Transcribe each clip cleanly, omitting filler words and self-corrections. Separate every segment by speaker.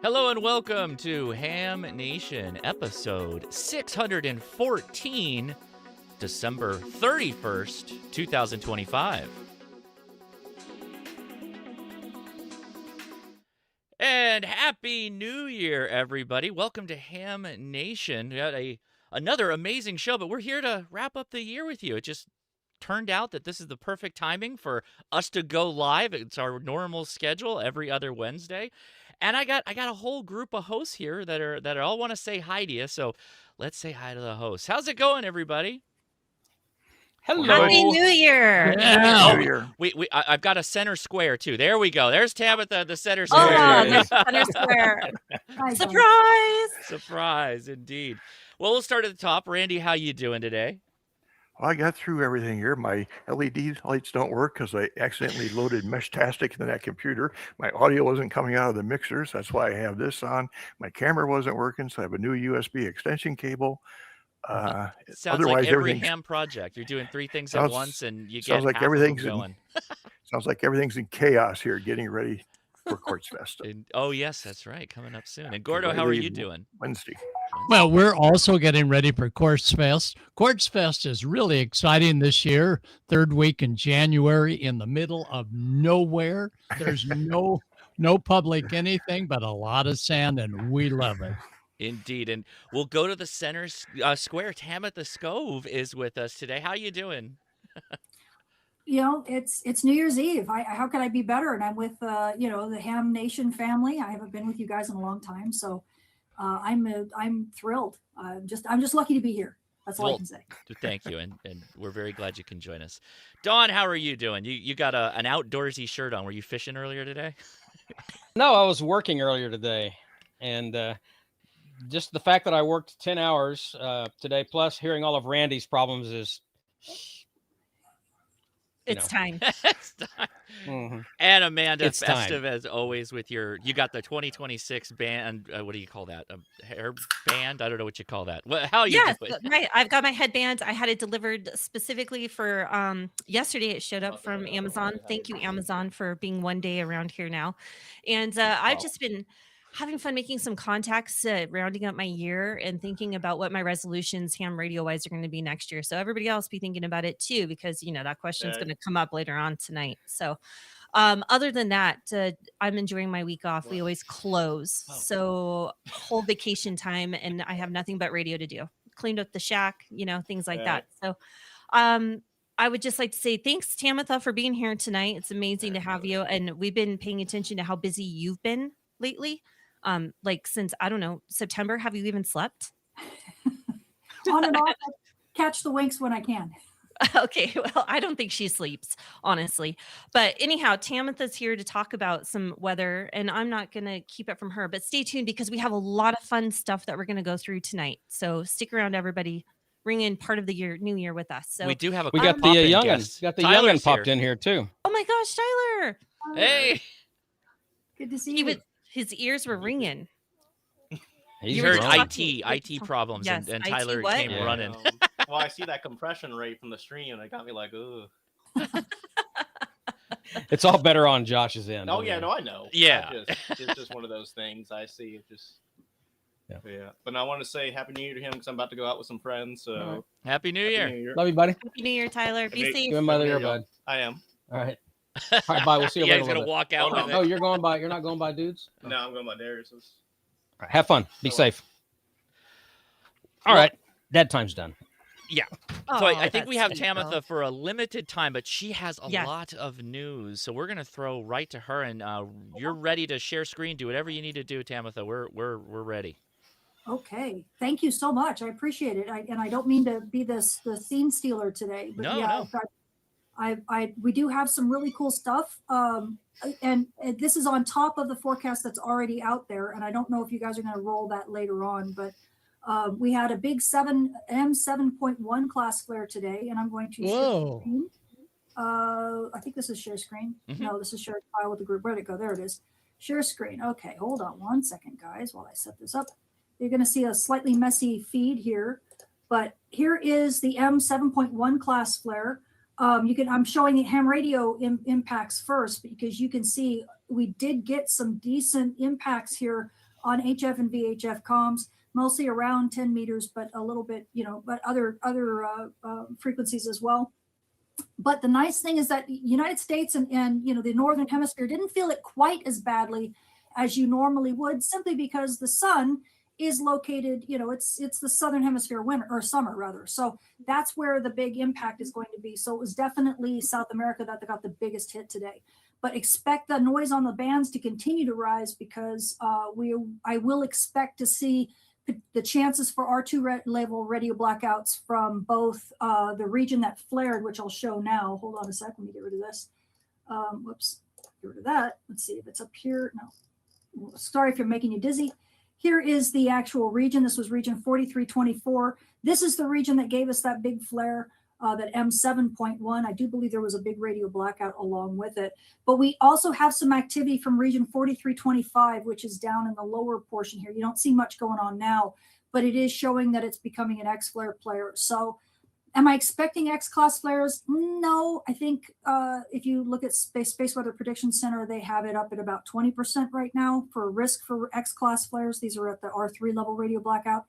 Speaker 1: Hello and welcome to Ham Nation, episode 614, December 31st, 2025. And Happy New Year, everybody. Welcome to Ham Nation. We had another amazing show, but we're here to wrap up the year with you. It just turned out that this is the perfect timing for us to go live. It's our normal schedule every other Wednesday. And I got a whole group of hosts here that all want to say hi to you. So let's say hi to the hosts. How's it going, everybody?
Speaker 2: Hello.
Speaker 3: Happy New Year.
Speaker 1: Yeah. I've got a center square too. There we go. There's Tabitha, the center square.
Speaker 3: Oh, the center square.
Speaker 1: Surprise, indeed. Well, we'll start at the top. Randy, how you doing today?
Speaker 2: Well, I got through everything here. My LED lights don't work because I accidentally loaded Meshtastic into that computer. My audio wasn't coming out of the mixers. That's why I have this on. My camera wasn't working, so I have a new USB extension cable.
Speaker 1: Sounds like every ham project. You're doing three things at once, and you get half of them going.
Speaker 2: Sounds like everything's in chaos here, getting ready for Quartz Fest.
Speaker 1: Oh, yes, that's right. Coming up soon. And Gordo, how are you doing?
Speaker 2: Wednesday.
Speaker 4: Well, we're also getting ready for Quartz Fest. Quartz Fest is really exciting this year. Third week in January, in the middle of nowhere. There's no public anything, but a lot of sand, and we love it.
Speaker 1: Indeed. And we'll go to the center square. Tabitha Scove is with us today. How you doing?
Speaker 5: You know, it's New Year's Eve. How could I be better? And I'm with the Ham Nation family. I haven't been with you guys in a long time, so I'm thrilled. I'm just lucky to be here. That's all I can say.
Speaker 1: Thank you, and we're very glad you can join us. Dawn, how are you doing? You got an outdoorsy shirt on. Were you fishing earlier today?
Speaker 6: No, I was working earlier today, and just the fact that I worked 10 hours today, plus hearing all of Randy's problems is.
Speaker 3: It's time.
Speaker 1: It's time.
Speaker 6: Mm-hmm.
Speaker 1: And Amanda,
Speaker 6: it's
Speaker 1: festive
Speaker 6: time.
Speaker 1: as always with you got the 2026 band. What do you call that? A hair band? I don't know what you call that. How are you doing?
Speaker 3: I've got my headband. I had it delivered specifically for yesterday. It showed up from Amazon. Thank you, Amazon, for being one day around here now. And I've just been having fun making some contacts, rounding up my year and thinking about what my resolutions ham radio wise are going to be next year. So everybody else be thinking about it too, because that question is going to come up later on tonight. So other than that, I'm enjoying my week off. We always close. So whole vacation time, and I have nothing but radio to do. Cleaned up the shack, things like that. So I would just like to say thanks, Tabitha, for being here tonight. It's amazing to have you. And we've been paying attention to how busy you've been lately. Since, I don't know, September. Have you even slept?
Speaker 5: On and off, I catch the winks when I can.
Speaker 3: Okay, well, I don't think she sleeps, honestly. But anyhow, Tabitha's here to talk about some weather, and I'm not going to keep it from her, but stay tuned because we have a lot of fun stuff that we're going to go through tonight. So stick around, everybody. Ring in part of the new year with us. So
Speaker 1: we do have
Speaker 6: we got the youngin. Got the youngin popped in here too.
Speaker 3: Oh my gosh, Tyler!
Speaker 1: Hey,
Speaker 5: good to see you.
Speaker 3: His ears were ringing.
Speaker 1: You heard IT problems,
Speaker 3: yes,
Speaker 1: and Tyler came running.
Speaker 7: Well, I see that compression rate from the stream, and it got me like, ooh.
Speaker 6: It's all better on Josh's end.
Speaker 7: Oh, yeah, no, I know.
Speaker 1: Yeah.
Speaker 7: It's just one of those things I see. It just, yeah. But I want to say Happy New Year to him because I'm about to go out with some friends. So
Speaker 1: Happy New Year.
Speaker 7: New Year.
Speaker 6: Love you, buddy.
Speaker 3: Happy New Year, Tyler. Be safe.
Speaker 6: Give him my ear, bud.
Speaker 7: I am.
Speaker 6: All right, bye. We'll see you later.
Speaker 1: He's gonna walk out.
Speaker 6: Oh, you're going by. You're not going by dudes.
Speaker 7: No, I'm going by Darius's.
Speaker 6: All right, have fun. Be safe. All right, that time's done.
Speaker 1: Yeah. So I think we have Tabitha for a limited time, but she has a lot of news. So we're gonna throw right to her, and you're ready to share screen. Do whatever you need to do, Tabitha. We're ready.
Speaker 5: Okay, thank you so much. I appreciate it. And I don't mean to be the scene stealer today, but
Speaker 1: no.
Speaker 5: We do have some really cool stuff. And this is on top of the forecast that's already out there. And I don't know if you guys are going to roll that later on, but we had a big M7.1 class flare today, and I'm going to share screen. I think this is share screen. Mm-hmm. No, this is share file with the group. Where'd it go? There it is. Share screen. Okay, hold on one second, guys, while I set this up. You're going to see a slightly messy feed here, but here is the M7.1 class flare. I'm showing the ham radio impacts first because you can see we did get some decent impacts here on HF and VHF comms, mostly around 10 meters, but a little bit, but other frequencies as well. But the nice thing is that United States and the Northern Hemisphere didn't feel it quite as badly as you normally would, simply because the sun is located, it's the Southern Hemisphere winter or summer rather. So that's where the big impact is going to be. So it was definitely South America that got the biggest hit today. But expect the noise on the bands to continue to rise because I will expect to see the chances for R2 level radio blackouts from both the region that flared, which I'll show now. Hold on a sec. Let me get rid of this. Whoops. Get rid of that. Let's see if it's up here. No. Sorry if you're making you dizzy. Here is the actual region. This was region 4324. This is the region that gave us that big flare, that M7.1. I do believe there was a big radio blackout along with it. But we also have some activity from region 4325, which is down in the lower portion here. You don't see much going on now, but it is showing that it's becoming an X flare player. So am I expecting X-class flares? No, I think if you look at Space Weather Prediction Center, they have it up at about 20% right now for risk for X-class flares. These are at the R3 level radio blackout.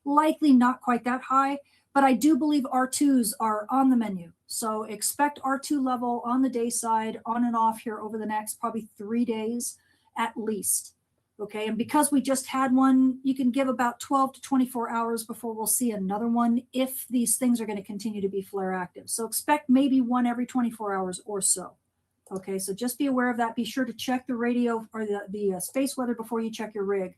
Speaker 5: Likely not quite that high, but I do believe R2s are on the menu. So expect R2 level on the day side, on and off here over the next probably 3 days at least. Okay, and because we just had one, you can give about 12 to 24 hours before we'll see another one if these things are going to continue to be flare active. So expect maybe one every 24 hours or so. Okay, so just be aware of that. Be sure to check the radio or the space weather before you check your rig.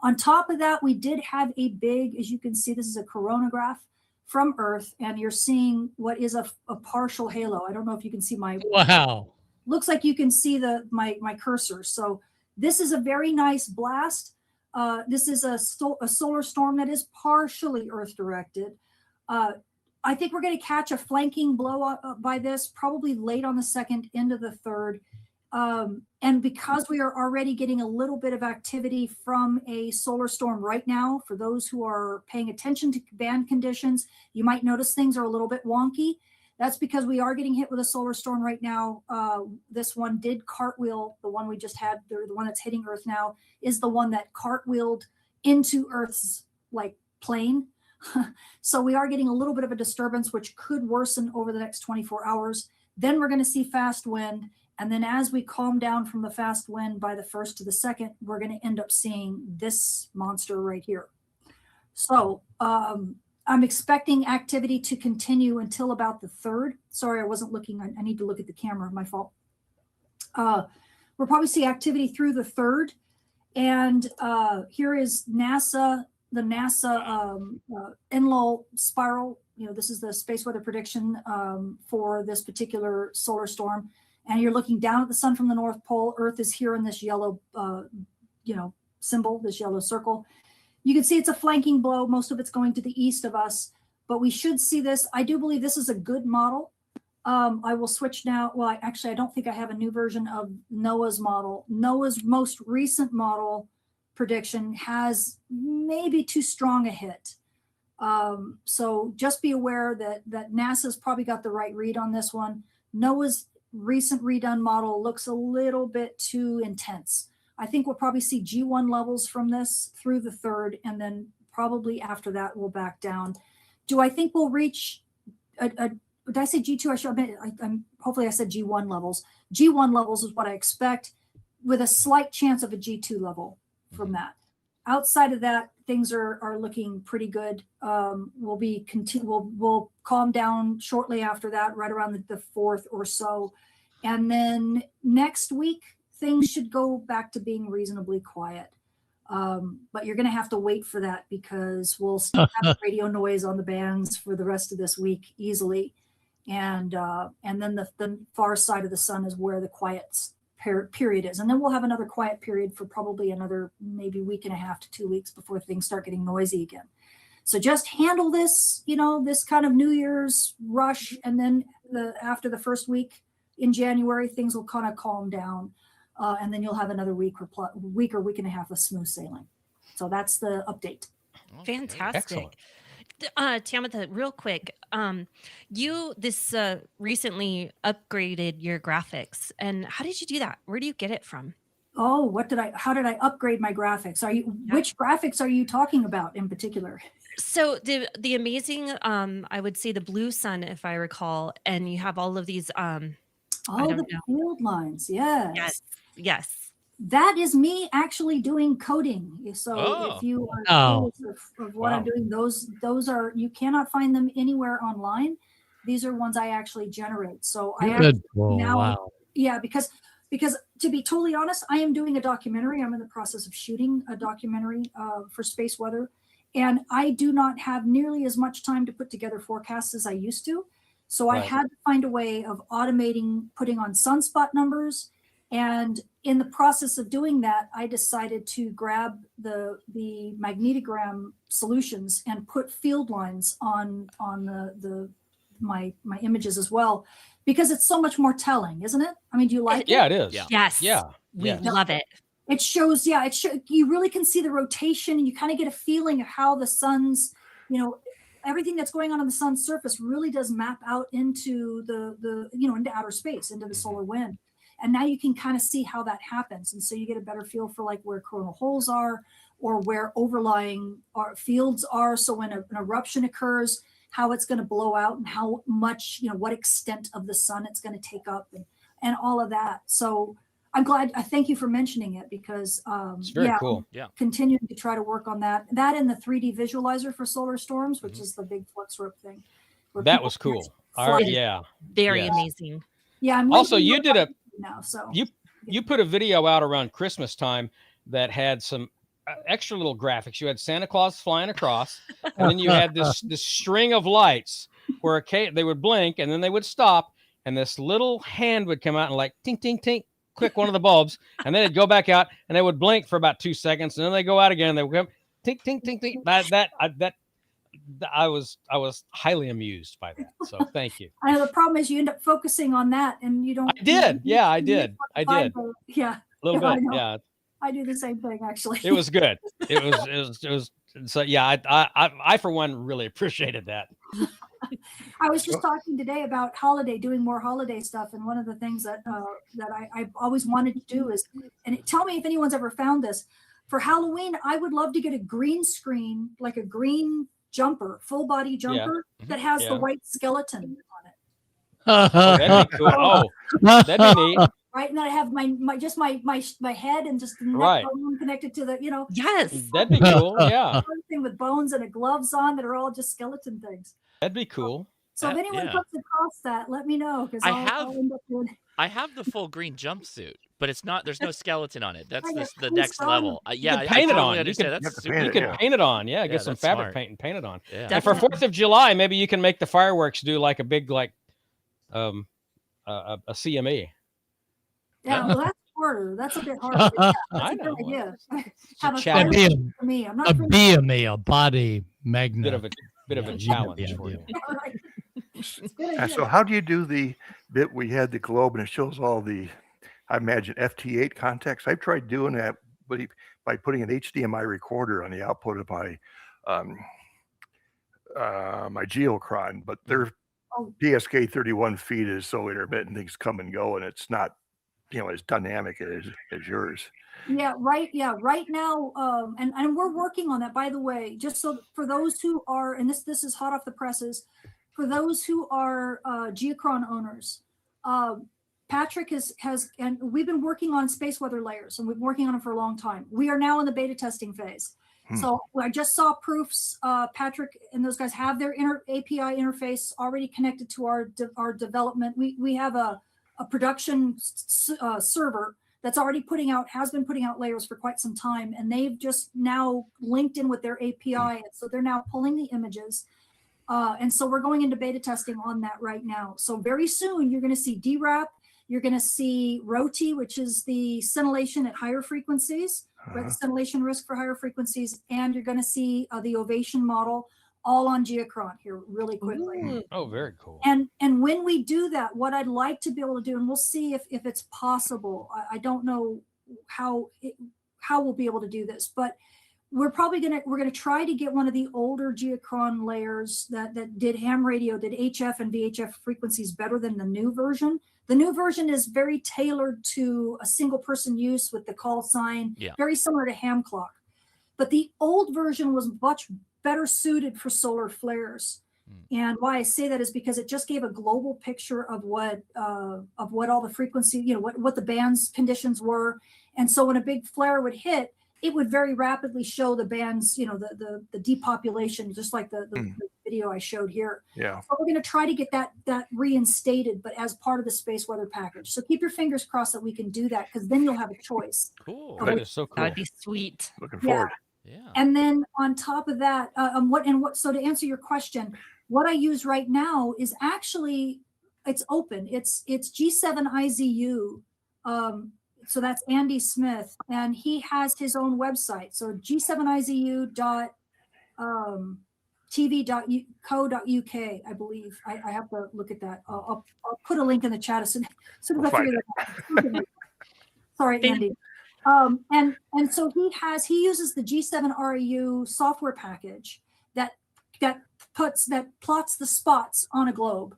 Speaker 5: On top of that, we did have a big, as you can see, this is a coronagraph from Earth, and you're seeing what is a partial halo. I don't know if you can see my,
Speaker 4: Wow.
Speaker 5: looks like you can see my cursor. So this is a very nice blast. This is a solar storm that is partially Earth directed. I think we're going to catch a flanking blow by this probably late on the second, into the third. And because we are already getting a little bit of activity from a solar storm right now, for those who are paying attention to band conditions, you might notice things are a little bit wonky. That's because we are getting hit with a solar storm right now. This one did cartwheel. The one we just had, the one that's hitting Earth now, is the one that cartwheeled into Earth's plane. So we are getting a little bit of a disturbance, which could worsen over the next 24 hours. Then we're going to see fast wind. And then as we calm down from the fast wind by the 1st to the 2nd, we're going to end up seeing this monster right here. So I'm expecting activity to continue until about the 3rd. Sorry, I wasn't looking. I need to look at the camera. My fault. We'll probably see activity through the 3rd. And here is NASA, the NASA Enlil spiral. This is the space weather prediction for this particular solar storm. And you're looking down at the sun from the North Pole. Earth is here in this yellow, symbol, this yellow circle. You can see it's a flanking blow. Most of it's going to the east of us, but we should see this. I do believe this is a good model. I will switch now. Well, actually, I don't think I have a new version of NOAA's model. NOAA's most recent model prediction has maybe too strong a hit. So just be aware that NASA's probably got the right read on this one. NOAA's recent redone model looks a little bit too intense. I think we'll probably see G1 levels from this through the 3rd, and then probably after that we'll back down. Do I think we'll reach did I say G2? Hopefully I said G1 levels. G1 levels is what I expect, with a slight chance of a G2 level from that. Outside of that, things are looking pretty good. We'll calm down shortly after that, right around the 4th or so. And then next week, things should go back to being reasonably quiet. But you're going to have to wait for that because we'll still have radio noise on the bands for the rest of this week easily. And then the far side of the sun is where the quiet period is. And then we'll have another quiet period for probably another maybe week and a half to 2 weeks before things start getting noisy again. So just handle this, this kind of New Year's rush. And then after the first week in January, things will kind of calm down. And then you'll have another week or week and a half of smooth sailing. So that's the update.
Speaker 3: Fantastic.
Speaker 6: Excellent.
Speaker 3: Tamitha, real quick, you this recently upgraded your graphics, and how did you do that? Where do you get it from?
Speaker 5: Oh, how did I upgrade my graphics? Which graphics are you talking about in particular?
Speaker 3: So the amazing, I would say the Blue Sun, if I recall, and you have all of these, I
Speaker 5: Oh,
Speaker 3: don't
Speaker 5: the
Speaker 3: know.
Speaker 5: field lines. Yes.
Speaker 3: Yes.
Speaker 5: That is me actually doing coding. So
Speaker 1: Oh.
Speaker 5: if you are
Speaker 4: Oh.
Speaker 5: curious of what I'm doing, those are, you cannot find them anywhere online. These are ones I actually generate. So I
Speaker 4: Good.
Speaker 5: actually
Speaker 4: Oh,
Speaker 5: now,
Speaker 4: wow.
Speaker 5: yeah, because to be totally honest, I am doing a documentary. I'm in the process of shooting a documentary for space weather. And I do not have nearly as much time to put together forecasts as I used to. So I
Speaker 6: Right.
Speaker 5: had to find a way of automating, putting on sunspot numbers. And in the process of doing that, I decided to grab the magnetogram solutions and put field lines on my images as well, because it's so much more telling, isn't it? I mean, do you like it?
Speaker 6: Yeah, it is.
Speaker 1: Yeah.
Speaker 3: Yes.
Speaker 6: Yeah.
Speaker 3: We
Speaker 6: Yes.
Speaker 3: love it.
Speaker 5: It shows, you really can see the rotation, and you kind of get a feeling of how the sun's, everything that's going on the sun's surface really does map out into into outer space, into the solar wind. And now you can kind of see how that happens. And so you get a better feel for like where coronal holes are, or where overlying fields are. So when an eruption occurs, how it's going to blow out, and how much, what extent of the sun it's going to take up, and all of that. So I'm glad. I thank you for mentioning it, because
Speaker 6: It's very cool.
Speaker 1: Yeah.
Speaker 5: continuing to try to work on that and the 3D visualizer for solar storms, which is the big flux rope thing. where
Speaker 6: That
Speaker 5: people
Speaker 6: was
Speaker 5: can
Speaker 6: cool.
Speaker 5: actually
Speaker 6: All
Speaker 5: fly
Speaker 6: right,
Speaker 5: it.
Speaker 6: yeah.
Speaker 3: Very
Speaker 6: Yes.
Speaker 3: amazing.
Speaker 5: Yeah. I'm
Speaker 6: Also,
Speaker 5: linking
Speaker 6: you
Speaker 5: those
Speaker 6: did
Speaker 5: up
Speaker 6: a
Speaker 5: now. So
Speaker 6: you put a video out around Christmas time that had some extra little graphics. You had Santa Claus flying across, and then you had this string of lights where they would blink and then they would stop, and this little hand would come out and like tink tink tink, click one of the bulbs, and then it'd go back out, and they would blink for about 2 seconds, and then they go out again. And they would come tink tink tink tink. I was highly amused by that. So thank you.
Speaker 5: I know the problem is you end up focusing on that, and you don't.
Speaker 6: I did. Yeah, I did. I did.
Speaker 5: Yeah.
Speaker 6: A little
Speaker 5: I
Speaker 6: bit.
Speaker 5: know.
Speaker 6: Yeah.
Speaker 5: I do the same thing, actually.
Speaker 6: It was good. It was. So yeah, I for one really appreciated that.
Speaker 5: I was just talking today about doing more holiday stuff, and one of the things that I've always wanted to do is, and tell me if anyone's ever found this, for Halloween, I would love to get a green screen, like a green jumper, full body jumper that has the white skeleton on it.
Speaker 6: Oh, that'd be cool. Oh, that'd be neat.
Speaker 5: Right, and then I have my head and just the neck
Speaker 6: Right.
Speaker 5: bone connected to the
Speaker 3: Yes.
Speaker 6: That'd be cool. Yeah,
Speaker 5: thing with bones and gloves on that are all just skeleton things.
Speaker 6: that'd be cool.
Speaker 5: So if anyone comes across that, let me know, because I'll end up doing.
Speaker 1: I have the full green jumpsuit, but it's not. There's no skeleton on it. That's
Speaker 5: I
Speaker 1: the
Speaker 5: got
Speaker 1: next
Speaker 5: paint
Speaker 1: level.
Speaker 6: You
Speaker 1: Yeah,
Speaker 6: can
Speaker 1: I
Speaker 6: paint it
Speaker 1: totally
Speaker 6: on. You
Speaker 1: understand.
Speaker 6: can-
Speaker 1: That's
Speaker 2: you
Speaker 1: super.
Speaker 2: can
Speaker 6: You
Speaker 2: it,
Speaker 6: can
Speaker 2: yeah.
Speaker 6: paint it on. Yeah, get some
Speaker 1: that's
Speaker 6: fabric
Speaker 1: smart.
Speaker 6: paint and paint it on.
Speaker 1: Yeah.
Speaker 6: And for 4th of July, maybe you can make the fireworks do like a big a CME.
Speaker 5: Yeah, well, that's harder. That's a bit harder. Yeah, that's
Speaker 6: I
Speaker 5: a good
Speaker 6: know.
Speaker 5: idea.
Speaker 6: It's
Speaker 5: Have
Speaker 6: a
Speaker 5: a
Speaker 6: challenge.
Speaker 5: fire for me. I'm not
Speaker 4: A
Speaker 5: friendly.
Speaker 4: BME, a body magnet.
Speaker 6: Bit of a
Speaker 4: Yeah,
Speaker 6: challenge
Speaker 4: yeah,
Speaker 6: for
Speaker 4: yeah.
Speaker 6: you.
Speaker 5: Right. Good
Speaker 2: And
Speaker 5: idea.
Speaker 2: so how do you do the bit we had the globe and it shows all the, I imagine, FT8 contacts? I've tried doing that by putting an HDMI recorder on the output of my my geochron, but their
Speaker 5: Oh.
Speaker 2: PSK 31 feed is so intermittent, things come and go, and it's not as dynamic as yours.
Speaker 5: Yeah, right. Yeah, right now, and we're working on that. By the way, just so for those who are, and this is hot off the presses, for those who are geochron owners, Patrick has, and we've been working on space weather layers, and we've been working on them for a long time. We are now in the beta testing phase. So I just saw proofs. Patrick and those guys have their API interface already connected to our development. We have a production server that's already has been putting out layers for quite some time, and they've just now linked in with their API, and so they're now pulling the images. And so we're going into beta testing on that right now. So very soon you're going to see DRAP, you're going to see ROTI, which is the scintillation at higher frequencies, right? The scintillation risk for higher frequencies, and you're going to see the ovation model all on geochron here really quickly.
Speaker 3: Ooh.
Speaker 6: Oh, very cool.
Speaker 5: And when we do that, what I'd like to be able to do, and we'll see if it's possible. I don't know how we'll be able to do this, but we're gonna try to get one of the older Geochron layers that did ham radio, did HF and VHF frequencies better than the new version. The new version is very tailored to a single person use with the call sign, very similar to ham clock. But the old version was much better suited for solar flares. And why I say that is because it just gave a global picture of what all the frequency, what the band's conditions were. And so when a big flare would hit, it would very rapidly show the bands, the depopulation, just like the video I showed here.
Speaker 2: Yeah.
Speaker 5: So we're going to try to get that reinstated, but as part of the space weather package. So keep your fingers crossed that we can do that, because then you'll have a choice.
Speaker 1: Cool.
Speaker 6: That is so cool.
Speaker 3: That would be sweet.
Speaker 2: Looking forward.
Speaker 1: Yeah.
Speaker 5: And then on top of that, so to answer your question, what I use right now is actually, it's open. It's G7IZU. So that's Andy Smith, and he has his own website. So g7izu.tv.co.uk, I believe. I have to look at that. I'll put a link in the chat as soon as I figure that out. Sorry, Andy. And so he uses the G7REU software package that plots the spots on a globe.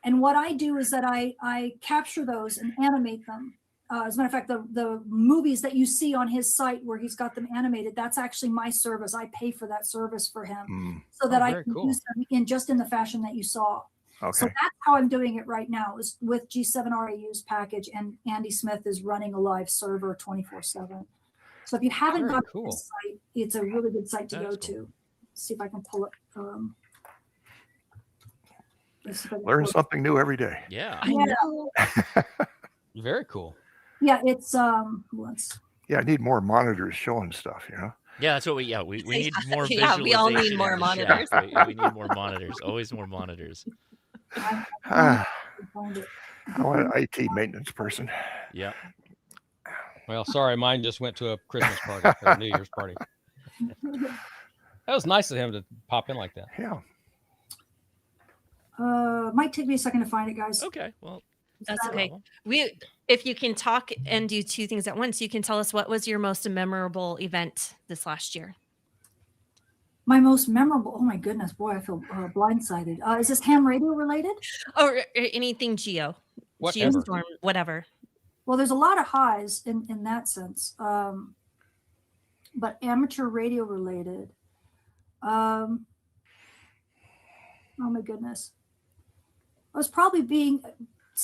Speaker 5: And what I do is that I capture those and animate them. As a matter of fact, the movies that you see on his site where he's got them animated, that's actually my service. I pay for that service for him so that I can use them in the fashion that you saw.
Speaker 2: Okay.
Speaker 5: So that's how I'm doing it right now, is with G7REU's package, and Andy Smith is running a live server 24/7. So if you haven't got this site, it's a really good site to go to. See if I can pull it.
Speaker 2: Learn something new every day.
Speaker 1: Yeah.
Speaker 3: I know.
Speaker 6: Very cool.
Speaker 5: Yeah, it's
Speaker 2: Yeah, I need more monitors showing stuff,
Speaker 1: Yeah, that's what we need more
Speaker 3: Yeah, we all need
Speaker 1: visualization
Speaker 3: more
Speaker 1: in the
Speaker 3: monitors.
Speaker 1: chat. We need more monitors. Always more monitors.
Speaker 2: I'm an IT maintenance person.
Speaker 1: Yeah.
Speaker 6: Well, sorry, mine just went to a Christmas party or New Year's party. That was nice of him to pop in like that.
Speaker 2: Yeah.
Speaker 5: Might take me a second to find it, guys.
Speaker 1: Okay. Well,
Speaker 3: That's okay. If you can talk and do two things at once, you can tell us what was your most memorable event this last year.
Speaker 5: My most memorable. Oh my goodness, boy, I feel blindsided. Is this ham radio related?
Speaker 3: Or anything geo,
Speaker 6: Whatever.
Speaker 3: geostorm, whatever.
Speaker 5: Well, there's a lot of highs in that sense, but amateur radio related. Oh my goodness, I was probably being.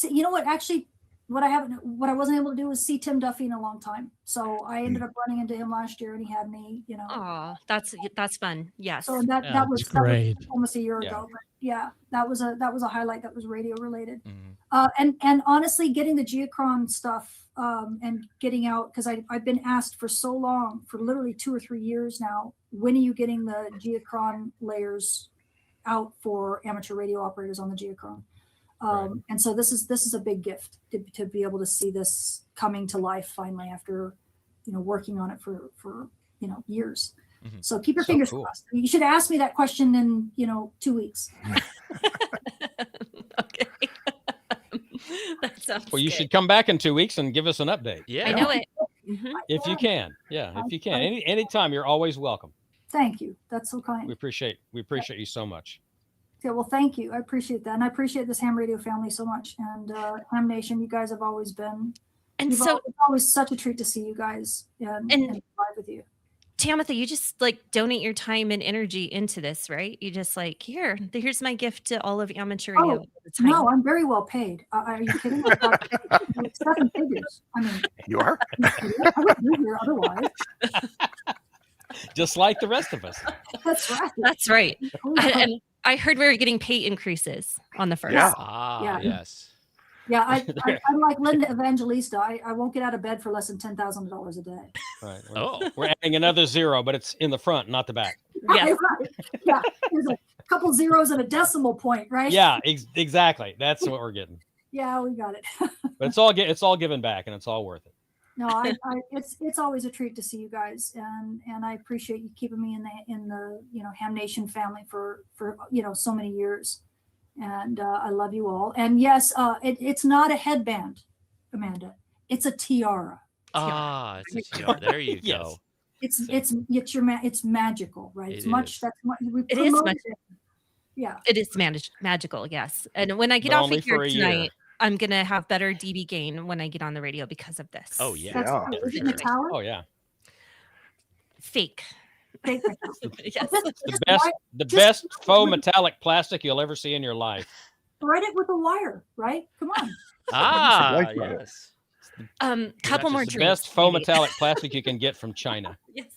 Speaker 5: You know what? Actually, what I wasn't able to do was see Tim Duffy in a long time. So I ended up running into him last year, and he had me.
Speaker 3: Oh, that's fun. Yes.
Speaker 5: So that was
Speaker 4: great.
Speaker 5: almost a year ago. But yeah, that was a highlight that was radio related.
Speaker 1: mm-hmm.
Speaker 5: And honestly, getting the Geochron stuff and getting out, because I've been asked for so long, for literally 2 or 3 years now, when are you getting the Geochron layers out for amateur radio operators on the Geochron? And so this is a big gift to be able to see this coming to life finally after working on it for years.
Speaker 1: Mm-hmm.
Speaker 5: So keep your fingers crossed. You should ask me that question in 2 weeks.
Speaker 3: Okay. That sounds
Speaker 6: Well, you
Speaker 3: good.
Speaker 6: should come back in 2 weeks and give us an update.
Speaker 1: Yeah.
Speaker 3: I know it. Mhm.
Speaker 6: If you can. Yeah, if you can. Anytime, you're always welcome.
Speaker 5: Thank you. That's so kind.
Speaker 6: We appreciate you so much.
Speaker 5: Okay, well, thank you. I appreciate that. And I appreciate this ham radio family so much. And Ham Nation, you guys have always been,
Speaker 3: And
Speaker 5: it's
Speaker 3: so,
Speaker 5: always such a treat to see you guys and live with you.
Speaker 3: Tamitha, you just donate your time and energy into this, right? You just here's my gift to all of amateur radio. all the time.
Speaker 5: No, I'm very well paid. Are you kidding? I got paid. Like 7 figures. I mean,
Speaker 2: You are?
Speaker 5: I wouldn't be here otherwise.
Speaker 6: Just like the rest of us.
Speaker 5: That's right.
Speaker 3: That's right. And I heard we were getting pay increases on the first.
Speaker 2: Yeah.
Speaker 5: Yeah.
Speaker 1: Yes.
Speaker 5: Yeah, I'm like Linda Evangelista. I won't get out of bed for less than $10,000 a day.
Speaker 6: Right.
Speaker 1: Oh.
Speaker 6: We're adding another 0, but it's in the front, not the back.
Speaker 3: Yes.
Speaker 5: Right. Yeah, there's a couple zeros and a decimal point, right?
Speaker 6: Yeah, exactly. That's what we're getting.
Speaker 5: Yeah, we got it.
Speaker 6: But it's all given back, and it's all worth it.
Speaker 5: No, it's always a treat to see you guys, and I appreciate you keeping me in the Ham Nation family for so many years, and I love you all. And yes, it's not a headband, Amanda. It's a tiara.
Speaker 1: Ah, it's a tiara. There you
Speaker 6: Yes.
Speaker 1: go.
Speaker 5: It's magical, right? It's much. That's what we
Speaker 3: It is
Speaker 5: promote
Speaker 3: much.
Speaker 5: it. Yeah.
Speaker 3: It is magical, yes. And when I get
Speaker 6: But
Speaker 3: off
Speaker 6: only
Speaker 3: of here
Speaker 6: for a year.
Speaker 3: tonight, I'm gonna have better DB gain when I get on the radio because of this.
Speaker 1: Oh yeah.
Speaker 5: That's
Speaker 2: Yeah,
Speaker 5: true.
Speaker 1: for
Speaker 5: Is it
Speaker 1: sure.
Speaker 5: metallic?
Speaker 6: Oh yeah.
Speaker 3: Fake.
Speaker 5: Fake metallic.
Speaker 3: Yes.
Speaker 6: The best faux metallic plastic you'll ever see in your life.
Speaker 5: Thread it with a wire, right? Come on.
Speaker 1: Ah,
Speaker 2: Like that.
Speaker 1: yes.
Speaker 3: Couple more
Speaker 6: It's the
Speaker 3: drinks.
Speaker 6: best faux
Speaker 3: maybe.
Speaker 6: metallic plastic you can get from China.
Speaker 3: Yes.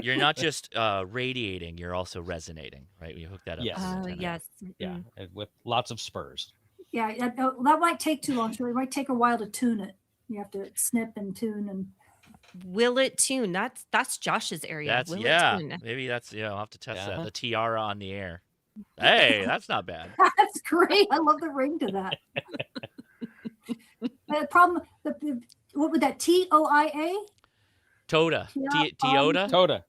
Speaker 1: You're not just radiating; you're also resonating, right? We hook that up.
Speaker 6: Yes.
Speaker 1: to the
Speaker 3: Oh
Speaker 1: antenna.
Speaker 3: yes.
Speaker 6: Yeah,
Speaker 3: Mm.
Speaker 6: and with lots of spurs.
Speaker 5: Yeah, that might take too long. So it might take a while to tune it. You have to snip and tune and.
Speaker 3: Will it tune? That's Josh's area.
Speaker 1: That's
Speaker 3: Will
Speaker 1: yeah.
Speaker 3: it tune?
Speaker 1: Maybe that's I'll have to test
Speaker 6: Uh-huh.
Speaker 1: that. The tiara on the air. Hey, that's not bad.
Speaker 5: That's great. I love the ring to that. The problem, what would that TOIA?
Speaker 1: Toda.
Speaker 5: Yeah,
Speaker 1: Toda.
Speaker 6: Toda.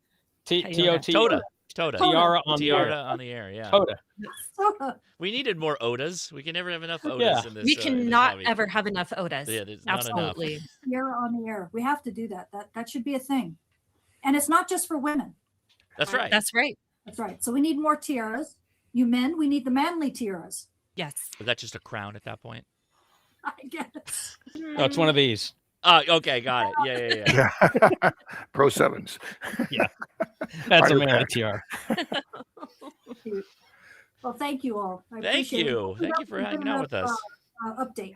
Speaker 3: Toyota.
Speaker 1: Toda. Toda.
Speaker 6: Tiara on the
Speaker 1: Tiara
Speaker 6: air.
Speaker 1: on the air. Yeah.
Speaker 6: Toda.
Speaker 1: We needed more Odas. We can never have enough Odas
Speaker 6: Yeah.
Speaker 1: in this.
Speaker 3: We
Speaker 1: in this
Speaker 3: cannot
Speaker 1: hobby.
Speaker 3: ever have enough Odas.
Speaker 1: Yeah, there's not enough.
Speaker 3: Absolutely.
Speaker 5: Tiara on the air. We have to do that. That should be a thing. And it's not just for women.
Speaker 1: That's right.
Speaker 3: That's right.
Speaker 5: That's right. So we need more tiaras. You men, we need the manly tiaras.
Speaker 3: Yes.
Speaker 1: Was that just a crown at that point?
Speaker 5: I guess.
Speaker 6: No, it's one of these.
Speaker 1: Okay, got it. Yeah.
Speaker 2: Yeah. Pro sevens.
Speaker 6: That's a
Speaker 2: Fire
Speaker 6: manly
Speaker 2: pack.
Speaker 6: tiara.
Speaker 5: Well, thank you all. I
Speaker 1: Thank
Speaker 5: appreciate
Speaker 1: you.
Speaker 5: it.
Speaker 1: Thank you for
Speaker 5: Good
Speaker 1: hanging out
Speaker 5: enough,
Speaker 1: with us.
Speaker 5: Update.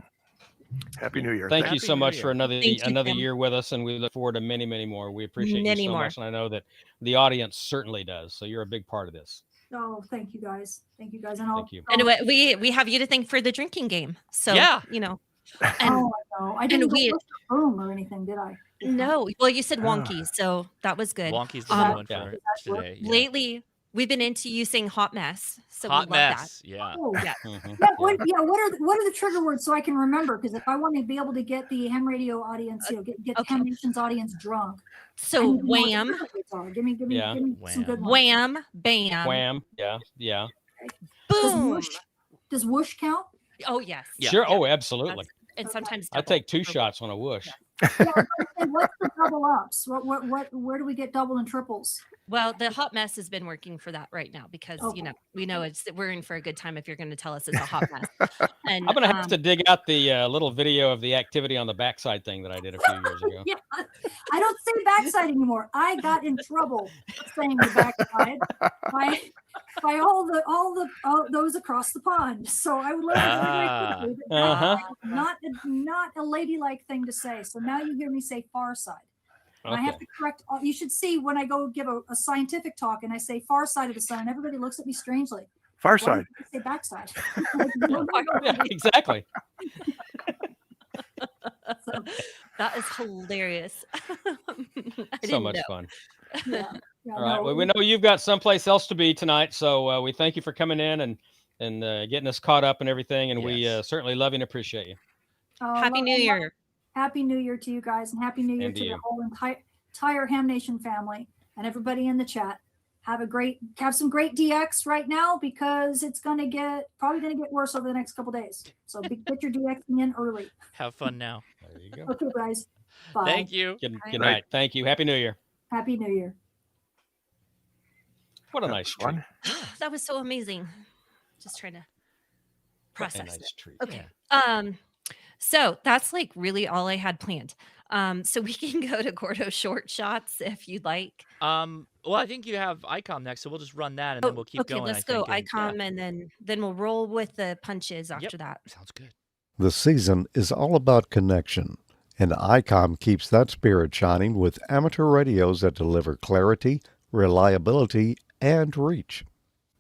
Speaker 2: Happy New Year.
Speaker 6: Thank you
Speaker 1: Happy
Speaker 6: so
Speaker 1: New
Speaker 6: much
Speaker 1: Year.
Speaker 6: for another
Speaker 3: Thank you, Tim.
Speaker 6: year with us, and we look forward to many, many more. We appreciate
Speaker 3: Many
Speaker 6: you so
Speaker 3: more.
Speaker 6: much, and I know that the audience certainly does. So you're a big part of this.
Speaker 5: Oh, thank you guys. Thank you guys. And I'll,
Speaker 6: Thank you.
Speaker 3: Anyway, we have you to thank for the drinking game. So
Speaker 1: Yeah.
Speaker 3: And
Speaker 5: Oh, I know. I didn't
Speaker 3: we-
Speaker 5: go push the room or anything, did I?
Speaker 3: no, well, you said
Speaker 2: Ah.
Speaker 3: wonky, so that was good.
Speaker 1: Wonky's the
Speaker 3: Um,
Speaker 1: new one
Speaker 6: Yeah.
Speaker 1: for
Speaker 5: That's what-
Speaker 1: today. Yeah.
Speaker 3: Lately, we've been into using hot mess. So
Speaker 1: Hot
Speaker 3: we love
Speaker 1: mess. Yeah.
Speaker 5: Oh,
Speaker 3: Yeah.
Speaker 6: Mhm.
Speaker 5: yeah. What are the trigger words so I can remember? Because if I want to be able to get the ham radio audience, get
Speaker 3: Okay.
Speaker 5: ham nation's audience drunk. I
Speaker 3: So
Speaker 5: need to know what the
Speaker 3: wham,
Speaker 5: trigger words are. Give me
Speaker 6: Yeah.
Speaker 5: some
Speaker 1: Wham.
Speaker 5: good ones.
Speaker 3: wham, bam,
Speaker 6: Wham. Yeah.
Speaker 5: Does
Speaker 3: boom.
Speaker 5: whoosh, does whoosh count?
Speaker 3: Oh yes.
Speaker 1: Yeah.
Speaker 6: Sure. Oh, absolutely.
Speaker 3: And sometimes
Speaker 6: I
Speaker 3: double.
Speaker 6: take 2 shots on a whoosh.
Speaker 5: And what's the double ups? Where do we get double and triples?
Speaker 3: Well, the hot mess has been working for that right now because
Speaker 5: Okay.
Speaker 3: we know we're in for a good time if you're going to tell us it's a hot mess. And
Speaker 6: I'm gonna have to dig out the little video of the activity on the backside thing that I did a few years ago.
Speaker 5: Yeah, I don't say backside anymore. I got in trouble saying the backside by all those across the pond. So I would let
Speaker 1: Ah.
Speaker 5: you know
Speaker 6: Uh-huh.
Speaker 5: not a ladylike thing to say. So now you hear me say far side. And I have
Speaker 6: Okay.
Speaker 5: to correct. You should see when I go give a scientific talk and I say far side of the sun, everybody looks at me strangely.
Speaker 2: Far
Speaker 5: Why
Speaker 2: side.
Speaker 5: did you say backside? Like, no,
Speaker 6: Yeah, exactly.
Speaker 5: so,
Speaker 3: that is hilarious. I
Speaker 6: So
Speaker 3: didn't
Speaker 6: much
Speaker 3: know.
Speaker 6: fun.
Speaker 5: yeah,
Speaker 6: All right.
Speaker 5: no,
Speaker 6: Well, we know you've got someplace else to be tonight, so we thank you for coming in and getting us caught up and everything. And we
Speaker 1: Yes.
Speaker 6: certainly love you and appreciate you.
Speaker 3: Happy New Year.
Speaker 5: Happy New Year to you guys, and Happy New Year
Speaker 6: And
Speaker 5: to
Speaker 6: to
Speaker 5: the
Speaker 6: you.
Speaker 5: whole entire Ham Nation family and everybody in the chat. Have some great DX right now because it's probably gonna get worse over the next couple days. So get your DX in early.
Speaker 1: Have fun now.
Speaker 6: There you go.
Speaker 5: Okay, guys. Bye.
Speaker 1: Thank you.
Speaker 6: Good,
Speaker 3: Right.
Speaker 6: good night. Thank you. Happy New Year.
Speaker 5: Happy New Year.
Speaker 6: What a
Speaker 2: That
Speaker 6: nice
Speaker 2: was
Speaker 6: treat.
Speaker 2: fun.
Speaker 3: That was so amazing. Just trying to
Speaker 6: What a
Speaker 3: process it.
Speaker 6: nice treat.
Speaker 3: Okay. So that's like really all I had planned. So we can go to Gordo short shots if you'd like.
Speaker 1: Well, I think you have ICOM next, so we'll just run that and then we'll keep
Speaker 3: okay,
Speaker 1: going.
Speaker 3: let's
Speaker 1: I
Speaker 3: go
Speaker 1: think, and-
Speaker 3: ICOM and then we'll roll with the punches after that.
Speaker 1: Sounds good.
Speaker 8: The season is all about connection, and ICOM keeps that spirit shining with amateur radios that deliver clarity, reliability, and reach.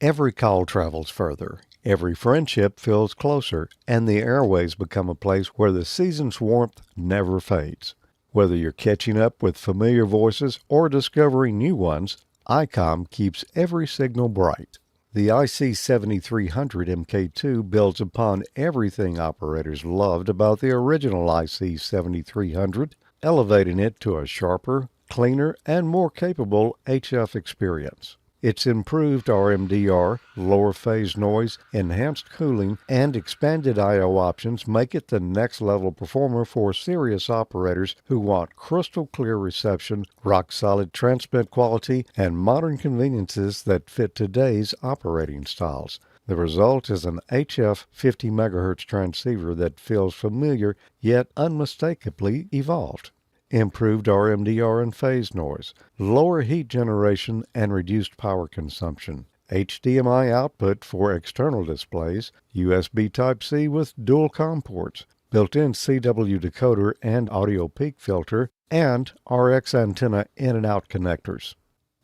Speaker 8: Every call travels further, every friendship feels closer, and the airways become a place where the season's warmth never fades. Whether you're catching up with familiar voices or discovering new ones, ICOM keeps every signal bright. The IC7300 MK2 builds upon everything operators loved about the original IC7300, elevating it to a sharper, cleaner, and more capable HF experience. Its improved RMDR, lower phase noise, enhanced cooling, and expanded I/O options make it the next level performer for serious operators who want crystal clear reception, rock solid transmit quality, and modern conveniences that fit today's operating styles. The result is an HF 50 MHz transceiver that feels familiar yet unmistakably evolved. Improved RMDR and phase noise, lower heat generation and reduced power consumption, HDMI output for external displays, USB Type-C with dual COM ports, built-in CW decoder and audio peak filter, and RX antenna in and out connectors.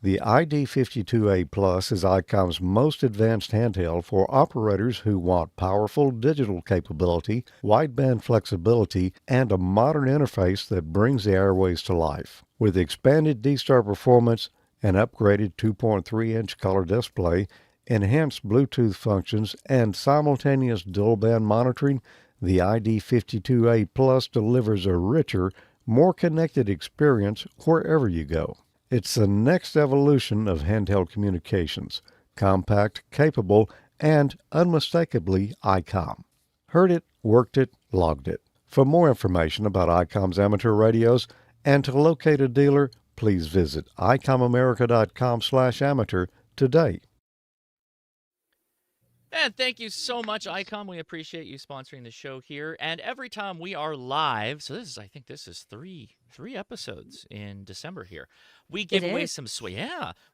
Speaker 8: The ID52A Plus is ICOM's most advanced handheld for operators who want powerful digital capability, wideband flexibility, and a modern interface that brings the airways to life. With expanded D-Star performance, an upgraded 2.3-inch color display, enhanced Bluetooth functions, and simultaneous dual-band monitoring, the ID52A Plus delivers a richer, more connected experience wherever you go. It's the next evolution of handheld communications, compact, capable, and unmistakably ICOM. Heard it, worked it, logged it. For more information about ICOM's amateur radios and to locate a dealer, please visit icomamerica.com/amateur today.
Speaker 1: And thank you so much, ICOM. We appreciate you sponsoring the show here. And every time we are live, so I think this is three episodes in December here. We give away some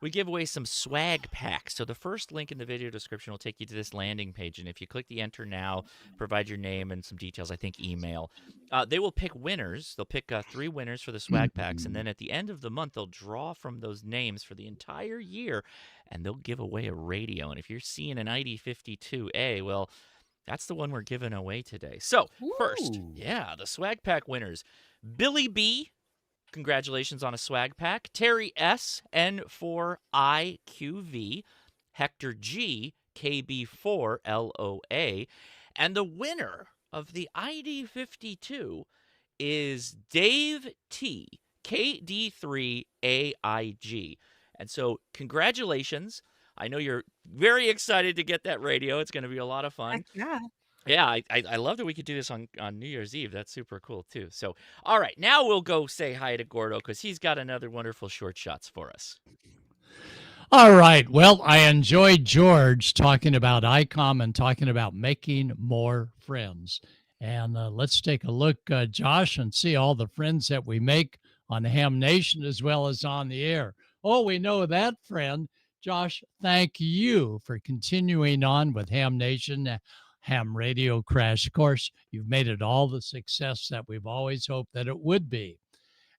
Speaker 1: we give away some swag packs. So the first link in the video description will take you to this landing page, and if you click the enter now, provide your name and some details, I think email, they will pick winners. They'll pick 3 winners for the swag packs, and then at the end of the month, they'll draw from those names for the entire year, and they'll give away a radio. And if you're seeing an ID52A, well, that's the one we're giving away today. So first, the swag pack winners. Billy B, congratulations on a swag pack. Terry S, N4IQV. Hector G, KB4LOA. And the winner of the ID52 is Dave T, KD3AIG. And so congratulations. I know you're very excited to get that radio. It's going to be a lot of fun.
Speaker 3: Heck yeah.
Speaker 1: Yeah, I love that we could do this on New Year's Eve. That's super cool, too. So, all right, now we'll go say hi to Gordo because he's got another wonderful short shots for us.
Speaker 4: All right. Well, I enjoyed George talking about ICOM and talking about making more friends. And let's take a look, Josh, and see all the friends that we make on Ham Nation as well as on the air. Oh, we know that, friend. Josh, thank you for continuing on with Ham Nation, Ham Radio Crash Course. You've made it all the success that we've always hoped that it would be.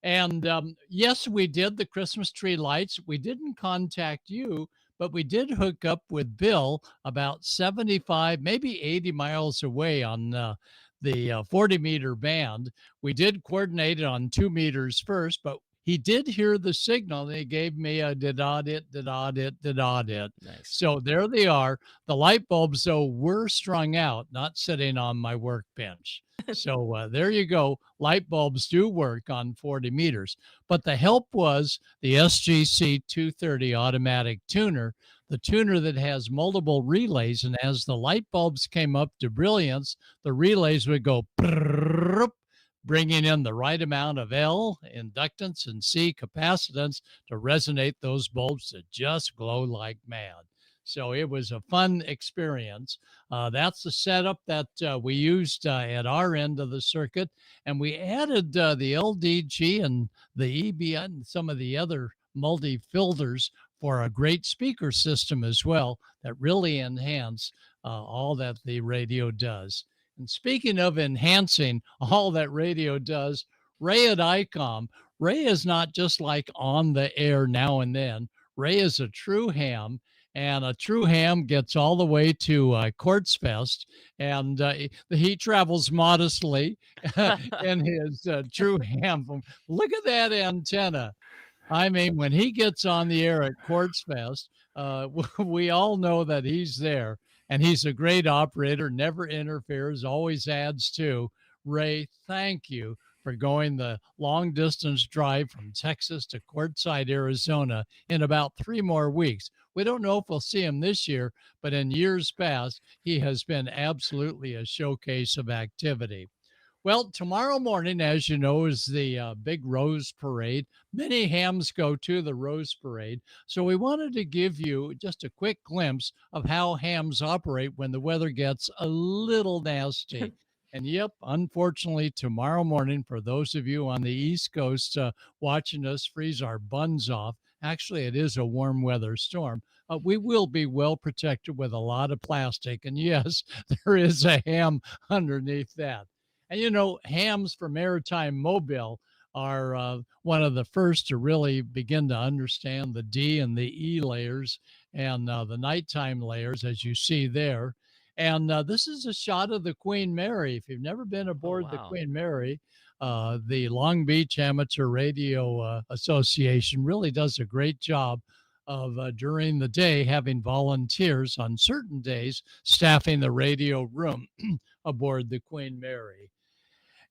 Speaker 4: And yes, we did the Christmas tree lights. We didn't contact you, but we did hook up with Bill about 75, maybe 80 miles away on the 40-meter band. We did coordinate it on 2 meters first, but he did hear the signal. They gave me a did-od-it.
Speaker 1: Nice.
Speaker 4: So there they are. The light bulbs, though, were strung out, not sitting on my workbench. So there you go. Light bulbs do work on 40 meters. But the help was the SGC 230 automatic tuner, the tuner that has multiple relays. And as the light bulbs came up to brilliance, the relays would go bringing in the right amount of L inductance and C capacitance to resonate those bulbs to just glow like mad. So it was a fun experience. That's the setup that we used at our end of the circuit. And we added the LDG and the EBN and some of the other multi-filters for a great speaker system as well that really enhance all that the radio does. And speaking of enhancing all that radio does, Ray at ICOM, Ray is not just like on the air now and then. Ray is a true ham, and a true ham gets all the way to Quartz Fest, and he travels modestly in his true ham. Look at that antenna. I mean, when he gets on the air at Quartz Fest, we all know that he's there. And he's a great operator, never interferes, always adds to. Ray, thank you for going the long distance drive from Texas to Quartzsite, Arizona in about 3 more weeks. We don't know if we'll see him this year, but in years past, he has been absolutely a showcase of activity. Well, tomorrow morning, as you know, is the big Rose Parade. Many hams go to the Rose Parade. So we wanted to give you just a quick glimpse of how hams operate when the weather gets a little nasty. And yep, unfortunately, tomorrow morning, for those of you on the East Coast watching us freeze our buns off, actually, it is a warm weather storm. We will be well protected with a lot of plastic. And yes, there is a ham underneath that. And you know, hams for Maritime Mobile are one of the first to really begin to understand the D and the E layers and the nighttime layers, as you see there. And this is a shot of the Queen Mary. If you've never been
Speaker 1: Oh,
Speaker 4: aboard the
Speaker 1: wow.
Speaker 4: Queen Mary, the Long Beach Amateur Radio Association really does a great job of during the day having volunteers on certain days staffing the radio room aboard the Queen Mary.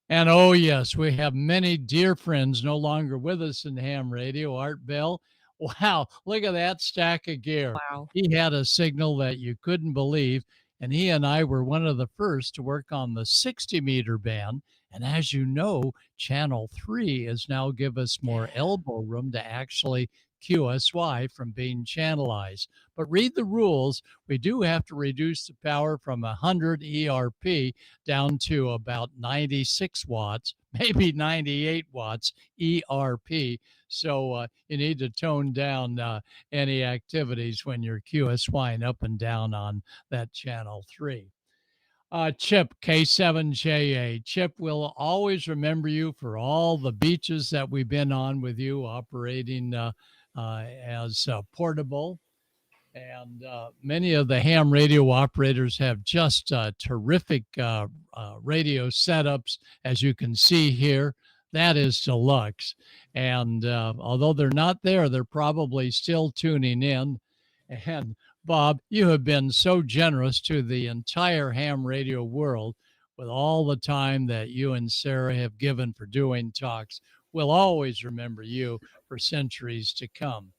Speaker 4: And oh, yes, we have many dear friends no longer with us in ham radio. Art Bell, wow, look at that stack of gear.
Speaker 3: Wow.
Speaker 4: He had a signal that you couldn't believe. And he and I were one of the first to work on the 60-meter band. And as you know, Channel 3 is now give us more elbow room to actually QSY from being channelized. But read the rules. We do have to reduce the power from 100 ERP down to about 96 watts, maybe 98 watts ERP. So you need to tone down any activities when you're QSYing up and down on that channel 3. Chip, K7JA. Chip, will always remember you for all the beaches that we've been on with you operating as portable. And many of the ham radio operators have just terrific radio setups, as you can see here. That is deluxe. And although they're not there, they're probably still tuning in. And Bob, you have been so generous to the entire ham radio world with all the time that you and Sarah have given for doing talks. We'll always remember you for centuries to come.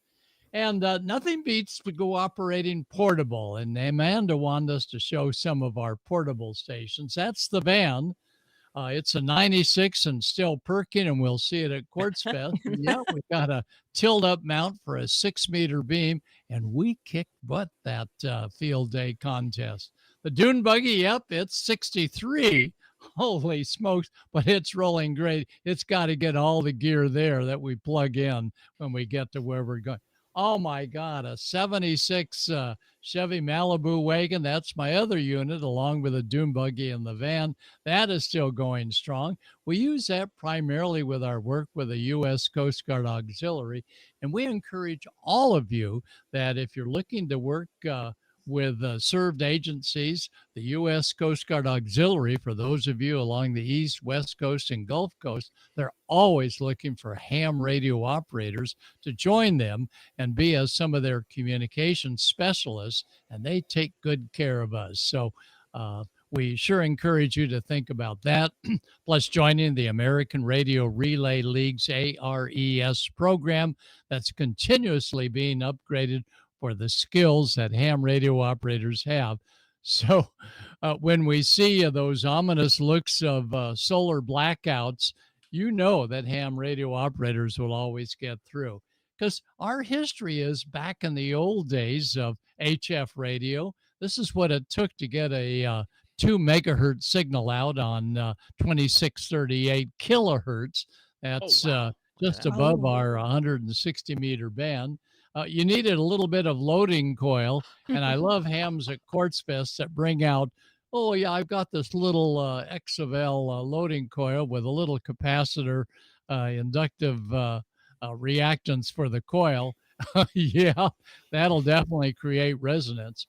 Speaker 4: And nothing beats to go operating portable. And Amanda wanted us to show some of our portable stations. That's the van. It's a 96 and still perking, and we'll see it at Quartz Fest. And yeah, we've got a tilt up mount for a 6-meter beam, and we kicked butt that field day contest. The dune buggy, yep, it's 63. Holy smokes, but it's rolling great. It's got to get all the gear there that we plug in when we get to where we're going. Oh my God, a 76 Chevy Malibu wagon. That's my other unit, along with a dune buggy in the van. That is still going strong. We use that primarily with our work with the U.S. Coast Guard Auxiliary. And we encourage all of you that if you're looking to work with served agencies, the U.S. Coast Guard Auxiliary, for those of you along the East, West Coast, and Gulf Coast, they're always looking for ham radio operators to join them and be as some of their communication specialists, and they take good care of us. So we sure encourage you to think about that. Plus, joining the American Radio Relay League's ARES program that's continuously being upgraded for the skills that ham radio operators have. So when we see those ominous looks of solar blackouts, you know that ham radio operators will always get through. Because our history is back in the old days of HF radio. This is what it took to get a 2 megahertz signal out on 2638 kilohertz. That's just above our 160 meter band. You needed a little bit of loading coil, and I love hams at Quartz Fest that bring out, oh yeah, I've got this little X of L loading coil with a little capacitor inductive reactance for the coil. Yeah, that'll definitely create resonance.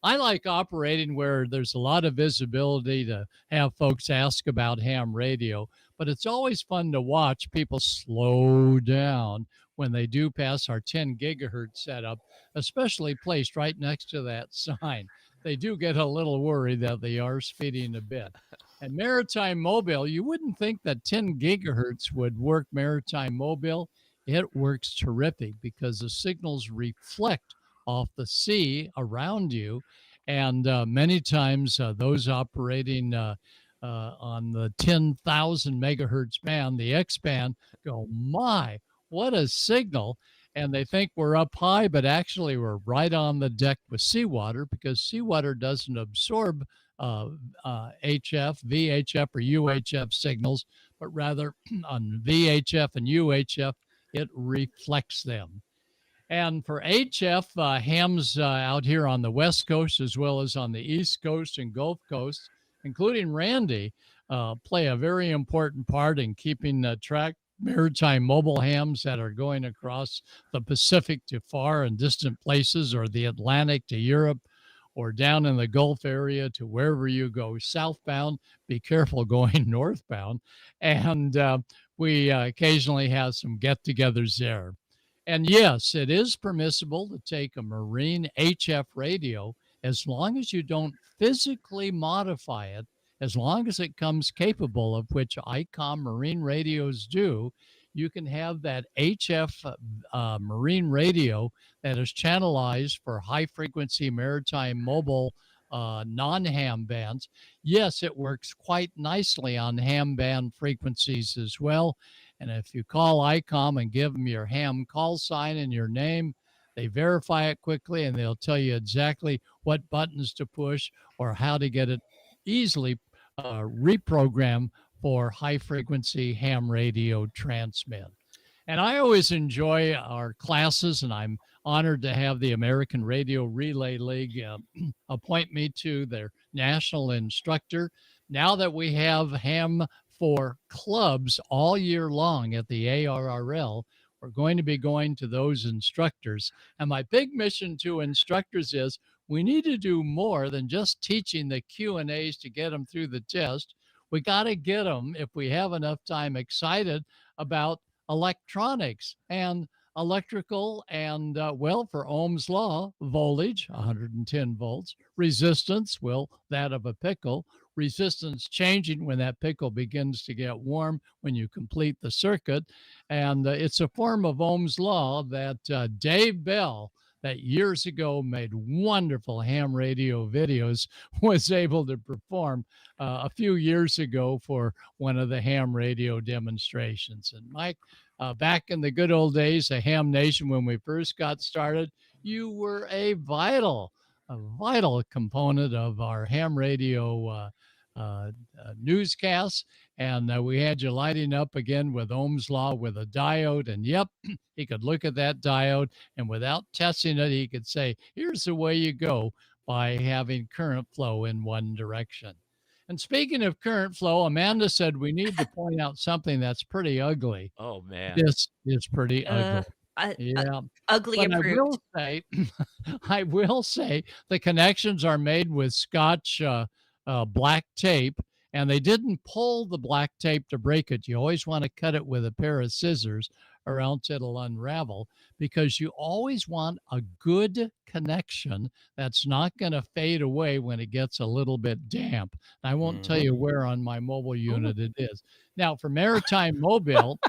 Speaker 4: I like operating where there's a lot of visibility to have folks ask about ham radio, but it's always fun to watch people slow down when they do pass our 10 gigahertz setup, especially placed right next to that sign. They do get a little worried that they are speeding a bit. And maritime mobile, you wouldn't think that 10 gigahertz would work maritime mobile. It works terrific because the signals reflect off the sea around you. And many times, those operating on the 10,000 megahertz band, the X band, go, my, what a signal. And they think we're up high, but actually we're right on the deck with seawater because seawater doesn't absorb HF, VHF, or UHF signals, but rather on VHF and UHF, it reflects them. And for HF, hams out here on the West Coast, as well as on the East Coast and Gulf Coast, including Randy, play a very important part in keeping track maritime mobile hams that are going across the Pacific to far and distant places, or the Atlantic to Europe, or down in the Gulf area to wherever you go southbound. Be careful going northbound. And we occasionally have some get togethers there. And yes, it is permissible to take a marine HF radio as long as you don't physically modify it, as long as it comes capable of, which ICOM marine radios do. You can have that HF marine radio that is channelized for high frequency maritime mobile non-ham bands. Yes, it works quite nicely on ham band frequencies as well. And if you call ICOM and give them your ham call sign and your name, they verify it quickly and they'll tell you exactly what buttons to push or how to get it easily reprogrammed for high frequency ham radio transmit. And I always enjoy our classes, and I'm honored to have the American Radio Relay League appoint me to their national instructor. Now that we have ham for clubs all year long at the ARRL, we're going to be going to those instructors. And my big mission to instructors is we need to do more than just teaching the Q&As to get them through the test. We got to get them, if we have enough time, excited about electronics and electrical and, well, for Ohm's law, voltage, 110 volts, resistance, well, that of a pickle, resistance changing when that pickle begins to get warm when you complete the circuit. And it's a form of Ohm's law that Dave Bell, that years ago made wonderful ham radio videos, was able to perform a few years ago for one of the ham radio demonstrations. And Mike, back in the good old days of Ham Nation, when we first got started, you were a vital component of our ham radio newscasts. And we had you lighting up again with Ohm's law with a diode. And yep, he could look at that diode and without testing it, he could say, here's the way you go by having current flow in one direction. And speaking of current flow, Amanda said we need to point out something that's pretty ugly.
Speaker 1: Oh, man.
Speaker 4: This is pretty ugly. Yeah.
Speaker 3: Ugly
Speaker 4: But
Speaker 3: approved.
Speaker 4: I will say the connections are made with Scotch black tape, and they didn't pull the black tape to break it. You always want to cut it with a pair of scissors or else it'll unravel, because you always want a good connection that's not going to fade away when it gets a little bit damp. I won't tell you where on my mobile unit it is. Now, for maritime mobile,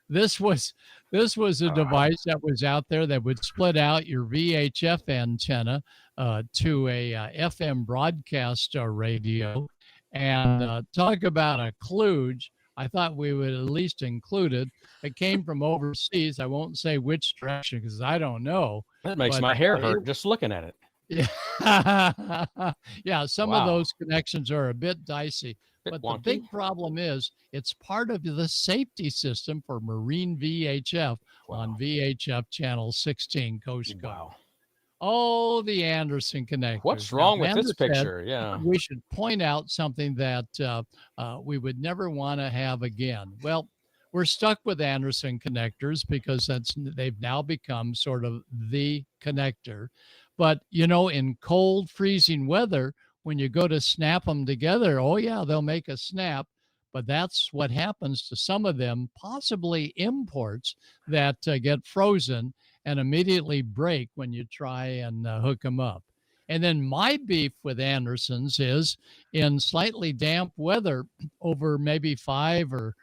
Speaker 4: this was a device that was out there that would split out your VHF antenna to a FM broadcast radio. And talk about a kludge. I thought we would at least include it. It came from overseas. I won't say which direction because I don't know.
Speaker 6: That makes
Speaker 4: But
Speaker 6: my hair hurt just looking at it.
Speaker 4: Yeah, yeah. Some of
Speaker 6: Wow.
Speaker 4: those connections are a bit dicey.
Speaker 6: Bit
Speaker 4: But
Speaker 6: wonky.
Speaker 4: the big problem is it's part of the safety system for marine VHF on VHF channel 16 Coast Guard.
Speaker 6: Wow.
Speaker 4: Oh, the Anderson connectors.
Speaker 6: What's
Speaker 4: Now,
Speaker 6: wrong with
Speaker 4: Amanda
Speaker 6: this
Speaker 4: said
Speaker 6: picture? Yeah.
Speaker 4: we should point out something that we would never want to have again. Well, we're stuck with Anderson connectors because they've now become sort of the connector. But, you know, in cold, freezing weather, when you go to snap them together, oh, yeah, they'll make a snap. But that's what happens to some of them, possibly imports that get frozen and immediately break when you try and hook them up. And then my beef with Anderson's is in slightly damp weather over maybe 5 or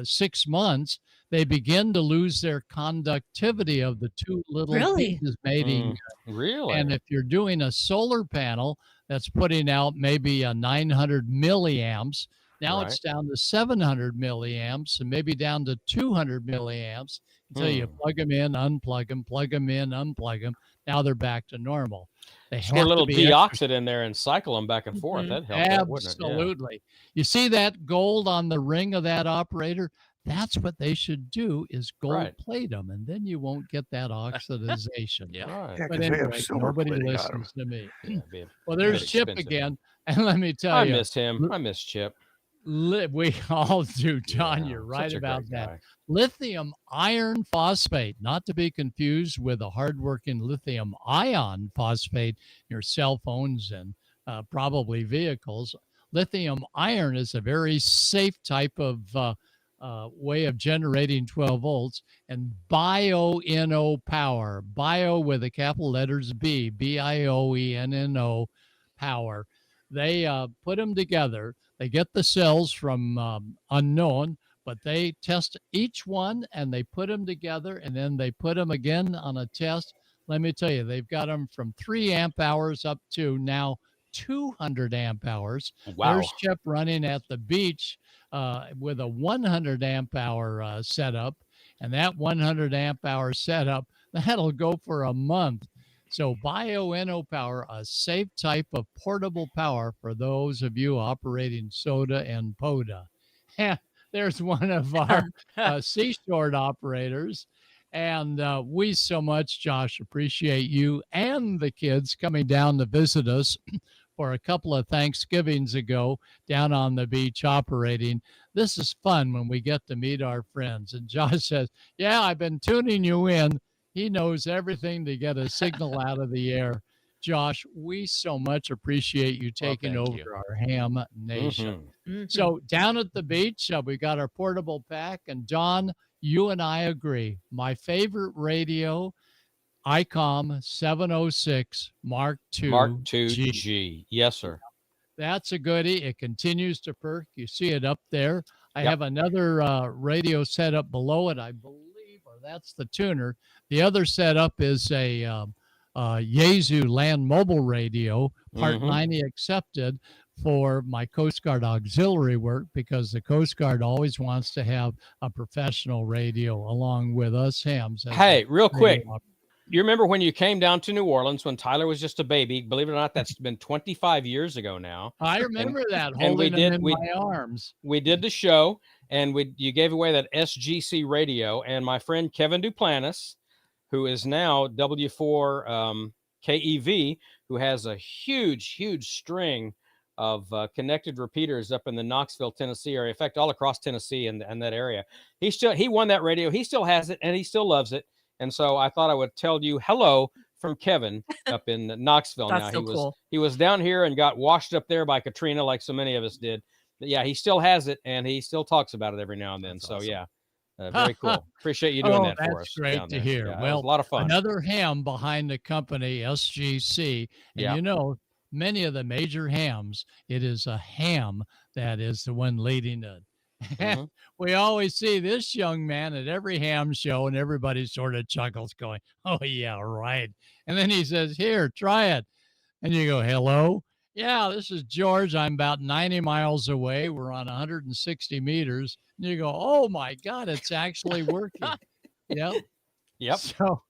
Speaker 4: 6 months, they begin to lose their conductivity of the two little
Speaker 3: Really?
Speaker 4: pieces mating.
Speaker 6: Really?
Speaker 4: And if you're doing a solar panel that's putting out maybe a 900 milliamps, now
Speaker 6: Right.
Speaker 4: it's down to 700 milliamps and maybe down to 200 milliamps until you plug them in, unplug them, plug them in, unplug them. Now they're back to normal. They
Speaker 6: Squirt a
Speaker 4: have to
Speaker 6: little
Speaker 4: be extra.
Speaker 6: deoxit in there and cycle them back and forth.
Speaker 3: Mhm.
Speaker 6: That'd help that, wouldn't it? Yeah.
Speaker 4: Absolutely. You see that gold on the ring of that operator? That's what they should do is gold
Speaker 6: Right.
Speaker 4: plate them, and then you won't get that oxidization.
Speaker 1: Yeah.
Speaker 6: Right.
Speaker 2: Yeah,
Speaker 4: But
Speaker 2: 'cause they have
Speaker 4: anyway,
Speaker 2: silver
Speaker 4: nobody
Speaker 2: plating on 'em.
Speaker 4: listens to me.
Speaker 6: Yeah, it'd be
Speaker 4: Well,
Speaker 6: a bit
Speaker 4: there's Chip
Speaker 6: expensive.
Speaker 4: again, and let me tell
Speaker 6: I
Speaker 4: you,
Speaker 6: missed him. I miss Chip.
Speaker 4: we all do, John.
Speaker 6: Yeah,
Speaker 4: You're right
Speaker 6: such a
Speaker 4: about
Speaker 6: great
Speaker 4: that.
Speaker 6: guy.
Speaker 4: Lithium iron phosphate, not to be confused with a hardworking lithium ion phosphate in your cell phones and probably vehicles. Lithium iron is a very safe type of way of generating 12 volts, and BioNO power, bio with the capital letters B, BIOENNO power. They put them together. They get the cells from unknown, but they test each one and they put them together and then they put them again on a test. Let me tell you, they've got them from 3 amp hours up to now 200 amp hours.
Speaker 6: Wow.
Speaker 4: There's Chip running at the beach with a 100 amp hour setup. And that 100 amp hour setup, that'll go for a month. So BioNO power, a safe type of portable power for those of you operating soda and PODA. There's one of our seashore operators. And we so much, Josh, appreciate you and the kids coming down to visit us for a couple of Thanksgivings ago down on the beach operating. This is fun when we get to meet our friends. And Josh says, yeah, I've been tuning you in. He knows everything to get a signal out of the air. Josh, we so much appreciate you taking over our ham nation.
Speaker 3: Mhm.
Speaker 4: So down at the beach, we got our portable pack. And Don, you and I agree. My favorite radio, ICOM 706 Mark II
Speaker 6: Mark II
Speaker 4: G.
Speaker 6: G. Yes, sir.
Speaker 4: That's a goodie. It continues to perk. You see it up there. I
Speaker 6: Yep.
Speaker 4: have another radio set up below it, I believe, or that's the tuner. The other setup is a Yaesu land mobile radio, Part 90 accepted for my Coast Guard auxiliary work because the Coast Guard always wants to have a professional radio along with us hams.
Speaker 6: Hey, real quick.
Speaker 4: radio
Speaker 6: You remember when you came down to New Orleans when Tyler was just a baby? Believe it or not, that's been 25 years ago now.
Speaker 4: I remember that,
Speaker 6: and we
Speaker 4: holding
Speaker 6: did-
Speaker 4: them in
Speaker 6: we-
Speaker 4: my arms.
Speaker 6: We did the show, and you gave away that SGC radio, and my friend Kevin Duplantis, who is now W4 KEV, who has a huge string of connected repeaters up in the Knoxville, Tennessee area. In fact, all across Tennessee and that area. He won that radio. He still has it, and he still loves it. And so I thought I would tell you hello from Kevin up in Knoxville.
Speaker 3: That's
Speaker 6: Now
Speaker 3: so cool.
Speaker 6: he was down here and got washed up there by Katrina, like so many of us did. But yeah, he still has it, and he still talks about it every now and then.
Speaker 1: That's
Speaker 6: so
Speaker 1: awesome.
Speaker 6: yeah, very cool. Appreciate you doing that for us.
Speaker 4: That's great
Speaker 6: down
Speaker 4: to
Speaker 6: there.
Speaker 4: hear.
Speaker 6: Yeah, it was
Speaker 4: Well,
Speaker 6: a lot of fun.
Speaker 4: another ham behind the company SGC, and
Speaker 6: Yeah.
Speaker 4: you know, many of the major hams, it is a ham that is the one leading it.
Speaker 6: Mhm.
Speaker 4: We always see this young man at every ham show, and everybody sort of chuckles, going, "Oh yeah, right." And then he says, "Here, try it," and you go, "Hello." Yeah, this is George. I'm about 90 miles away. We're on 160 meters. And you go, oh my God, it's actually working. Yep.
Speaker 6: Yep.
Speaker 4: So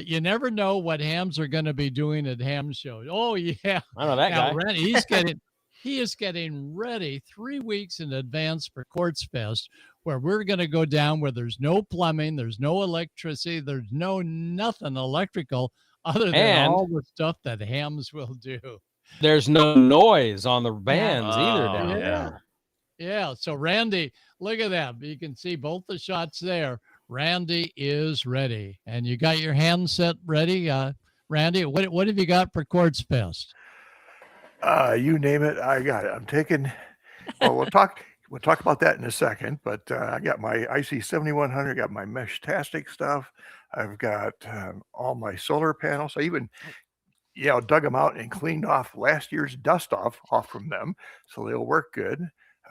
Speaker 4: you never know what hams are going to be doing at ham shows. Oh yeah.
Speaker 6: I know that
Speaker 4: Now,
Speaker 6: guy.
Speaker 4: Randy, he is getting ready 3 weeks in advance for Quartz Fest, where we're going to go down where there's no plumbing, there's no electricity, there's nothing electrical other than
Speaker 6: And-
Speaker 4: all the stuff that hams will do.
Speaker 6: There's no noise on the bands either
Speaker 1: Oh,
Speaker 6: down
Speaker 4: yeah.
Speaker 6: there.
Speaker 4: Yeah. So Randy, look at that. You can see both the shots there. Randy is ready. And you got your handset ready. Randy, what have you got for Quartz Fest?
Speaker 2: You name it, I got it. I'm taking. Well, we'll talk about that in a second. But I got my IC 7100. Got my Mesh-tastic stuff. I've got all my solar panels. I even dug them out and cleaned off last year's dust off from them, so they'll work good.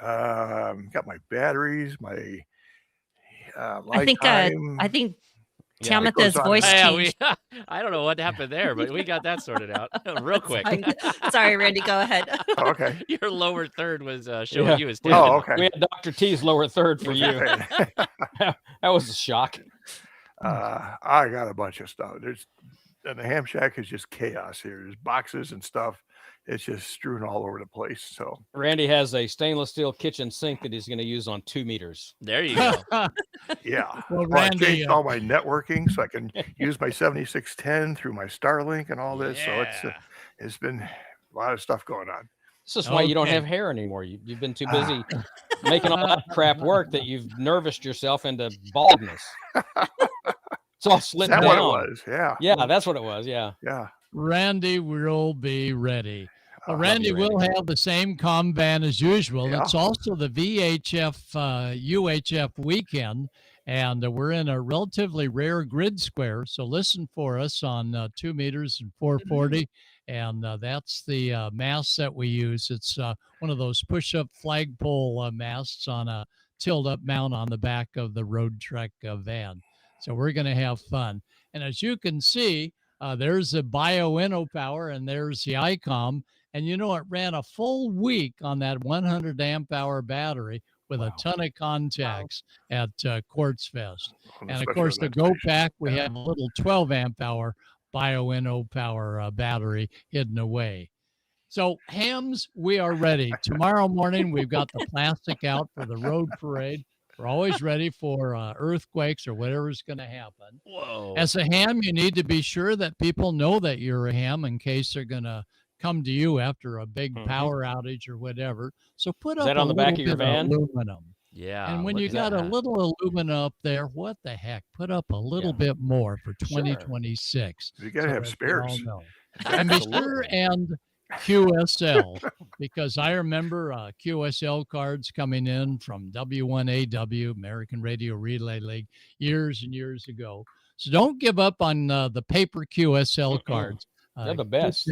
Speaker 2: Got my batteries, my
Speaker 3: I
Speaker 2: light
Speaker 3: think I
Speaker 2: time.
Speaker 3: think
Speaker 6: Yeah.
Speaker 2: It goes
Speaker 3: Tamatha's
Speaker 2: on and
Speaker 3: voice
Speaker 2: on.
Speaker 1: Yeah,
Speaker 3: changed.
Speaker 1: I don't know what happened there, but we got that sorted out real
Speaker 3: That's
Speaker 1: quick.
Speaker 3: fine. Sorry, Randy, go ahead.
Speaker 2: Okay.
Speaker 1: Your lower third was showing
Speaker 6: Yeah.
Speaker 1: you as
Speaker 6: We,
Speaker 1: tapping.
Speaker 2: Oh, okay.
Speaker 6: we had Dr. T's lower third for
Speaker 2: Was
Speaker 6: you.
Speaker 2: that-
Speaker 6: That was a shock.
Speaker 2: I got a bunch of stuff. And the ham shack is just chaos here. There's boxes and stuff. It's just strewn all over the place. So
Speaker 6: Randy has a stainless steel kitchen sink that he's going to use on 2 meters.
Speaker 1: There you go.
Speaker 2: yeah.
Speaker 4: Well,
Speaker 2: Well, I
Speaker 4: Randy,
Speaker 2: changed all my networking so I can use my 7610 through my Starlink and all this. So it's been a lot of stuff going on.
Speaker 6: This is why you don't
Speaker 4: Okay.
Speaker 6: have hair anymore. You've been too busy making all that crap work that you've nervoused yourself into baldness. It's all
Speaker 2: Is
Speaker 6: slid
Speaker 2: that
Speaker 6: down.
Speaker 2: what it was? Yeah.
Speaker 6: Yeah, that's what it was. Yeah.
Speaker 2: Yeah.
Speaker 4: Randy will be ready. Well,
Speaker 2: I'll
Speaker 4: Randy
Speaker 6: be ready.
Speaker 4: will have the same comm band as usual.
Speaker 2: Yeah.
Speaker 4: It's also the VHF UHF weekend, and we're in a relatively rare grid square. So listen for us on 2 meters and 440, and that's the mast that we use. It's one of those push-up flagpole masts on a tilt-up mount on the back of the road trek van. So we're going to have fun. And as you can see, there's the Bio Power, and there's the ICOM. And you know, it ran a full week on that 100 amp hour battery with a ton of contacts at Quartz Fest.
Speaker 2: On the
Speaker 4: And of
Speaker 2: special
Speaker 4: course, the
Speaker 2: event
Speaker 4: Go
Speaker 2: station.
Speaker 4: Pack, we have a little 12 amp hour Bio Power battery hidden away. So, hams, we are ready. Tomorrow morning, we've got the plastic out for the road parade. We're always ready for earthquakes or whatever's going to happen.
Speaker 1: Whoa.
Speaker 4: As a ham, you need to be sure that people know that you're a ham in case they're going to come to you after a big power outage or whatever. So put
Speaker 6: Is
Speaker 4: up
Speaker 6: that
Speaker 4: a
Speaker 6: on the
Speaker 4: little
Speaker 6: back of your
Speaker 4: bit of
Speaker 6: van?
Speaker 4: aluminum.
Speaker 1: Yeah.
Speaker 4: And when
Speaker 1: look
Speaker 4: you
Speaker 1: at
Speaker 4: got a
Speaker 1: that.
Speaker 4: little aluminum up there, what the heck? Put up a little bit more for 2026.
Speaker 2: You got to have
Speaker 4: that we all
Speaker 2: spares.
Speaker 4: know. And be sure and QSL, because I remember QSL cards coming in from W1AW, American Radio Relay League, years and years ago. So don't give up on the paper QSL cards.
Speaker 6: They're the best.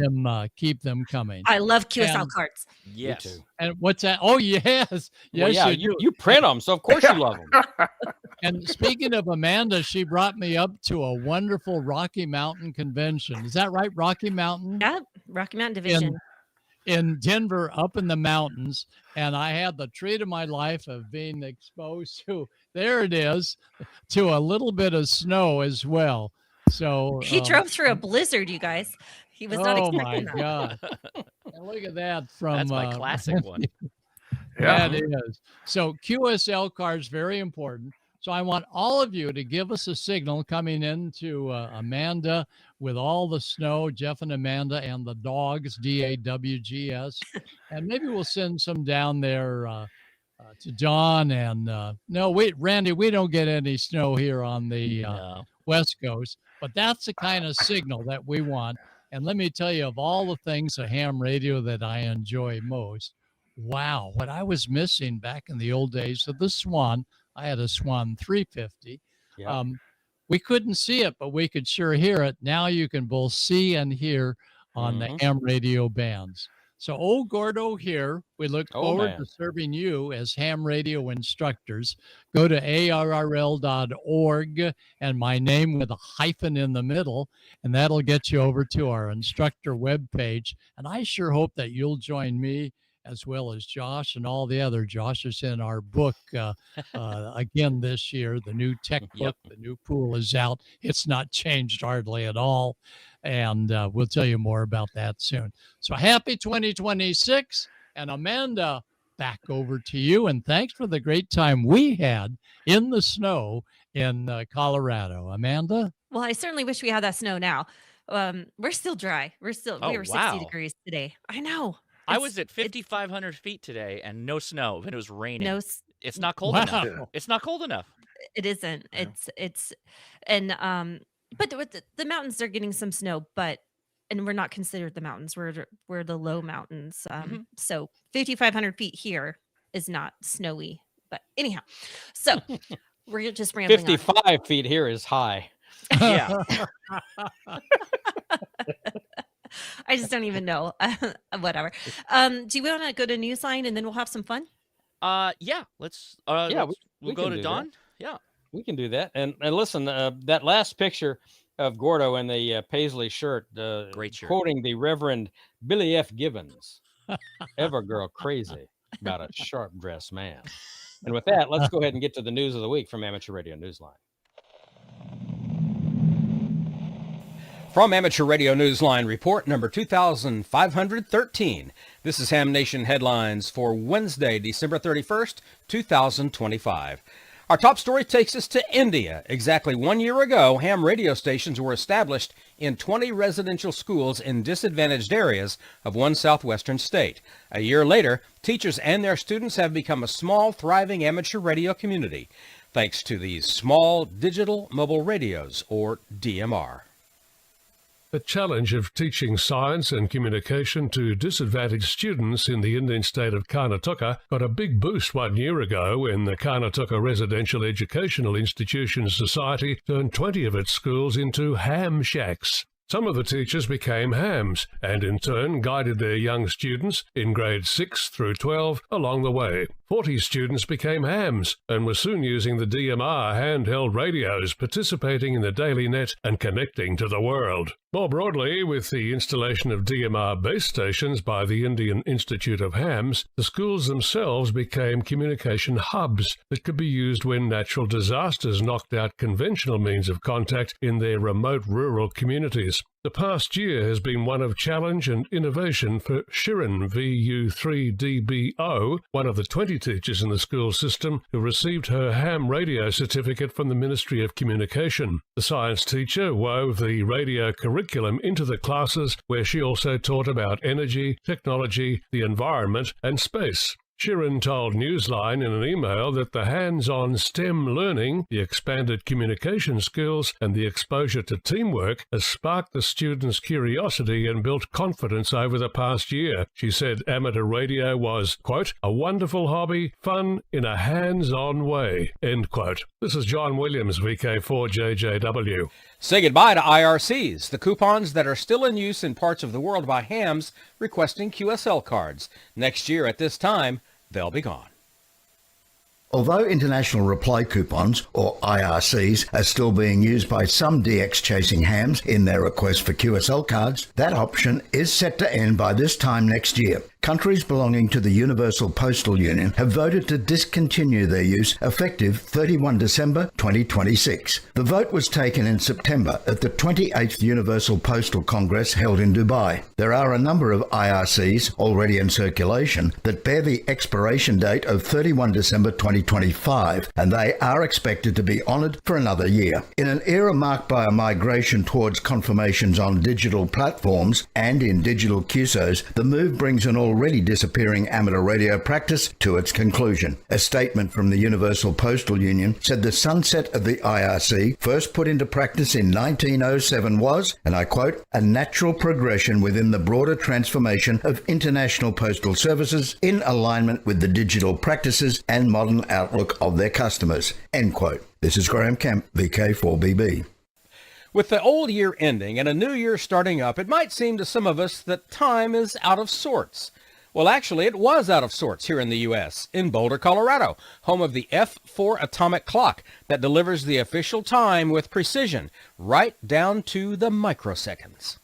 Speaker 4: Keep them coming.
Speaker 3: I love QSL
Speaker 4: And-
Speaker 3: cards.
Speaker 1: Yes.
Speaker 6: Me too.
Speaker 4: And what's that? Oh, yes. Yes,
Speaker 6: Well, yeah,
Speaker 4: you do.
Speaker 6: you print them, so of course you love them.
Speaker 4: And speaking of Amanda, she brought me up to a wonderful Rocky Mountain convention. Is that right? Rocky Mountain?
Speaker 3: Yeah, Rocky Mountain Division.
Speaker 4: In Denver, up in the mountains. And I had the treat of my life of being exposed to, there it is, to a little bit of snow as well. So
Speaker 3: He drove through a blizzard, you guys. He was not
Speaker 4: oh my
Speaker 3: expecting that.
Speaker 4: God. And look at that from
Speaker 1: That's my classic one.
Speaker 2: Yeah.
Speaker 4: That is. So QSL cards, very important. So I want all of you to give us a signal coming into Amanda with all the snow, Jeff and Amanda and the dogs, DAWGS. And maybe we'll send some down there to John. And no, wait, Randy, we don't get any snow here on the
Speaker 1: No.
Speaker 4: West Coast, but that's the kind of signal that we want. And let me tell you, of all the things of ham radio that I enjoy most, wow, what I was missing back in the old days of the Swan, I had a Swan 350.
Speaker 6: Yeah.
Speaker 4: We couldn't see it, but we could sure hear it. Now you can both see and hear on the ham radio bands. So, old Gordo here, we look
Speaker 6: Oh,
Speaker 4: forward
Speaker 6: man.
Speaker 4: to serving you as ham radio instructors. Go to arrl.org and my name with a hyphen in the middle, and that'll get you over to our instructor webpage. And I sure hope that you'll join me as well as Josh and all the other Joshes in our book again this year. The new tech book, the new pool is out. It's not changed hardly at all. And we'll tell you more about that soon. So happy 2026. And Amanda, back over to you. And thanks for the great time we had in the snow in Colorado. Amanda?
Speaker 3: Well, I certainly wish we had that snow now. We're still dry. We were 60 degrees today. I know.
Speaker 1: I was at 5,500 feet today and no snow, and it was raining. It's not cold
Speaker 4: Wow.
Speaker 1: enough. It's not cold enough.
Speaker 3: It isn't. But the mountains are getting some snow, and we're not considered the mountains. We're the low mountains. So 5,500 feet here is not snowy. But anyhow, so we're just rambling on.
Speaker 6: 55 feet here is high.
Speaker 1: Yeah.
Speaker 3: I just don't even know. Whatever. Do you want to go to Newsline and then we'll have some fun?
Speaker 1: Yeah, let's
Speaker 6: Yeah,
Speaker 1: we'll
Speaker 6: we
Speaker 1: go
Speaker 6: can
Speaker 1: to
Speaker 6: do
Speaker 1: Dawn. Yeah.
Speaker 6: We can do that. And listen, that last picture of Gordo in the paisley shirt,
Speaker 1: Great shirt.
Speaker 6: quoting the Reverend Billy F. Gibbons, ever girl crazy about a sharp dressed man. And with that, let's go ahead and get to the news of the week from Amateur Radio Newsline. From Amateur Radio Newsline, report number 2513. This is Ham Nation headlines for Wednesday, December 31st, 2025. Our top story takes us to India. Exactly 1 year ago, ham radio stations were established in 20 residential schools in disadvantaged areas of one southwestern state. A year later, teachers and their students have become a small, thriving amateur radio community, thanks to these small digital mobile radios, or DMR.
Speaker 9: The challenge of teaching science and communication to disadvantaged students in the Indian state of Karnataka got a big boost 1 year ago when the Karnataka Residential Educational Institutions Society turned 20 of its schools into ham shacks. Some of the teachers became hams and in turn guided their young students in grades 6 through 12 along the way. 40 students became hams and were soon using the DMR handheld radios, participating in the daily net and connecting to the world. More broadly, with the installation of DMR base stations by the Indian Institute of Hams, the schools themselves became communication hubs that could be used when natural disasters knocked out conventional means of contact in their remote rural communities. The past year has been one of challenge and innovation for Shirin VU3DBO, one of the 20 teachers in the school system who received her ham radio certificate from the Ministry of Communication. The science teacher wove the radio curriculum into the classes, where she also taught about energy, technology, the environment, and space. Shirin told Newsline in an email that the hands-on STEM learning, the expanded communication skills, and the exposure to teamwork has sparked the students' curiosity and built confidence over the past year. She said amateur radio was, quote, a wonderful hobby, fun in a hands-on way, end quote. This is John Williams, VK4JJW.
Speaker 6: Say goodbye to IRCs, the coupons that are still in use in parts of the world by hams requesting QSL cards. Next year at this time, they'll be gone.
Speaker 10: Although international reply coupons, or IRCs, are still being used by some DX chasing hams in their request for QSL cards, that option is set to end by this time next year. Countries belonging to the Universal Postal Union have voted to discontinue their use effective 31 December 2026. The vote was taken in September at the 28th Universal Postal Congress held in Dubai. There are a number of IRCs already in circulation that bear the expiration date of 31 December 2025, and they are expected to be honoured for another year. In an era marked by a migration towards confirmations on digital platforms and in digital QSOs, the move brings an already disappearing amateur radio practice to its conclusion. A statement from the Universal Postal Union said the sunset of the IRC, first put into practice in 1907, was, and I quote, a natural progression within the broader transformation of international postal services in alignment with the digital practices and modern outlook of their customers, end quote. This is Graham Kemp, VK4BB.
Speaker 6: With the old year ending and a new year starting up, it might seem to some of us that time is out of sorts. Well, actually, it was out of sorts here in the U.S., in Boulder, Colorado, home of the F4 atomic clock that delivers the official time with precision, right down to the microseconds.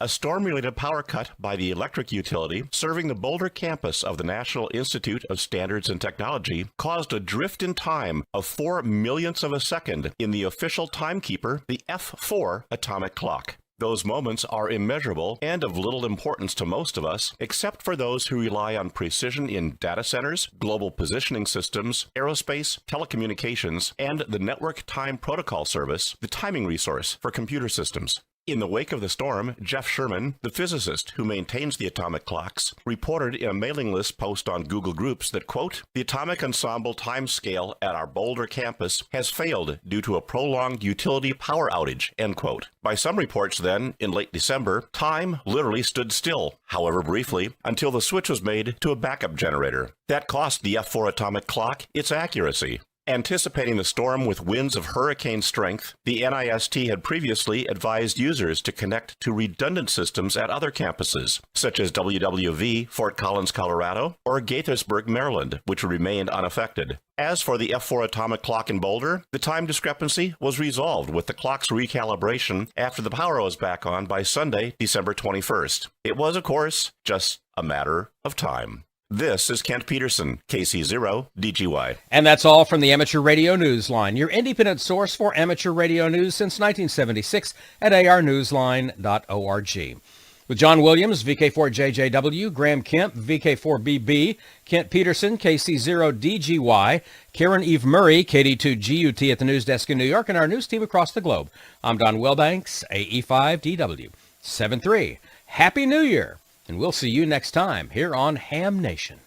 Speaker 11: A storm-related power cut by the electric utility serving the Boulder campus of the National Institute of Standards and Technology caused a drift in time of 4 millionths of a second in the official timekeeper, the F4 atomic clock. Those moments are immeasurable and of little importance to most of us, except for those who rely on precision in data centers, global positioning systems, aerospace, telecommunications, and the Network Time Protocol Service, the timing resource for computer systems. In the wake of the storm, Jeff Sherman, the physicist who maintains the atomic clocks, reported in a mailing list post on Google Groups that, quote, the atomic ensemble timescale at our Boulder campus has failed due to a prolonged utility power outage, end quote. By some reports then, in late December, time literally stood still, however briefly, until the switch was made to a backup generator. That cost the F4 atomic clock its accuracy. Anticipating the storm with winds of hurricane strength, the NIST had previously advised users to connect to redundant systems at other campuses, such as WWV, Fort Collins, Colorado, or Gaithersburg, Maryland, which remained unaffected. As for the F4 atomic clock in Boulder, the time discrepancy was resolved with the clock's recalibration after the power was back on by Sunday, December 21st. It was, of course, just a matter of time. This is Kent Peterson, KC0 DGY.
Speaker 6: And that's all from the Amateur Radio Newsline, your independent source for amateur radio news since 1976 at arnewsline.org. With John Williams, VK4JJW, Graham Kemp, VK4BB, Kent Peterson, KC0DGY, Karen Eve Murray, KD2GUT at the news desk in New York, and our news team across the globe. I'm Don Wilbanks, AE5DW. 7-3. Happy New Year, and we'll see you next time here on Ham Nation.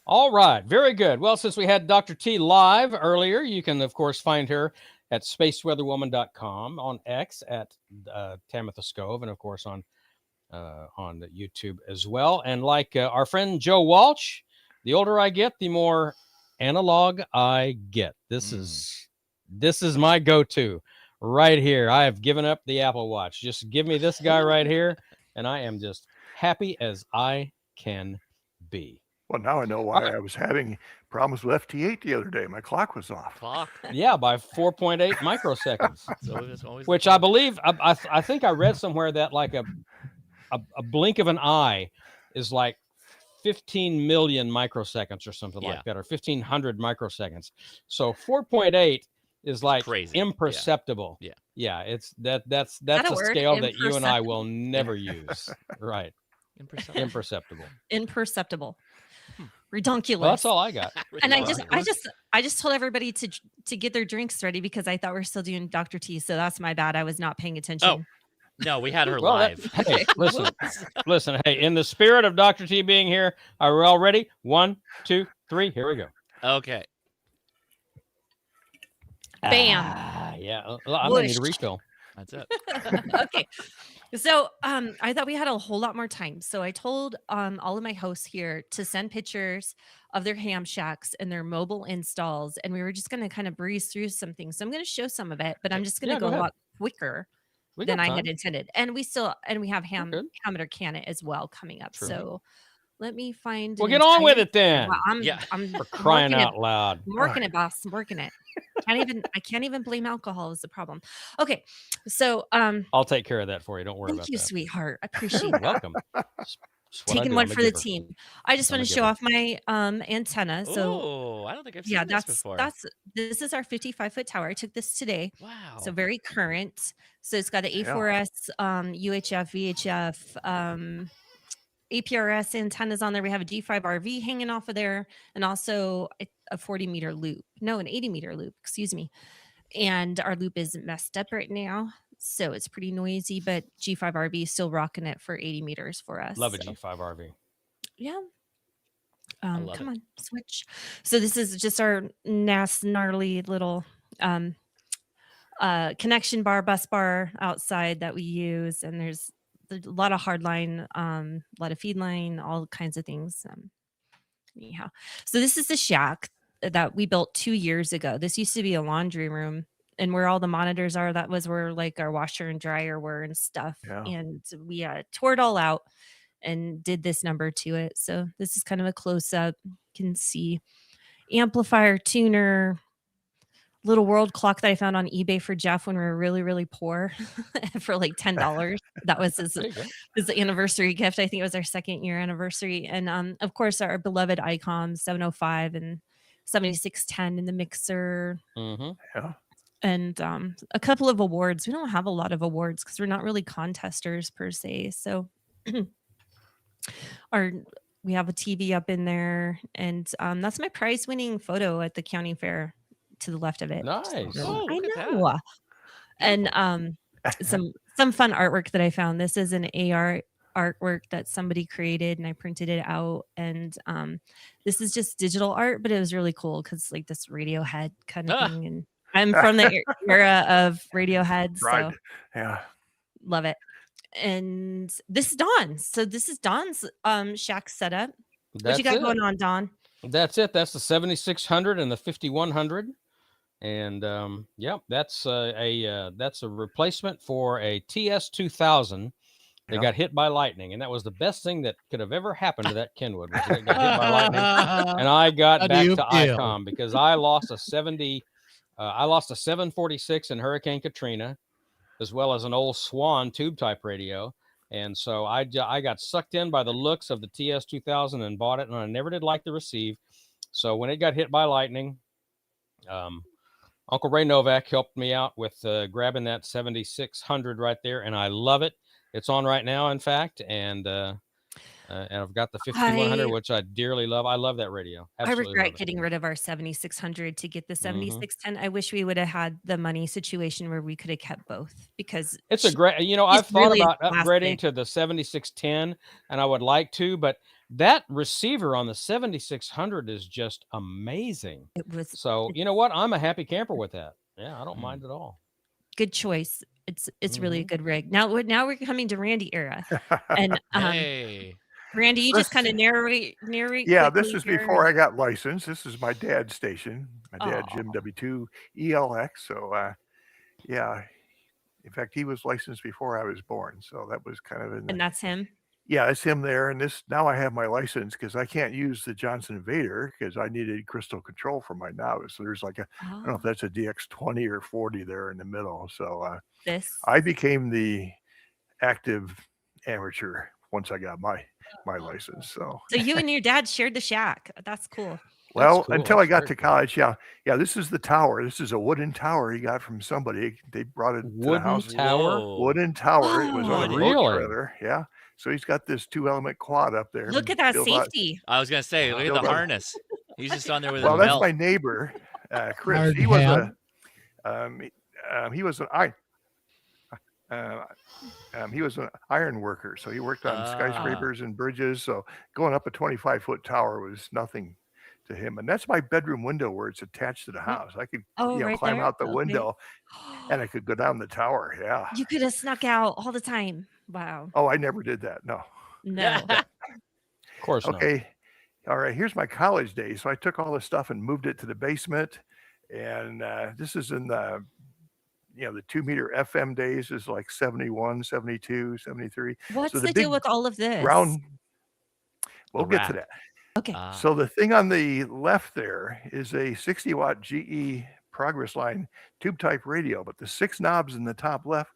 Speaker 6: All right, very good. Well, since we had Dr. T live earlier, you can, of course, find her at spaceweatherwoman.com, on X at Tamitha Scove, and, of course, on YouTube as well. And like our friend Joe Walsh, the older I get, the more analog I get. This is my go-to right here. I have given up the Apple Watch. Just give me this guy right here, and I am just happy as I can be.
Speaker 2: Well, now I know why I was having problems with FT8 the other day. My clock was off.
Speaker 6: Yeah, by 4.8 microseconds.
Speaker 1: So it's always
Speaker 6: which I believe, I think I read somewhere that like a blink of an eye is like 15 million microseconds or something like that, or 1,500 microseconds. So 4.8 is like
Speaker 1: crazy.
Speaker 6: Imperceptible. Yeah. It's that's a scale that you and I will never use. Right. Imperceptible.
Speaker 3: Redonkulous.
Speaker 6: Well, that's all I got.
Speaker 3: And I just told everybody to get their drinks ready because I thought we were still doing Dr. T. So that's my bad. I was not paying attention.
Speaker 1: Oh, no, we had her live.
Speaker 6: Hey, listen. Hey, in the spirit of Dr. T being here, are we all ready? 1, 2, 3. Here we go.
Speaker 1: Okay.
Speaker 3: Bam.
Speaker 6: Yeah. I'm going to need a refill.
Speaker 1: That's it.
Speaker 3: Okay. So I thought we had a whole lot more time. So I told all of my hosts here to send pictures of their ham shacks and their mobile installs. And we were just going to kind of breeze through some things. So I'm going to show some of it, but I'm just going to go a lot quicker than I had intended. And we have Ham It or Can It as well coming up. True. So let me find.
Speaker 6: Well, get on with it then.
Speaker 3: Well, I'm
Speaker 6: for crying out loud.
Speaker 3: I'm working it, boss. I'm working it. I can't even blame alcohol is the problem. Okay. So
Speaker 6: I'll take care of that for you. Don't worry about that.
Speaker 3: Thank you, sweetheart. I appreciate it.
Speaker 6: You're welcome.
Speaker 3: Taking one for the team. I just want to show off my antenna. So
Speaker 1: I don't think I've seen this before.
Speaker 3: This is our 55-foot tower. I took this today.
Speaker 1: Wow.
Speaker 3: So very current. So it's got the A4S, UHF, VHF, APRS antennas on there. We have a G5 RV hanging off of there, and also a 40-meter loop. No, an 80-meter loop, excuse me. And our loop is messed up right now, so it's pretty noisy, but G5 RV is still rocking it for 80 meters for us.
Speaker 6: Love a G5 RV.
Speaker 3: Yeah. Come on, switch. So this is just our Nass gnarly little connection bar, bus bar outside that we use, and there's a lot of hard line, a lot of feed line, all kinds of things. Anyhow, so this is the shack that we built 2 years ago. This used to be a laundry room, and where all the monitors are, that was where like our washer and dryer were and stuff.
Speaker 2: Yeah.
Speaker 3: And we tore it all out and did this number to it. So this is kind of a close up. You can see amplifier, tuner, little world clock that I found on eBay for Jeff when we were really, really poor for like $10. That was his anniversary gift. I think it was our 2nd year anniversary. And of course, our beloved ICOM 705 and 7610 in the mixer.
Speaker 6: Mm-hmm.
Speaker 2: Yeah.
Speaker 3: And a couple of awards. We don't have a lot of awards because we're not really contesters per se. So we have a TV up in there. And that's my prize winning photo at the county fair to the left of it.
Speaker 6: Nice.
Speaker 1: Oh,
Speaker 3: I
Speaker 1: look at
Speaker 3: know. And some fun artwork that I found. This is an AR artwork that somebody created, and I printed it out. And this is just digital art, but it was really cool because like this Radiohead kind of thing. And I'm from the era of Radiohead,
Speaker 2: Right.
Speaker 3: so
Speaker 2: Yeah.
Speaker 3: love it. And this is Dawn. So this is Dawn's shack setup. What you got going on, Dawn?
Speaker 6: That's it. That's the 7600 and the 5100. And that's a replacement for a TS2000 that got hit by lightning, and that was the best thing that could have ever happened to that Kenwood, was that it got hit by lightning, and I got
Speaker 4: How do
Speaker 6: back
Speaker 4: you
Speaker 6: to
Speaker 4: feel?
Speaker 6: ICOM because I lost a 746 in Hurricane Katrina, as well as an old Swan tube type radio. And so I got sucked in by the looks of the TS2000 and bought it, and I never did like the receive. So when it got hit by lightning, Uncle Ray Novak helped me out with grabbing that 7600 right there, and I love it. It's on right now, in fact, and I've got the 5100, which I dearly love. I love that radio. Absolutely
Speaker 3: I regret
Speaker 6: love it.
Speaker 3: getting rid of our 7600 to get the
Speaker 6: Mhm.
Speaker 3: 7610. I wish we would have had the money situation where we could have kept both, because
Speaker 6: It's a great,
Speaker 3: it's
Speaker 6: I've thought
Speaker 3: really
Speaker 6: about upgrading
Speaker 3: plastic.
Speaker 6: to the 7610, and I would like to, but that receiver on the 7600 is just amazing.
Speaker 3: It was
Speaker 6: So, you know what? I'm a happy camper with that. Yeah, I don't
Speaker 1: Mm.
Speaker 6: mind at all.
Speaker 3: good choice. It's really a
Speaker 6: Mhm.
Speaker 3: good rig. Now we're coming to Randy era. And
Speaker 1: Hey.
Speaker 3: Randy, you
Speaker 2: This-
Speaker 3: just kind of narrate
Speaker 2: Yeah,
Speaker 3: quickly
Speaker 2: this is
Speaker 3: here.
Speaker 2: before I got licensed. This is my dad's station. My dad,
Speaker 3: Aw.
Speaker 2: Jim W2 ELX. So, yeah. In fact, he was licensed before I was born. So that was kind of in the,
Speaker 3: And that's him.
Speaker 2: yeah, it's him there. And this, now I have my license because I can't use the Johnson Vader because I needed crystal control for my novice. So there's like I don't know if that's a DX20 or 40 there in the middle. So
Speaker 3: This.
Speaker 2: I became the active amateur once I got my license. So
Speaker 3: You and your dad shared the shack. That's cool.
Speaker 2: well,
Speaker 6: cool.
Speaker 2: until I
Speaker 6: That's
Speaker 2: got
Speaker 6: very
Speaker 2: to
Speaker 6: cool.
Speaker 2: college, yeah. This is the tower. This is a wooden tower he got from somebody. They brought it to the
Speaker 6: Wooden
Speaker 2: house.
Speaker 6: tower?
Speaker 1: Whoa.
Speaker 2: Wooden tower. It was on a
Speaker 1: Wooden.
Speaker 2: boat
Speaker 6: Really?
Speaker 2: trailer. Yeah. So he's got this 2-element quad up there.
Speaker 3: Look at that
Speaker 2: built out-
Speaker 3: safety.
Speaker 1: I was gonna say, look at
Speaker 2: Build
Speaker 1: the
Speaker 2: up.
Speaker 1: harness. He's just on there with
Speaker 2: Well,
Speaker 1: his
Speaker 2: that's
Speaker 1: belt.
Speaker 2: my neighbor, Chris.
Speaker 4: Hard
Speaker 2: He was
Speaker 4: hand.
Speaker 2: he was an iron worker. So he worked on skyscrapers and bridges. So going up a 25-foot tower was nothing to him. And that's my bedroom window where it's attached to the house. I could
Speaker 3: Right
Speaker 2: climb
Speaker 3: there?
Speaker 2: out the
Speaker 3: Okay.
Speaker 2: window and I could go down the tower. Yeah.
Speaker 3: You could have snuck out all the time. Wow.
Speaker 2: Oh, I never did that. No.
Speaker 3: No.
Speaker 6: Of course not.
Speaker 2: Okay. All right. Here's my college days. So I took all this stuff and moved it to the basement. And this is in the 2-meter FM days, is like 71, 72, 73.
Speaker 3: What's
Speaker 2: So
Speaker 3: the
Speaker 2: the
Speaker 3: deal
Speaker 2: big
Speaker 3: with all of this?
Speaker 2: round. We'll
Speaker 1: The
Speaker 2: get to
Speaker 1: rack.
Speaker 2: that.
Speaker 3: Okay.
Speaker 2: So the thing on the left there is a 60-watt GE Progress Line tube type radio, but the 6 knobs in the top left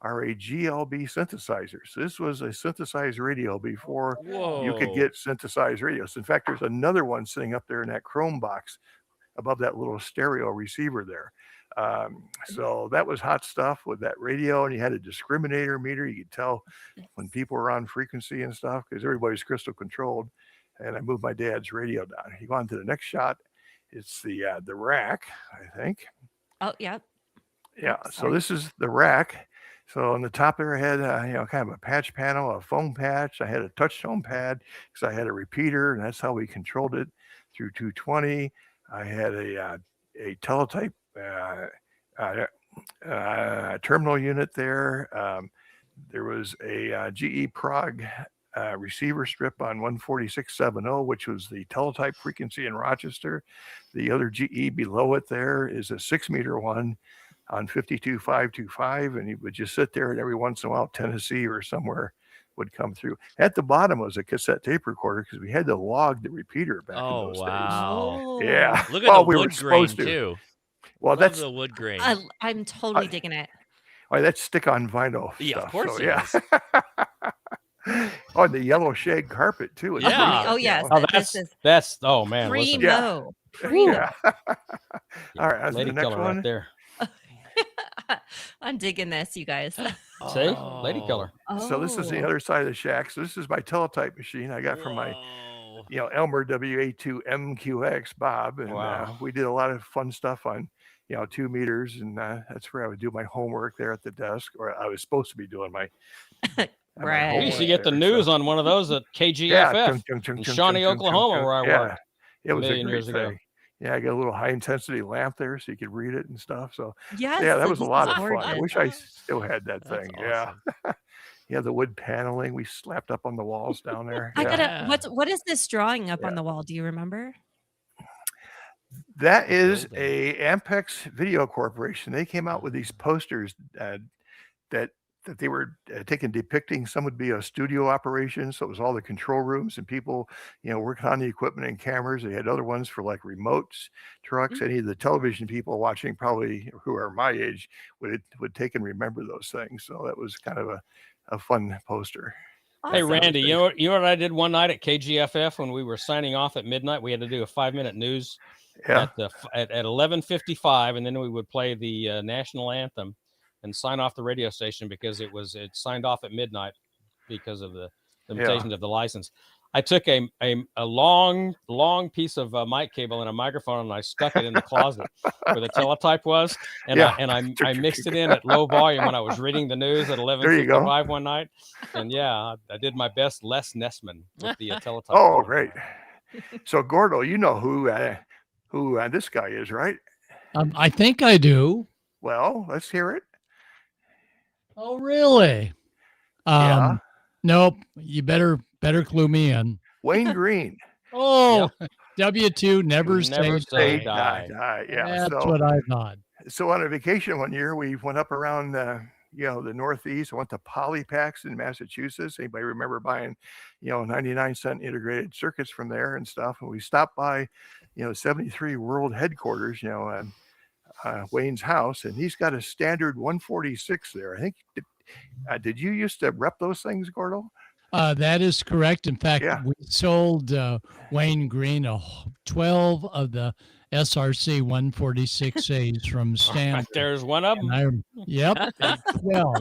Speaker 2: are a GLB synthesizer. So this was a synthesized radio before you could
Speaker 1: Whoa.
Speaker 2: get synthesized radios. In fact, there's another one sitting up there in that chrome box above that little stereo receiver there. So that was hot stuff with that radio, and you had a discriminator meter. You could tell when people were on frequency and stuff because everybody's crystal controlled. And I moved my dad's radio down. You go on to the next shot. It's the rack, I think.
Speaker 3: Oh, yep.
Speaker 2: Yeah.
Speaker 3: Oops,
Speaker 2: So
Speaker 3: sorry.
Speaker 2: this is the rack. So on the top there, I had kind of a patch panel, a foam patch. I had a touch tone pad because I had a repeater, and that's how we controlled it through 220. I had a teletype terminal unit there. There was a GE Prog receiver strip on 14670, which was the teletype frequency in Rochester. The other GE below it there is a 6-meter one on 52525, and he would just sit there, and every once in a while Tennessee or somewhere would come through. At the bottom was a cassette tape recorder because we had to log the repeater back in
Speaker 1: Oh,
Speaker 2: those
Speaker 1: wow.
Speaker 2: days. Yeah.
Speaker 3: Oh.
Speaker 1: Look at
Speaker 2: Well,
Speaker 1: the
Speaker 2: we were
Speaker 1: wood grain
Speaker 2: supposed to.
Speaker 1: too.
Speaker 2: Well,
Speaker 1: Love
Speaker 2: that's
Speaker 1: the wood grain.
Speaker 3: I'm totally digging it.
Speaker 2: that's stick-on vinyl
Speaker 1: Yeah, of
Speaker 2: stuff.
Speaker 1: course
Speaker 2: So,
Speaker 1: it
Speaker 2: yeah.
Speaker 1: is.
Speaker 2: Oh, and the yellow shag carpet too. is
Speaker 1: Yeah.
Speaker 2: pretty,
Speaker 3: Oh, yes.
Speaker 6: Oh,
Speaker 3: This is
Speaker 6: that's oh man, listen.
Speaker 3: primo.
Speaker 2: Yeah.
Speaker 3: Primo.
Speaker 2: Yeah. All right, on to
Speaker 6: Lady
Speaker 2: the next
Speaker 6: killer
Speaker 2: one.
Speaker 6: right there.
Speaker 3: I'm digging this, you guys.
Speaker 6: See,
Speaker 1: Oh.
Speaker 6: lady killer.
Speaker 2: So this is the other side of the shack. So this is my teletype machine I got from my
Speaker 1: Whoa.
Speaker 2: Elmer WA2 MQX Bob, and
Speaker 6: Wow.
Speaker 2: we did a lot of fun stuff on 2 meters, and that's where I would do my homework there at the desk, or I was supposed to be doing my
Speaker 3: Right.
Speaker 6: We used to
Speaker 2: homework
Speaker 6: get the
Speaker 2: there,
Speaker 6: news
Speaker 2: so-
Speaker 6: on one of those at KGFF
Speaker 2: Yeah,
Speaker 6: in Shawnee, Oklahoma, where I worked.
Speaker 2: It was a
Speaker 6: million
Speaker 2: great
Speaker 6: years ago.
Speaker 2: thing. Yeah, I got a little high intensity lamp there so you could read it and stuff. So
Speaker 3: Yes.
Speaker 2: yeah, that was a
Speaker 3: this
Speaker 2: lot
Speaker 3: is
Speaker 2: of fun. I
Speaker 3: gorgeous.
Speaker 2: wish I still had that
Speaker 1: That's
Speaker 2: thing. Yeah. Yeah, the wood paneling we slapped up on the walls down there.
Speaker 3: I
Speaker 2: Yeah.
Speaker 3: gotta. What is this drawing up
Speaker 2: Yeah.
Speaker 3: on the wall? Do you remember?
Speaker 2: That
Speaker 1: The
Speaker 2: is
Speaker 1: building.
Speaker 2: a Ampex Video Corporation. They came out with these posters that they were taking depicting. Some would be a studio operation, so it was all the control rooms and people, working on the equipment and cameras. They had other ones for like remotes, trucks. Any of the television people watching, probably who are my age, would take and remember those things. So that was kind of a fun poster.
Speaker 6: Hey,
Speaker 3: Awesome.
Speaker 6: Randy, you know what I did one night at KGFF when we were signing off at midnight? We had to do a 5-minute news
Speaker 2: Yeah.
Speaker 6: at 11:55, and then we would play the national anthem and sign off the radio station because it signed off at midnight because of the limitations of the license. I took a long piece of mic cable and a microphone, and I stuck it in the closet where the teletype was, and I mixed it in at low volume when I was reading the news at 11:55 one night, and I did my best Les Nessman with the teletype.
Speaker 2: Oh, great! So Gordo, you know who this guy is, right?
Speaker 4: I think I do.
Speaker 2: Well, let's hear it.
Speaker 4: Oh, really?
Speaker 2: Yeah.
Speaker 4: Nope. You better clue me in.
Speaker 2: Wayne Green.
Speaker 4: Oh, W2 never
Speaker 6: say
Speaker 2: die. Yeah.
Speaker 4: That's what I thought.
Speaker 2: So on a vacation one year, we went up around the Northeast. I went to Polypax in Massachusetts. Anybody remember buying, 99-cent integrated circuits from there and stuff? And we stopped by, 73 World Headquarters, Wayne's house, and he's got a standard 146 there. I think, did you used to rep those things, Gordo?
Speaker 4: That is correct. In fact, we sold Wayne Green 12 of the SRC 146As from Stanford.
Speaker 6: There's one of them.
Speaker 4: Yep, 12.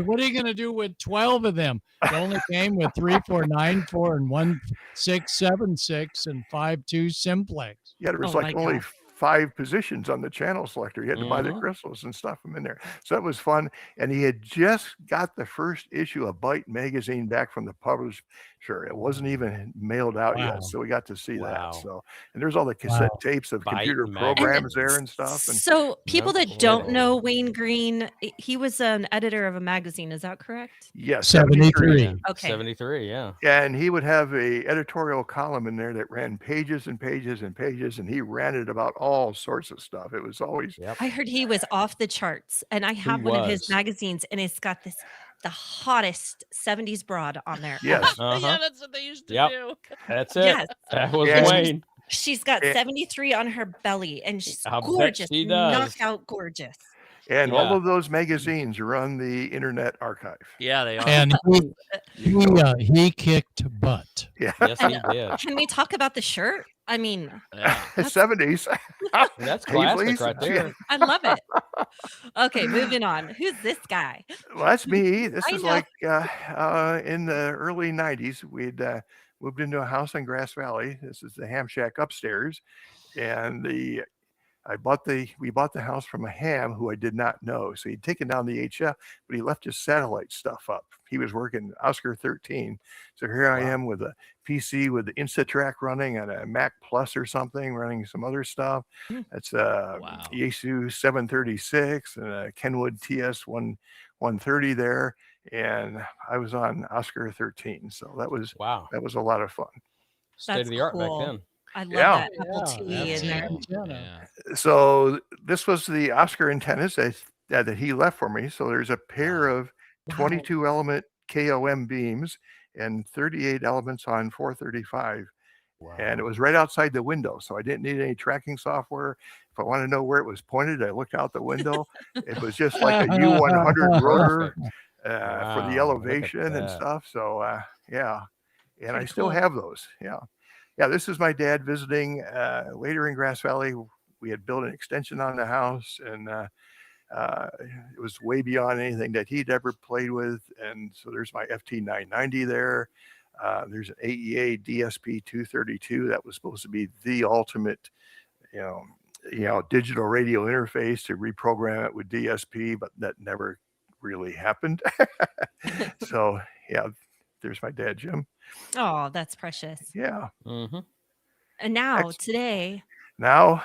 Speaker 4: What are you going to do with 12 of them? It only came with 3494 and 1676 and 52 simplex.
Speaker 2: Yeah, there was only 5 positions on the channel selector. You had to buy the crystals and stuff them in there. So that was fun. And he had just got the first issue of Byte magazine back from the publisher. It wasn't even mailed out yet. So we got to see that. So, and there's all the cassette tapes of computer programs there and stuff. And
Speaker 3: so people that don't know Wayne Green, he was an editor of a magazine. Is that correct?
Speaker 2: Yes.
Speaker 4: 73.
Speaker 3: Okay.
Speaker 6: 73. Yeah.
Speaker 2: And he would have a editorial column in there that ran pages and pages and pages, and he ranted about all sorts of stuff. It was always.
Speaker 3: I heard he was off the charts, and I have one of his magazines, and it's got the hottest 70s broad on there.
Speaker 2: Yes.
Speaker 1: Yeah, that's what they used to do.
Speaker 6: That's it.
Speaker 3: Yes.
Speaker 6: That was Wayne.
Speaker 3: She's got 73 on her belly, and she's
Speaker 6: I bet
Speaker 3: gorgeous,
Speaker 6: she does.
Speaker 3: knockout gorgeous.
Speaker 2: And all of those magazines are on the Internet Archive.
Speaker 1: Yeah, they are.
Speaker 4: And he kicked butt.
Speaker 2: Yeah.
Speaker 6: Yes, he did.
Speaker 3: Can we talk about the shirt? I mean,
Speaker 2: 70s.
Speaker 6: That's classic right there.
Speaker 3: I love it. Okay, moving on. Who's this guy?
Speaker 2: Well, that's me. This is
Speaker 3: know.
Speaker 2: like in the early 90s. We'd moved into a house in Grass Valley. This is the ham shack upstairs. And we bought the house from a ham who I did not know. So he'd taken down the HF, but he left his satellite stuff up. He was working Oscar 13. So here I am with a PC with the Instatrack running and a Mac Plus or something, running some other stuff. That's a Yaesu 736 and a Kenwood TS 130 there. And I was on Oscar 13. So that was a lot of fun.
Speaker 6: State of the art back then.
Speaker 3: I love that Apple TV in there.
Speaker 2: So this was the Oscar antennas that he left for me. So there's a pair of 22 element KOM beams and 38 elements on 435. And it was right outside the window. So I didn't need any tracking software. If I wanted to know where it was pointed, I looked out the window. It was just like a U100 rotor for the elevation and stuff. So and I still have those. Yeah, this is my dad visiting later in Grass Valley. We had built an extension on the house, and it was way beyond anything that he'd ever played with. And so there's my FT990 there. There's an AEA DSP 232 that was supposed to be the ultimate, digital radio interface to reprogram it with DSP, but that never really happened. So yeah, there's my dad, Jim.
Speaker 3: Oh, that's precious.
Speaker 2: Yeah.
Speaker 3: And now today.
Speaker 2: Now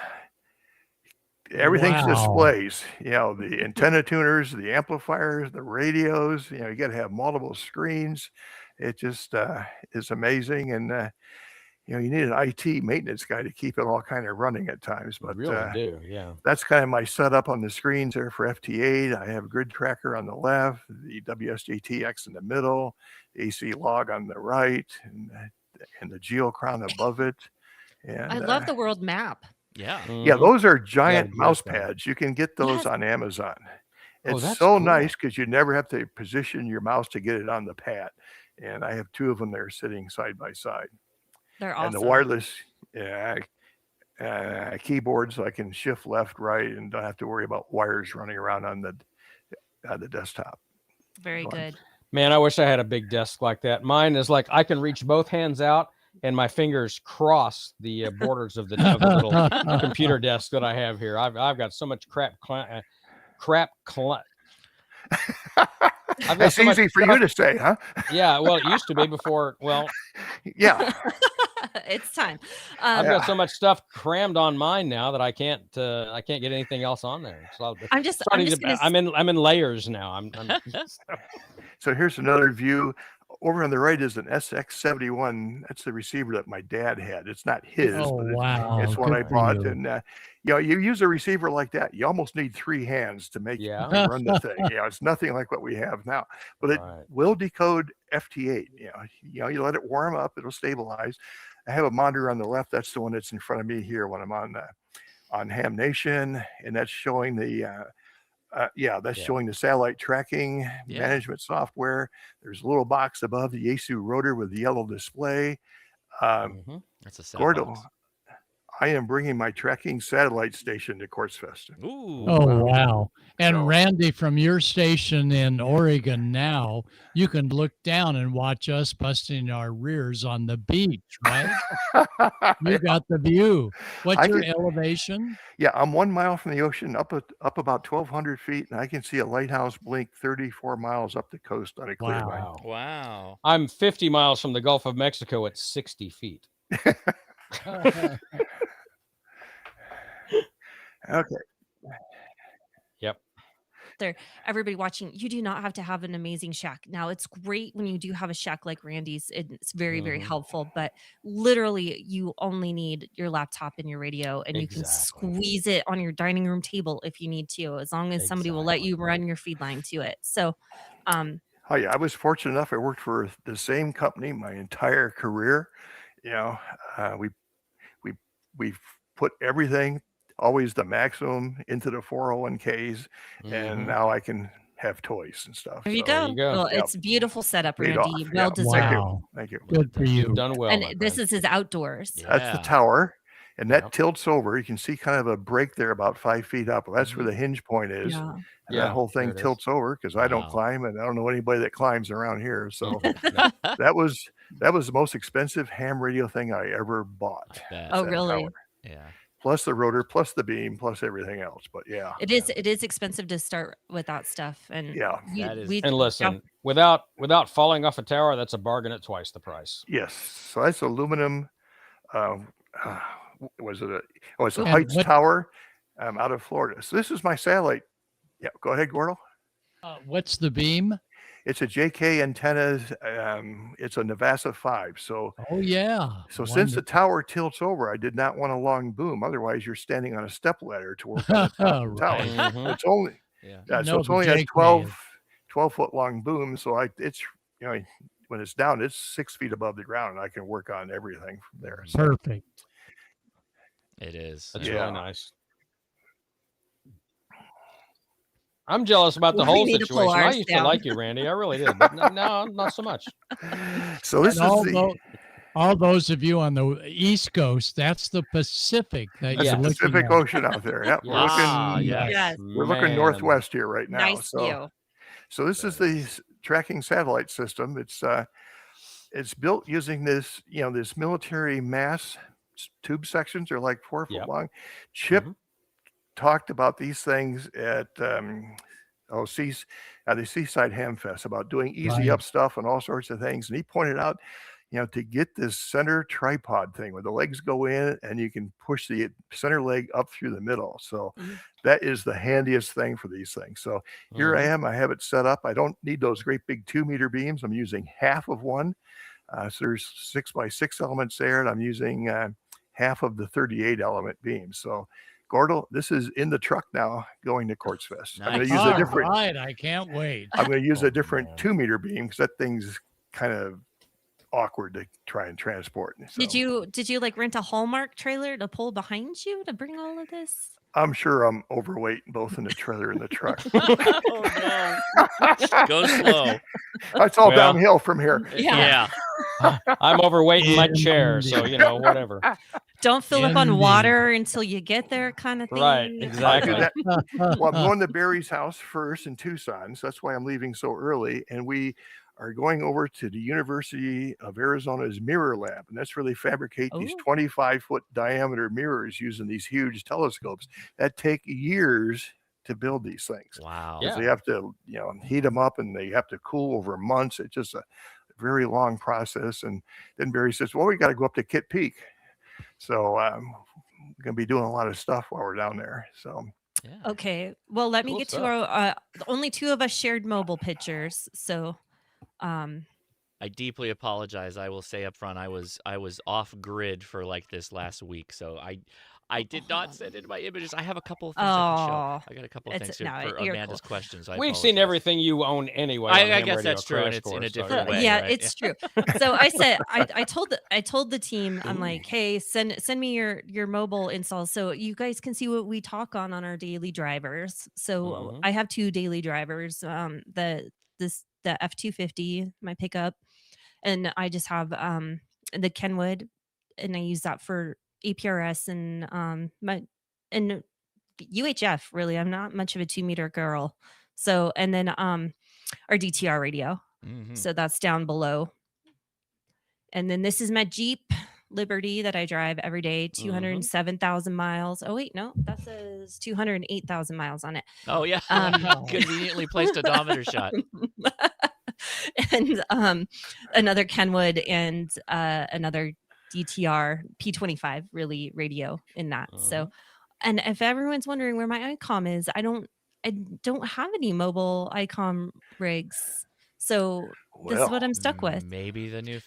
Speaker 2: everything's displays. The antenna tuners, the amplifiers, the radios. You got to have multiple screens. It just is amazing. And you need an IT maintenance guy to keep it all kind of running at times.
Speaker 6: You
Speaker 2: But
Speaker 6: really do, yeah.
Speaker 2: that's kind of my setup on the screens there for FT8. I have a grid tracker on the left, the WSJTX in the middle, the AC log on the right, and the geocrown above it. And
Speaker 3: I love the world map.
Speaker 1: Yeah.
Speaker 2: yeah,
Speaker 6: Mhm.
Speaker 2: those are giant
Speaker 6: Yeah,
Speaker 2: mouse
Speaker 6: beautiful.
Speaker 2: pads. You can get those
Speaker 3: Yes.
Speaker 2: on Amazon.
Speaker 6: Oh,
Speaker 2: It's
Speaker 6: that's
Speaker 2: so
Speaker 6: cool.
Speaker 2: nice because you never have to position your mouse to get it on the pad. And I have 2 of them there sitting side by side.
Speaker 3: They're
Speaker 2: And the
Speaker 3: awesome.
Speaker 2: wireless keyboard, so I can shift left, right, and don't have to worry about wires running around on the desktop.
Speaker 3: Very
Speaker 2: So
Speaker 3: good.
Speaker 6: Man, I wish I had a big desk like that. Mine is like I can reach both hands out and my fingers cross the borders of the little computer desk that I have here. I've got so much crap. I've got
Speaker 2: That's
Speaker 6: so much
Speaker 2: easy for
Speaker 6: stuff.
Speaker 2: you to say, huh?
Speaker 6: Yeah, well, it used to be before. Well,
Speaker 2: Yeah.
Speaker 3: It's time.
Speaker 6: I've
Speaker 2: Yeah.
Speaker 6: got so much stuff crammed on mine now that I can't get anything else on there. So
Speaker 3: I'm just gonna
Speaker 6: I'm in layers now. I'm
Speaker 2: So here's another view. Over on the right is an SX71. That's the receiver that my dad had. It's not his,
Speaker 4: Oh,
Speaker 2: but
Speaker 4: wow.
Speaker 2: it's one
Speaker 4: Good
Speaker 2: I
Speaker 4: for
Speaker 2: bought.
Speaker 4: you.
Speaker 2: And you use a receiver like that, you almost need 3 hands to make
Speaker 6: Yeah.
Speaker 2: to run the thing. It's nothing like what we have now, but it
Speaker 6: Right.
Speaker 2: will decode FT8. You let it warm up, it'll stabilize. I have a monitor on the left. That's the one that's in front of me here when I'm on Ham Nation, and that's showing that's showing the satellite tracking management software. There's a little box above the Yaesu rotor with the yellow display.
Speaker 1: That's a set
Speaker 2: Gordo,
Speaker 1: box.
Speaker 2: I am bringing my tracking satellite station to Quartz Fest.
Speaker 1: Ooh.
Speaker 4: Oh, wow. And
Speaker 2: So-
Speaker 4: Randy, from your station in Oregon now, you can look down and watch us busting our rears on the beach, right? You got the view. What's
Speaker 2: I
Speaker 4: your
Speaker 2: can-
Speaker 4: elevation?
Speaker 2: Yeah, I'm 1 mile from the ocean, up about 1,200 feet, and I can see a lighthouse blink 34 miles up the coast on a clear night.
Speaker 6: Wow.
Speaker 1: Wow.
Speaker 6: I'm 50 miles from the Gulf of Mexico at 60 feet.
Speaker 2: Okay.
Speaker 6: Yep.
Speaker 3: There, everybody watching, you do not have to have an amazing shack. Now, it's great when you do have a shack like Randy's. It's very, very helpful, but literally you only need your laptop and your radio, and you can
Speaker 6: Exactly.
Speaker 3: squeeze it on your dining room table if you need to, as long as somebody will let you run your feed line to it. So,
Speaker 2: Oh yeah, I was fortunate enough. I worked for the same company my entire career. We we've put everything, always the maximum, into the 401ks, and now I can have toys and stuff.
Speaker 3: there you
Speaker 2: So
Speaker 3: go.
Speaker 6: you go.
Speaker 3: Well,
Speaker 2: Yep.
Speaker 3: it's beautiful setup,
Speaker 2: paid
Speaker 3: Randy.
Speaker 2: off.
Speaker 3: Well
Speaker 2: Yeah.
Speaker 3: deserved.
Speaker 4: Wow.
Speaker 2: Thank you.
Speaker 4: Good for you.
Speaker 6: You've done well. my
Speaker 3: And this
Speaker 6: friend.
Speaker 3: is his outdoors.
Speaker 2: That's the
Speaker 1: Yeah.
Speaker 2: tower, and that
Speaker 6: Yep.
Speaker 2: tilts over. You can see kind of a break there about 5 feet up. Well, that's where the hinge point is.
Speaker 3: Yeah.
Speaker 2: And
Speaker 6: Yeah,
Speaker 2: that whole
Speaker 6: there
Speaker 2: thing
Speaker 6: it is.
Speaker 2: tilts over because I don't
Speaker 1: Wow.
Speaker 2: climb, and I don't know anybody that climbs around here. So
Speaker 6: No.
Speaker 2: that was the most expensive ham radio thing I ever bought.
Speaker 1: I bet.
Speaker 3: Oh,
Speaker 2: that
Speaker 3: really?
Speaker 2: tower.
Speaker 1: Yeah.
Speaker 2: Plus the rotor, plus the beam, plus everything else. But yeah,
Speaker 3: It is expensive to start with that stuff. And
Speaker 2: yeah,
Speaker 1: That is-
Speaker 3: we
Speaker 6: And listen, without falling off a tower, that's a bargain at twice the price.
Speaker 2: yes. So that's aluminum. Was it it's a
Speaker 4: And
Speaker 2: Heights
Speaker 4: what-
Speaker 2: Tower out of Florida. So this is my satellite. Yeah, go ahead, Gordo.
Speaker 4: What's the beam?
Speaker 2: It's a JK antenna. It's a Navasa 5. So
Speaker 4: Oh, yeah.
Speaker 2: since the tower tilts over, I did not want a long boom. Otherwise, you're standing on a step ladder to work on the top of the tower.
Speaker 4: Right.
Speaker 6: Mhm.
Speaker 2: It's only
Speaker 1: Yeah.
Speaker 2: so
Speaker 4: No,
Speaker 2: it's
Speaker 4: the
Speaker 2: only a
Speaker 4: JK
Speaker 2: 12-foot long boom. So it's when it's down, it's 6 feet above the ground, and I can work on everything from there. So
Speaker 4: Perfect.
Speaker 1: It is.
Speaker 6: That's
Speaker 2: Yeah.
Speaker 6: really nice. I'm jealous about the
Speaker 3: We
Speaker 6: whole
Speaker 3: need to pull
Speaker 6: situation. I
Speaker 3: ours
Speaker 6: used
Speaker 3: down.
Speaker 6: to like you, Randy. I really did. But no, not so much.
Speaker 2: so this
Speaker 4: And
Speaker 2: is
Speaker 4: all those of you on the East Coast, that's the Pacific that
Speaker 2: that's
Speaker 4: you're
Speaker 2: the
Speaker 4: looking
Speaker 2: Pacific
Speaker 4: at.
Speaker 2: Ocean out there. Yep, we're
Speaker 1: Ah,
Speaker 2: looking
Speaker 1: yes.
Speaker 3: Yes.
Speaker 2: we're looking
Speaker 6: Man.
Speaker 2: northwest here right now.
Speaker 3: Nice
Speaker 2: So
Speaker 3: view.
Speaker 2: so this is the tracking satellite system. It's built using this this military mass tube sections. They're like 4 foot
Speaker 6: Yep.
Speaker 2: long. Chip
Speaker 6: Mhm.
Speaker 2: talked about these things at the Seaside Ham Fest about doing easy
Speaker 4: Right.
Speaker 2: up stuff and all sorts of things. And he pointed out, to get this center tripod thing where the legs go in and you can push the center leg up through the middle. So that is the handiest thing for these things. So here I am. I have it set up. I don't need those great big 2-meter beams. I'm using half of one. So there's 6x6 elements there, and I'm using half of the 38 element beam. So Gordo, this is in the truck now going to Quartz Fest. I'm going to use a
Speaker 4: All
Speaker 2: different,
Speaker 4: right, I can't wait.
Speaker 2: I'm going to use a different 2-meter beam because that thing's kind of awkward to try and transport. So
Speaker 3: Did you like rent a Hallmark trailer to pull behind you to bring all of this?
Speaker 2: I'm sure I'm overweight both in the trailer and the truck.
Speaker 1: Oh no. Go slow.
Speaker 2: It's all
Speaker 6: Well,
Speaker 2: downhill from here.
Speaker 1: Yeah.
Speaker 6: I'm overweight in my chair, so whatever.
Speaker 3: Don't fill up on
Speaker 4: Indeed.
Speaker 3: water until you get there, kind of thing.
Speaker 6: Right,
Speaker 2: I do
Speaker 6: exactly.
Speaker 2: that. Well, I'm going to Barry's house first in Tucson, so that's why I'm leaving so early. And we are going over to the University of Arizona's mirror lab, and that's really fabricate these
Speaker 3: Oh.
Speaker 2: 25-foot diameter mirrors using these huge telescopes that take years to build these things.
Speaker 1: Wow.
Speaker 2: Because
Speaker 6: Yeah.
Speaker 2: they have to, heat them up and they have to cool over months. It's just a very long process. And then Barry says, "Well, we got to go up to Kitt Peak." So we're going to be doing a lot of stuff while we're down there. So
Speaker 1: Yeah.
Speaker 3: Okay. Well, let me
Speaker 6: Cool
Speaker 3: get
Speaker 6: stuff.
Speaker 3: to our only two of us shared mobile pictures. So
Speaker 1: I deeply apologize. I will say up front, I was off grid for like this last week, so I did not send in my images. I have a couple of things I can show.
Speaker 3: Oh,
Speaker 1: I got a couple of
Speaker 3: it's
Speaker 1: things here
Speaker 3: no,
Speaker 1: for
Speaker 3: you're
Speaker 1: Amanda's
Speaker 3: cool.
Speaker 1: questions. I
Speaker 6: We've seen
Speaker 1: apologize.
Speaker 6: everything you own anyway.
Speaker 1: I
Speaker 6: on Ham
Speaker 1: guess
Speaker 6: Radio
Speaker 1: that's true, and
Speaker 6: Crash
Speaker 1: it's in a
Speaker 6: Course, so,
Speaker 1: different way.
Speaker 3: Yeah,
Speaker 1: right?
Speaker 3: it's true. So I said I told the team, I'm like, hey, send me your mobile installs so you guys can see what we talk on our daily drivers. So
Speaker 6: Mhm.
Speaker 3: I have two daily drivers, the F-250, my pickup, and I just have the Kenwood, and I use that for APRS and my and UHF. Really, I'm not much of a 2-meter girl. So and then our DTR radio.
Speaker 1: Mhm.
Speaker 3: So that's down below. And then this is my Jeep Liberty that I drive every day, 207,000 miles. Oh wait, no, that says 208,000 miles on it.
Speaker 1: Oh yeah, conveniently placed odometer shot.
Speaker 3: And another Kenwood and another DTR P25 really radio in that. So, and if everyone's wondering where my ICOM is, I don't have any mobile ICOM rigs. So this is what I'm stuck with.
Speaker 1: Maybe the new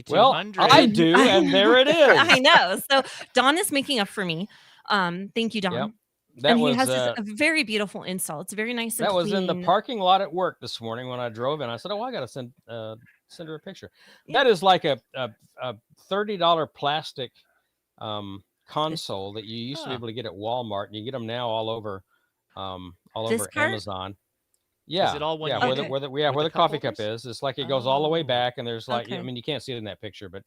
Speaker 6: Well,
Speaker 1: 5200.
Speaker 6: I do, and there it is.
Speaker 3: I know. So Don is making up for me. Thank you, Don.
Speaker 6: Yep. That
Speaker 3: And he
Speaker 6: was
Speaker 3: has a very beautiful install. It's very nice and
Speaker 6: that
Speaker 3: clean.
Speaker 6: was in the parking lot at work this morning when I drove in. I said, "Oh, I got to send her a picture."
Speaker 3: Yeah.
Speaker 6: That is like a $30 plastic console that you used to be able to get at Walmart, and you get them now all over
Speaker 3: This part?
Speaker 6: Amazon. Yeah,
Speaker 1: it all one
Speaker 6: yeah,
Speaker 1: unit?
Speaker 6: where
Speaker 1: With
Speaker 6: the
Speaker 1: the
Speaker 6: coffee
Speaker 1: cup
Speaker 6: cup is. It's like it goes all the way back, and there's like, I
Speaker 3: Okay.
Speaker 6: mean, you can't see it in that picture, but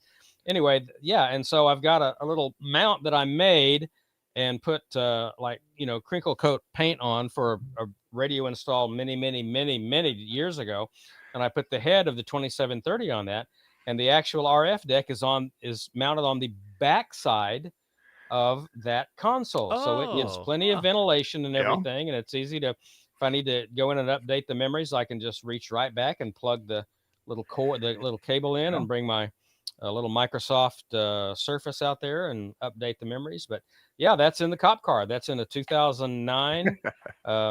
Speaker 6: anyway, yeah. And so I've got a little mount that I made and put crinkle coat paint on for a radio install many years ago, and I put the head of the 2730 on that, and the actual RF deck is mounted on the back side of that console, so it gets plenty of ventilation and everything, and it's easy to. If I need to go in and update the memories, I can just reach right back and plug the little cable in, and bring my little Microsoft Surface out there and update the memories. But yeah, that's in the cop car. That's in a 2009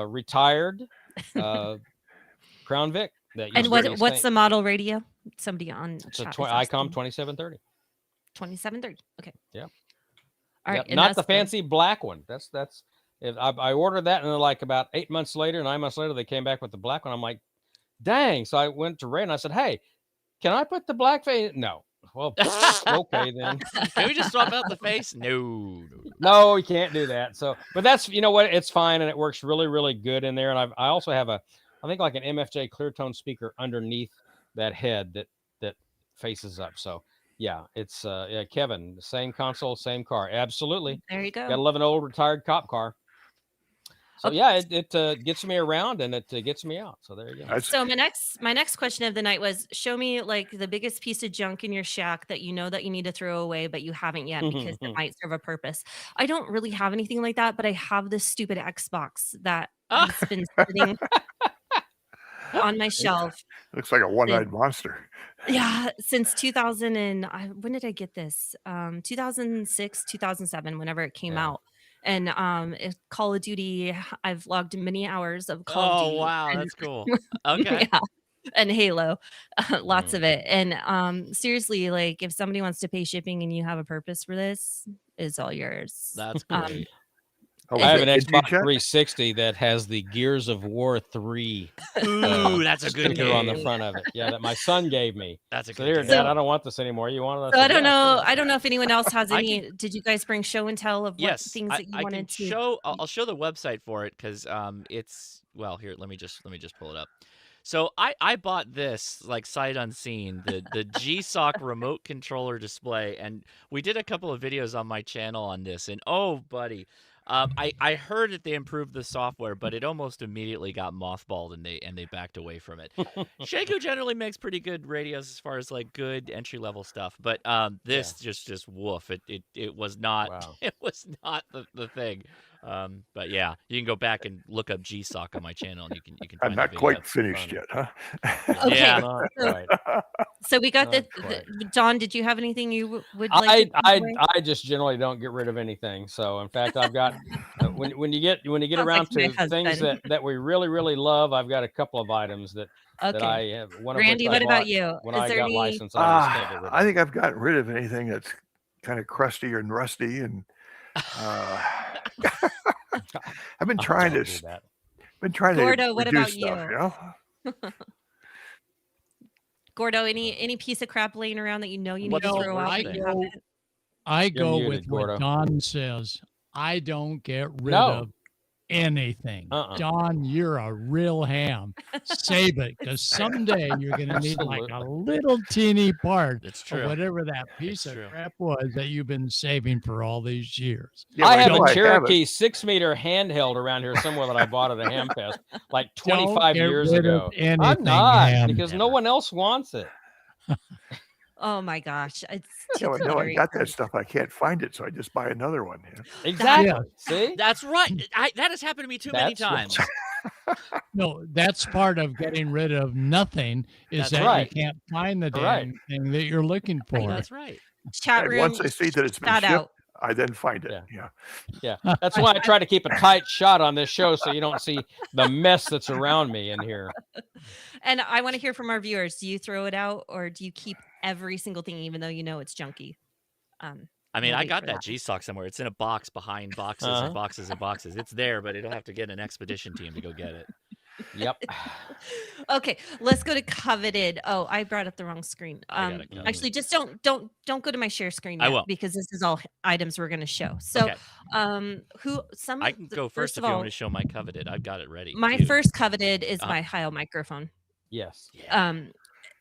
Speaker 6: retired Crown Vic. That
Speaker 3: And
Speaker 6: used to be
Speaker 3: what's the model radio? Somebody on
Speaker 6: It's a
Speaker 3: chat is
Speaker 6: ICOM
Speaker 3: asking.
Speaker 6: 2730.
Speaker 3: 2730. Okay.
Speaker 6: Yeah.
Speaker 3: All right.
Speaker 6: Yep,
Speaker 3: and
Speaker 6: not
Speaker 3: that's
Speaker 6: the fancy black one. That's I ordered that, and then like about 9 months later, they came back with the black one. I'm like, dang. So I went to Ray and I said, hey, can I put the black face? No. Well, okay then.
Speaker 1: Can we just swap out the face? No.
Speaker 6: No, you can't do that. So, but that's, what, it's fine, and it works really, really good in there. And I also have I think like an MFJ clear tone speaker underneath that head that faces up. So yeah, it's Kevin, same console, same car. Absolutely.
Speaker 3: There you go.
Speaker 6: Gotta love an old retired cop car. So yeah, it gets me around, and it gets me out. So there you go.
Speaker 3: So my next question of the night was, show me like the biggest piece of junk in your shack that you know that you need to throw away, but you haven't yet because it might serve a purpose. I don't really have anything like that, but I have this stupid Xbox that has been sitting on my shelf.
Speaker 2: Looks like a one-eyed monster.
Speaker 3: Yeah, since 2000 and when did I get this? 2006, 2007, whenever it came out. And Call of Duty, I've logged many hours of Call of Duty.
Speaker 1: Oh wow, that's cool. Okay.
Speaker 3: Yeah. and Halo, lots of it. And seriously, like if somebody wants to pay shipping and you have a purpose for this, it's all yours.
Speaker 1: That's
Speaker 3: Um,
Speaker 1: great.
Speaker 2: Oh,
Speaker 6: I
Speaker 2: is
Speaker 6: have
Speaker 2: it
Speaker 6: an Xbox
Speaker 2: Indyjet?
Speaker 6: 360 that has the Gears of War 3
Speaker 1: Ooh, that's a good
Speaker 6: sticker on the
Speaker 1: game.
Speaker 6: front of it. Yeah, that my son gave me.
Speaker 1: That's a
Speaker 6: So
Speaker 1: good
Speaker 6: here,
Speaker 1: game.
Speaker 6: Dad, I don't want this anymore. You want it?
Speaker 3: So I
Speaker 6: said,
Speaker 3: don't
Speaker 6: "Yeah,
Speaker 3: know.
Speaker 6: sure."
Speaker 3: I don't know if anyone else has
Speaker 1: I
Speaker 3: any. Did you guys bring show and tell of what
Speaker 1: Yes,
Speaker 3: things that you
Speaker 1: I can
Speaker 3: wanted to?
Speaker 1: show. I'll show the website for it because it's well here. Let me just pull it up. So I bought this like sight unseen, the GSOC remote controller display, and we did a couple of videos on my channel on this, and oh buddy, I heard that they improved the software, but it almost immediately got mothballed and they backed away from it. Shaku generally makes pretty good radios as far as like good entry level stuff, but this just woof. It was not
Speaker 6: Wow.
Speaker 1: it was not the thing. But yeah, you can go back and look up GSOC on my channel, and you can
Speaker 2: I'm
Speaker 1: find the
Speaker 2: not
Speaker 1: video.
Speaker 2: quite finished
Speaker 6: funny.
Speaker 2: yet, huh?
Speaker 3: Okay.
Speaker 1: Yeah.
Speaker 6: Not
Speaker 3: So,
Speaker 6: quite.
Speaker 3: so we got
Speaker 6: Not
Speaker 3: the
Speaker 6: quite.
Speaker 3: John. Did you have anything you would like? to give away?
Speaker 6: I just generally don't get rid of anything. So in fact, I've got when you get
Speaker 3: Sounds
Speaker 6: around
Speaker 3: like my
Speaker 6: to things
Speaker 3: husband.
Speaker 6: that we really love, I've got a couple of items that
Speaker 3: Okay.
Speaker 6: I have. One of
Speaker 3: Randy,
Speaker 6: which I
Speaker 3: what about
Speaker 6: bought
Speaker 3: you?
Speaker 6: when
Speaker 3: Is
Speaker 6: I
Speaker 3: there
Speaker 6: got
Speaker 3: any?
Speaker 6: licensed. And I just can't get rid of.
Speaker 2: I think I've gotten rid of anything that's kind of crusty and rusty, and I've been trying
Speaker 6: Don't
Speaker 2: to
Speaker 6: do that.
Speaker 3: Gordo, what
Speaker 2: reduce
Speaker 3: about
Speaker 2: stuff,
Speaker 3: you?
Speaker 2: you know.
Speaker 3: Gordo, any piece of crap laying around that you know you need to
Speaker 1: What's the
Speaker 3: throw
Speaker 1: worst
Speaker 3: out?
Speaker 1: thing?
Speaker 3: But you haven't?
Speaker 4: I
Speaker 6: You're
Speaker 4: go
Speaker 6: muted,
Speaker 4: with what
Speaker 6: Gordo.
Speaker 4: Don says. I don't get rid
Speaker 6: No.
Speaker 4: of anything. Don, you're a real ham. Save it, because someday you're going to need like a
Speaker 6: Absolutely.
Speaker 4: little teeny part
Speaker 1: It's
Speaker 4: of
Speaker 1: true.
Speaker 4: whatever that piece
Speaker 1: It's
Speaker 4: of
Speaker 1: true.
Speaker 4: crap was that you've been saving for all these years.
Speaker 2: Yeah,
Speaker 6: I
Speaker 2: but
Speaker 6: have
Speaker 2: know
Speaker 6: a
Speaker 2: I
Speaker 6: Cherokee 6-meter handheld around here somewhere that I bought at a ham fest like
Speaker 4: Don't
Speaker 6: 25
Speaker 4: get
Speaker 6: years
Speaker 4: rid of
Speaker 6: ago.
Speaker 4: anything,
Speaker 6: I'm not
Speaker 4: Ham.
Speaker 6: because no
Speaker 1: Never.
Speaker 6: one else wants it.
Speaker 3: Oh my gosh, it's
Speaker 2: Yeah,
Speaker 3: too
Speaker 2: I know I
Speaker 3: cluttery
Speaker 2: got
Speaker 3: for
Speaker 2: that
Speaker 3: me.
Speaker 2: stuff. I can't find it, so I just buy another one. You know?
Speaker 6: Exactly.
Speaker 4: Yeah.
Speaker 6: See?
Speaker 1: That's right. That has happened to me too many
Speaker 6: That's right.
Speaker 1: times.
Speaker 4: No, that's part of getting rid of nothing is
Speaker 1: That's
Speaker 4: that
Speaker 6: right.
Speaker 4: you can't find the
Speaker 6: Right.
Speaker 4: damn thing that you're looking for.
Speaker 1: That's right.
Speaker 3: Chat
Speaker 2: And
Speaker 3: room.
Speaker 2: once I see that it's been
Speaker 3: shout
Speaker 2: shipped,
Speaker 3: out.
Speaker 2: I then find it.
Speaker 6: Yeah.
Speaker 2: Yeah.
Speaker 6: Yeah. That's why I try to keep a tight shot on this show so you don't see the mess that's around me in here.
Speaker 3: And I want to hear from our viewers. Do you throw it out or do you keep every single thing, even though you know it's junky?
Speaker 1: I mean,
Speaker 3: We'll
Speaker 1: I
Speaker 3: wait
Speaker 1: got
Speaker 3: for
Speaker 1: that
Speaker 3: that.
Speaker 1: GSOC somewhere. It's in a box behind boxes
Speaker 6: Uh-huh.
Speaker 1: and boxes and boxes. It's there, but it'll have to get an expedition team to go get it.
Speaker 6: Yep.
Speaker 3: Okay, let's go to coveted. Oh, I brought up the wrong screen.
Speaker 1: I got it covered.
Speaker 3: Actually, just don't go to my share screen
Speaker 1: I
Speaker 3: yet
Speaker 1: won't.
Speaker 3: because this is all items we're going to show. So,
Speaker 1: Okay.
Speaker 3: who some
Speaker 1: I can go first if
Speaker 3: of
Speaker 1: you
Speaker 3: all,
Speaker 1: want me to show my coveted. I've got it ready.
Speaker 3: my
Speaker 1: queued.
Speaker 3: first coveted is
Speaker 1: Uh-huh.
Speaker 3: my Heil microphone.
Speaker 6: Yes.
Speaker 1: Yeah.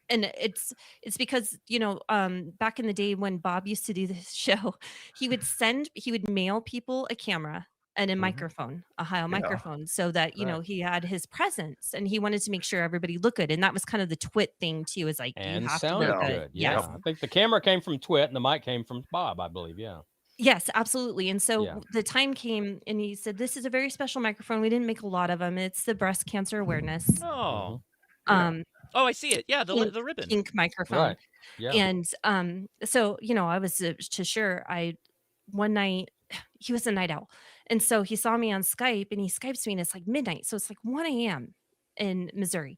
Speaker 3: And it's because back in the day when Bob used to do this show, he would mail people a camera and a microphone, a Heil microphone, so that he had his presence, and he wanted to make sure everybody looked good, and that was kind of the twit thing too. Is like
Speaker 6: And
Speaker 3: you have to
Speaker 6: sounded
Speaker 3: look good.
Speaker 6: good. Yeah.
Speaker 3: Yes.
Speaker 6: I think the camera came from Twit and the mic came from Bob, I believe. Yeah.
Speaker 3: Yes, absolutely. And so
Speaker 6: Yeah.
Speaker 3: the time came, and he said, "This is a very special microphone. We didn't make a lot of them. It's the breast cancer awareness."
Speaker 1: Oh.
Speaker 3: Um,
Speaker 1: Oh, I see it. Yeah, the ribbon.
Speaker 3: pink microphone.
Speaker 6: Right. Yeah.
Speaker 3: And so I was to sure. One night he was a night owl, and so he saw me on Skype, and he Skypes me, and it's like midnight, so it's like 1 a.m. in Missouri,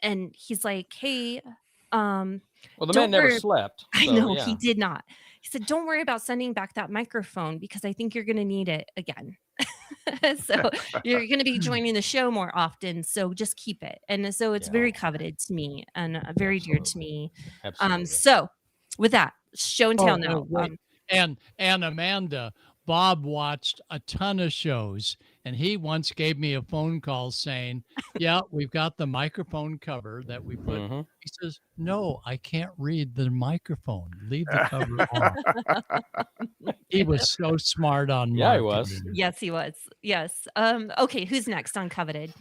Speaker 3: and he's like, "Hey,
Speaker 6: Well, the
Speaker 3: don't
Speaker 6: man never
Speaker 3: worry."
Speaker 6: slept.
Speaker 3: I
Speaker 6: so,
Speaker 3: know
Speaker 6: yeah.
Speaker 3: he did not. He said, "Don't worry about sending back that microphone because I think you're going to need it again." So you're going to be joining the show more often. So just keep it. And so it's very coveted to me and very dear to me.
Speaker 6: Absolutely.
Speaker 3: So with that, show and tell now.
Speaker 4: wait. And Amanda, Bob watched a ton of shows, and he once gave me a phone call saying, "Yeah, we've got the microphone cover that we put."
Speaker 6: Mhm.
Speaker 4: He says, "No, I can't read the microphone. Leave the cover on." He was so smart on
Speaker 6: Yeah, he was.
Speaker 4: marketing.
Speaker 3: Yes, he was. Yes. Okay. Who's next on coveted?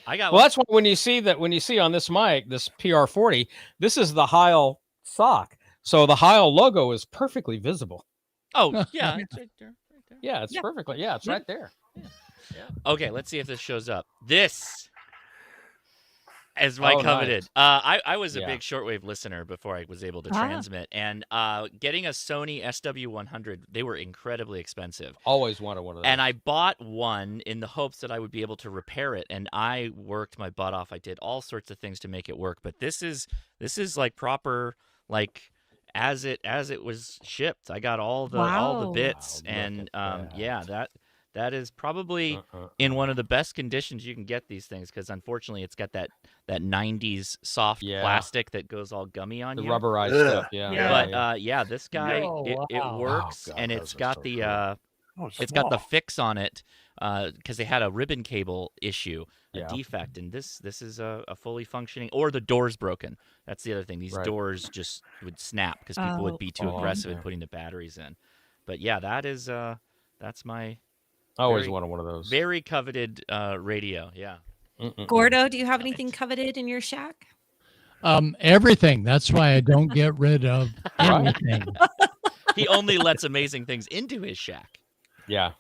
Speaker 1: I got
Speaker 6: Well,
Speaker 1: one.
Speaker 6: that's why when you see on this mic, this PR40, this is the Heil sock. So the Heil logo is perfectly visible.
Speaker 1: Oh, yeah. It's right there.
Speaker 6: Yeah, it's perfectly. Yeah, it's right there.
Speaker 1: Okay, let's see if this shows up. This as my
Speaker 6: Oh,
Speaker 1: coveted.
Speaker 6: nice.
Speaker 1: I was a
Speaker 6: Yeah.
Speaker 1: big shortwave listener before I was able to
Speaker 3: Ah.
Speaker 1: transmit, and getting a Sony SW100, they were incredibly expensive.
Speaker 6: Always wanted one of those.
Speaker 1: And I bought one in the hopes that I would be able to repair it, and I worked my butt off. I did all sorts of things to make it work, but this is like proper, like as it was shipped. I got all the
Speaker 3: Wow.
Speaker 1: bits,
Speaker 6: Wow, look
Speaker 1: and
Speaker 6: at
Speaker 1: yeah, that is probably
Speaker 6: Uh-uh.
Speaker 1: in one of the best conditions you can get these things, because unfortunately it's got that 90s soft
Speaker 6: Yeah.
Speaker 1: plastic that goes all gummy on
Speaker 6: The
Speaker 1: you.
Speaker 6: rubberized
Speaker 2: Ugh.
Speaker 6: stuff. Yeah.
Speaker 3: Yeah.
Speaker 1: But yeah, this guy,
Speaker 4: Oh,
Speaker 1: it
Speaker 4: wow.
Speaker 1: works,
Speaker 6: Oh, God,
Speaker 1: and
Speaker 6: those
Speaker 1: it's
Speaker 6: are
Speaker 1: got
Speaker 6: so
Speaker 1: the
Speaker 6: cool.
Speaker 2: Oh,
Speaker 1: it's got the
Speaker 2: small.
Speaker 1: fix on it, because they had a ribbon cable issue, a
Speaker 6: Yeah.
Speaker 1: defect, and this is a fully functioning. Or the door's broken. That's the other thing. These
Speaker 6: Right.
Speaker 1: doors just would snap because people
Speaker 3: Oh.
Speaker 1: would be too
Speaker 6: Oh,
Speaker 1: aggressive in
Speaker 6: yeah.
Speaker 1: putting the batteries in. But yeah, that's my
Speaker 6: I always
Speaker 1: very-
Speaker 6: wanted one of those.
Speaker 1: very coveted radio. Yeah.
Speaker 6: Mm-mm-mm.
Speaker 3: Gordo, do you have
Speaker 1: Love
Speaker 3: anything
Speaker 1: it.
Speaker 3: coveted in your shack?
Speaker 4: Everything. That's why I don't get rid of
Speaker 6: Right.
Speaker 4: anything.
Speaker 1: He only lets amazing things into his shack.
Speaker 6: Yeah.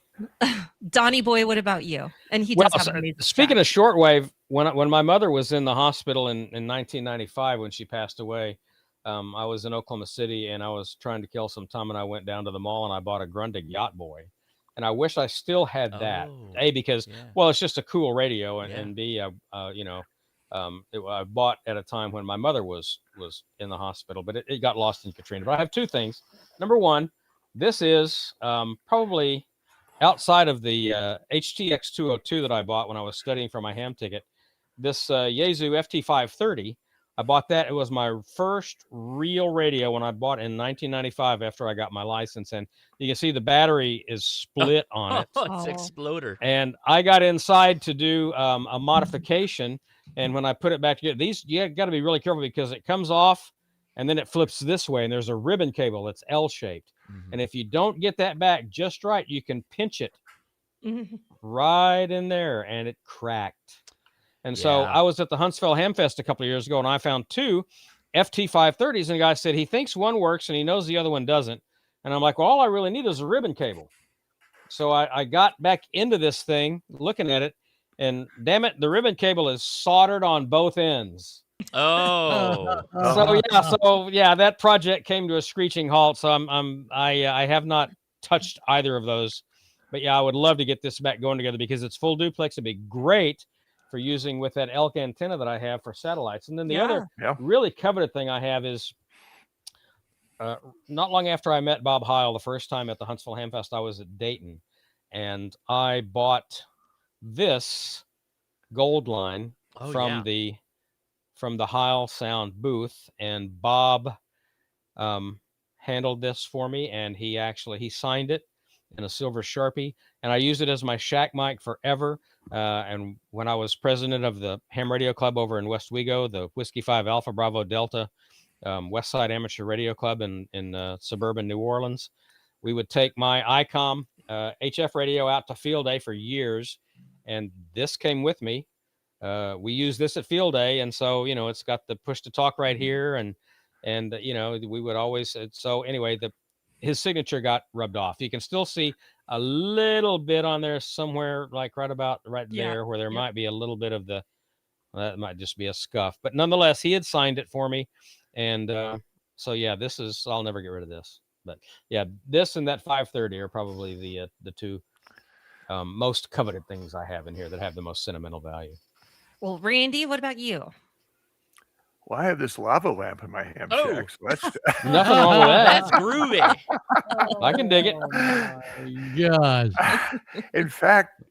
Speaker 3: Donnie Boy, what about you? And he
Speaker 6: Well,
Speaker 3: does have an amazing
Speaker 6: speaking
Speaker 3: shack.
Speaker 6: of shortwave, when my mother was in the hospital in 1995 when she passed away, I was in Oklahoma City and I was trying to kill some time, and I went down to the mall and I bought a Grundig Yacht Boy, and I wish I still had that.
Speaker 1: Oh,
Speaker 6: A, because
Speaker 1: yeah.
Speaker 6: well, it's just a cool radio, and,
Speaker 1: Yeah.
Speaker 6: and B, I bought at a time when my mother was in the hospital, but it got lost in Katrina. But I have two things. Number one, this is probably outside of the HTX 202 that I bought when I was studying for my ham ticket. This Yaesu FT530, I bought that. It was my first real radio when I bought it in 1995 after I got my license. And you can see the battery is split on it.
Speaker 1: It's
Speaker 3: Oh.
Speaker 1: Exploder.
Speaker 6: And I got inside to do a modification. And when I put it back together, you got to be really careful because it comes off and then it flips this way. And there's a ribbon cable that's L-shaped.
Speaker 1: Mhm.
Speaker 6: And if you don't get that back just right, you can pinch it
Speaker 3: Mhm.
Speaker 6: right in there, and it cracked. And so
Speaker 1: Yeah.
Speaker 6: I was at the Huntsville Hamfest a couple of years ago, and I found two FT530s, and the guy said he thinks one works and he knows the other one doesn't. And I'm like, well, all I really need is a ribbon cable. So I got back into this thing, looking at it, and damn it, the ribbon cable is soldered on both ends.
Speaker 1: Oh.
Speaker 6: So yeah, that project came to a screeching halt. So I have not touched either of those, but yeah, I would love to get this back going together because it's full duplex. It'd be great for using with that elk antenna that I have for satellites. And then the other
Speaker 2: Yeah.
Speaker 6: really coveted thing I have is not long after I met Bob Heil the first time at the Huntsville Hamfest, I was at Dayton, and I bought this gold line
Speaker 1: Oh,
Speaker 6: from
Speaker 1: yeah.
Speaker 6: the Heil Sound booth, and Bob handled this for me, and he signed it in a silver Sharpie, and I used it as my shack mic forever. And when I was president of the Ham Radio Club over in West Wego, the Whiskey 5 Alpha Bravo Delta West Side Amateur Radio Club in suburban New Orleans, we would take my ICOM HF radio out to field day for years, and this came with me. We use this at field day, and so it's got the push to talk right here, and we would always. So anyway, his signature got rubbed off. You can still see a little bit on there somewhere, like right
Speaker 3: Yeah.
Speaker 6: there, where there
Speaker 3: Yep.
Speaker 6: might be a little bit of that might just be a scuff, but nonetheless, he had signed it for me, and so yeah, I'll never get rid of this. But yeah, this and that 530 are probably the two most coveted things I have in here that have the most sentimental value.
Speaker 3: Well, Randy, what about you?
Speaker 2: Well, I have this lava lamp in my ham
Speaker 1: Oh.
Speaker 2: shack, so that's
Speaker 6: Nothing wrong with that.
Speaker 1: That's groovy.
Speaker 6: I can dig it.
Speaker 4: Oh my gosh.
Speaker 2: in fact,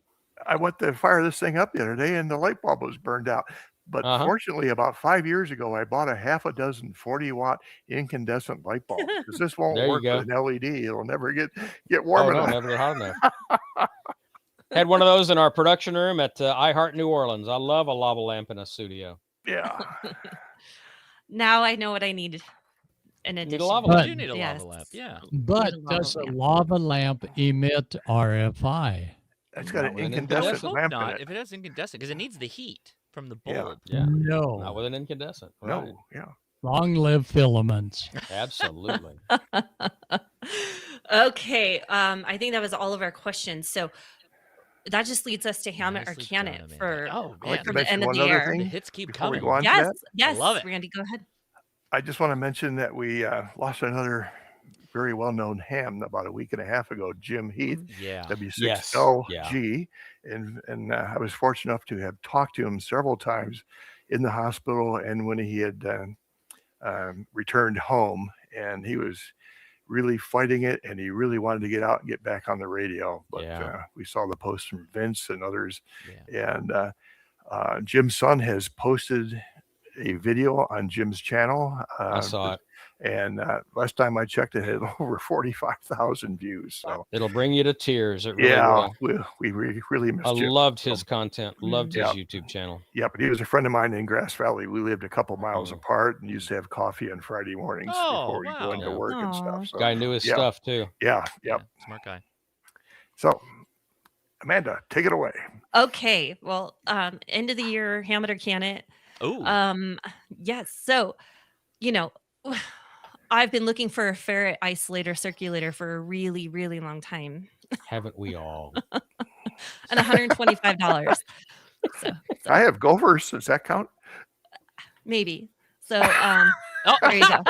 Speaker 2: I went to fire this thing up the other day and the light bulb was burned out. But
Speaker 6: Uh-huh.
Speaker 2: fortunately, about 5 years ago, I bought a half a dozen 40-watt incandescent light bulbs because this won't
Speaker 6: There you
Speaker 2: work
Speaker 6: go.
Speaker 2: with an LED. It'll never get
Speaker 6: Oh
Speaker 2: warm
Speaker 6: no,
Speaker 2: enough.
Speaker 6: never get hot enough. Had one of those in our production room at iHeart New Orleans. I love a lava lamp in a studio.
Speaker 2: Yeah.
Speaker 3: Now I know what I need in
Speaker 6: Need
Speaker 3: addition.
Speaker 6: a lava
Speaker 1: You
Speaker 6: lamp.
Speaker 1: do need a
Speaker 3: Yes.
Speaker 1: lava lamp. Yeah.
Speaker 4: But
Speaker 3: Need a lava
Speaker 4: does a
Speaker 3: lamp.
Speaker 4: lava lamp emit RFI?
Speaker 2: It's got
Speaker 6: Not
Speaker 2: an
Speaker 6: with an
Speaker 1: I would
Speaker 2: incandescent
Speaker 1: hope
Speaker 2: lamp in
Speaker 1: not
Speaker 2: it.
Speaker 1: if it has incandescent, because it needs the heat from the
Speaker 2: Yeah.
Speaker 1: bulb.
Speaker 6: Yeah. Not
Speaker 4: No.
Speaker 6: with an incandescent. Right.
Speaker 2: No, yeah.
Speaker 4: Long live filaments.
Speaker 6: Absolutely.
Speaker 3: Okay. I think that was all of our questions. So that just leads us to ham it or
Speaker 1: Nicely
Speaker 3: can
Speaker 1: done,
Speaker 3: it
Speaker 1: Amanda.
Speaker 3: for
Speaker 1: Oh,
Speaker 2: I'd like
Speaker 1: man.
Speaker 2: to
Speaker 3: for the
Speaker 2: mention
Speaker 3: end of
Speaker 2: one
Speaker 3: the
Speaker 2: other
Speaker 3: year.
Speaker 1: The
Speaker 2: thing
Speaker 1: hits keep
Speaker 2: before we
Speaker 1: coming.
Speaker 2: go on to
Speaker 3: Yes,
Speaker 2: that.
Speaker 3: yes,
Speaker 1: love it.
Speaker 3: Randy, go ahead.
Speaker 2: I just want to mention that we lost another very well-known ham about a week and a half ago, Jim Heath,
Speaker 1: Yeah.
Speaker 6: Yes.
Speaker 2: W6LG, and I was fortunate enough to have talked to him several times in the hospital and when he had returned home, and he was really fighting it, and he really wanted to get out and get back on the radio. But we saw the post from Vince and others, and Jim's son has posted a video on Jim's channel.
Speaker 6: I saw it.
Speaker 2: And last time I checked, it had over 45,000 views. So
Speaker 6: it'll bring you to tears. It really will.
Speaker 2: we really missed
Speaker 6: I
Speaker 2: Jim.
Speaker 6: loved his content. Loved his YouTube channel.
Speaker 2: Yeah, but he was a friend of mine in Grass Valley. We lived a couple miles apart and used to have coffee on Friday mornings before we go into work and stuff. So,
Speaker 6: guy knew his stuff too.
Speaker 2: Yeah.
Speaker 1: Smart guy.
Speaker 2: So, Amanda, take it away.
Speaker 3: Okay. Well, end of the year, ham it or can it.
Speaker 1: Oh.
Speaker 3: Yes. So, I've been looking for a ferret isolator circulator for a really, really long time.
Speaker 6: Haven't we all?
Speaker 3: And $125. So
Speaker 2: I have gophers. Does that count?
Speaker 3: maybe. So there you go.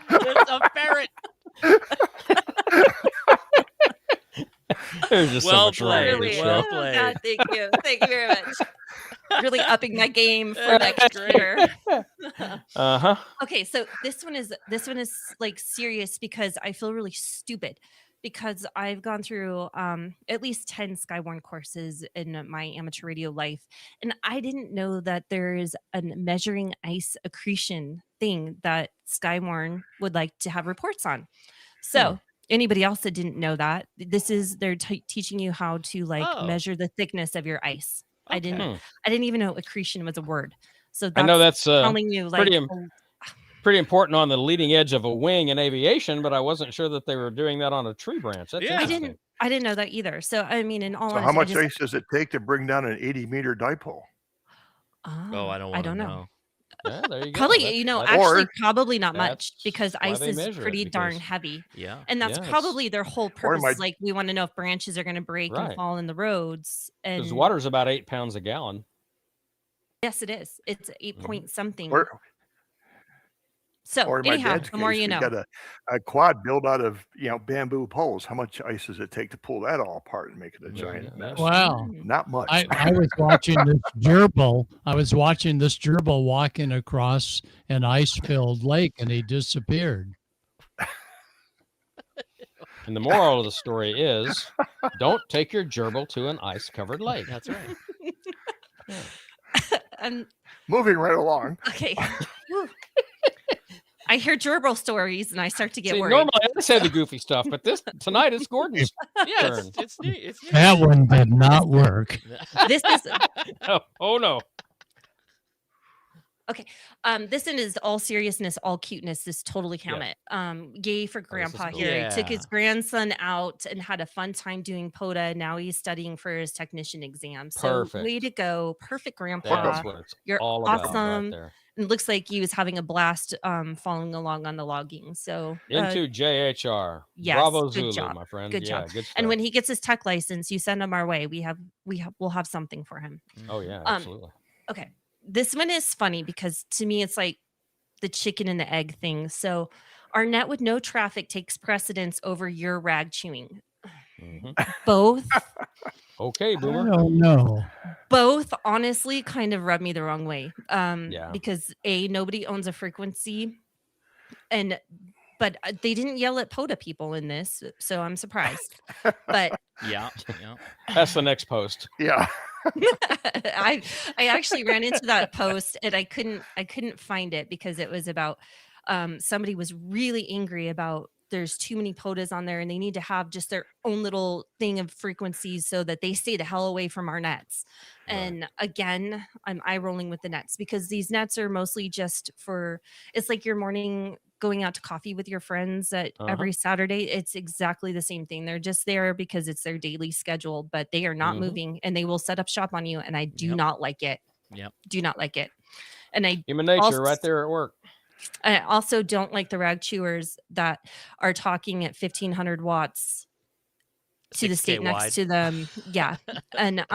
Speaker 1: It's a ferret.
Speaker 6: There's just so much wrong with this show.
Speaker 3: Oh, God, thank you. Thank you very much. Really upping my game for next year. Okay, so this one is like serious because I feel really stupid because I've gone through at least 10 Skywarn courses in my amateur radio life, and I didn't know that there is a measuring ice accretion thing that Skywarn would like to have reports on. So anybody else that didn't know that, they're teaching you how to measure the thickness of your ice. I didn't even know accretion was a word. So
Speaker 6: I know that's
Speaker 3: telling you
Speaker 6: pretty important on the leading edge of a wing in aviation, but I wasn't sure that they were doing that on a tree branch. That's interesting.
Speaker 3: I didn't know that either. So I mean, in all honesty,
Speaker 2: how much ice does it take to bring down an 80-meter dipole?
Speaker 3: Oh, I don't know.
Speaker 6: Yeah, there you go.
Speaker 3: Probably, actually, probably not much because ice is pretty darn heavy.
Speaker 1: Yeah.
Speaker 3: And that's probably their whole purpose. Like, we want to know if branches are going to break and fall in the roads.
Speaker 6: Because water's about 8 pounds a gallon.
Speaker 3: Yes, it is. It's 8 point something.
Speaker 2: Or in my
Speaker 3: anyhow,
Speaker 2: dad's
Speaker 3: the more
Speaker 2: case,
Speaker 3: you
Speaker 2: we
Speaker 3: know.
Speaker 2: got a quad built out of bamboo poles. How much ice does it take to pull that all apart and make it a giant mess?
Speaker 4: Wow,
Speaker 2: not much.
Speaker 4: I was watching this gerbil. I was watching this gerbil walking across an ice-filled lake, and he disappeared.
Speaker 6: And the moral of the story is, don't take your gerbil to an ice-covered lake.
Speaker 1: That's right.
Speaker 2: Moving right along.
Speaker 3: Okay. I hear gerbil stories and I start to get worried.
Speaker 6: Normally I say the goofy stuff, but tonight it's Gordon's turn.
Speaker 1: It's new.
Speaker 4: That one did not work.
Speaker 3: This is
Speaker 6: oh no.
Speaker 3: Okay. This one is all seriousness, all cuteness. This totally count it. Yay for grandpa here. He took his grandson out and had a fun time doing POTA. Now he's studying for his technician exam. So way to go. Perfect grandpa.
Speaker 6: That's what it's
Speaker 3: You're
Speaker 6: all
Speaker 3: awesome.
Speaker 6: about right there.
Speaker 3: It looks like he was having a blast following along on the logging. So
Speaker 6: into JHR.
Speaker 3: Yes,
Speaker 6: Bravo
Speaker 3: good
Speaker 6: Zulu,
Speaker 3: job.
Speaker 6: my friend.
Speaker 3: Good job.
Speaker 6: Good stuff.
Speaker 3: And when he gets his tech license, you send him our way. We'll have something for him.
Speaker 6: Oh yeah, absolutely.
Speaker 3: Okay. This one is funny because to me it's like the chicken and the egg thing. So our net with no traffic takes precedence over your rag chewing. Both.
Speaker 6: Okay, Boomer.
Speaker 4: I don't know.
Speaker 3: Both honestly kind of rub me the wrong way. Because nobody owns a frequency, but they didn't yell at POTA people in this, so I'm surprised. But
Speaker 1: yeah.
Speaker 6: That's the next post.
Speaker 2: Yeah.
Speaker 3: I actually ran into that post and I couldn't find it because it was about somebody was really angry about there's too many POTAs on there and they need to have just their own little thing of frequencies so that they stay the hell away from our nets. Right. And again, I'm eye rolling with the nets because these nets are mostly just it's like your morning going out to coffee with your friends at every Saturday. It's exactly the same thing. They're just there because it's their daily schedule, but they are not moving and they will set up shop on you. And I do not like it.
Speaker 1: Yep.
Speaker 3: Do not like it. And
Speaker 6: human nature right there at work.
Speaker 3: I also don't like the rag chewers that are talking at 1500 watts to the
Speaker 1: 6K
Speaker 3: state
Speaker 1: wide.
Speaker 3: next to them. Yeah. And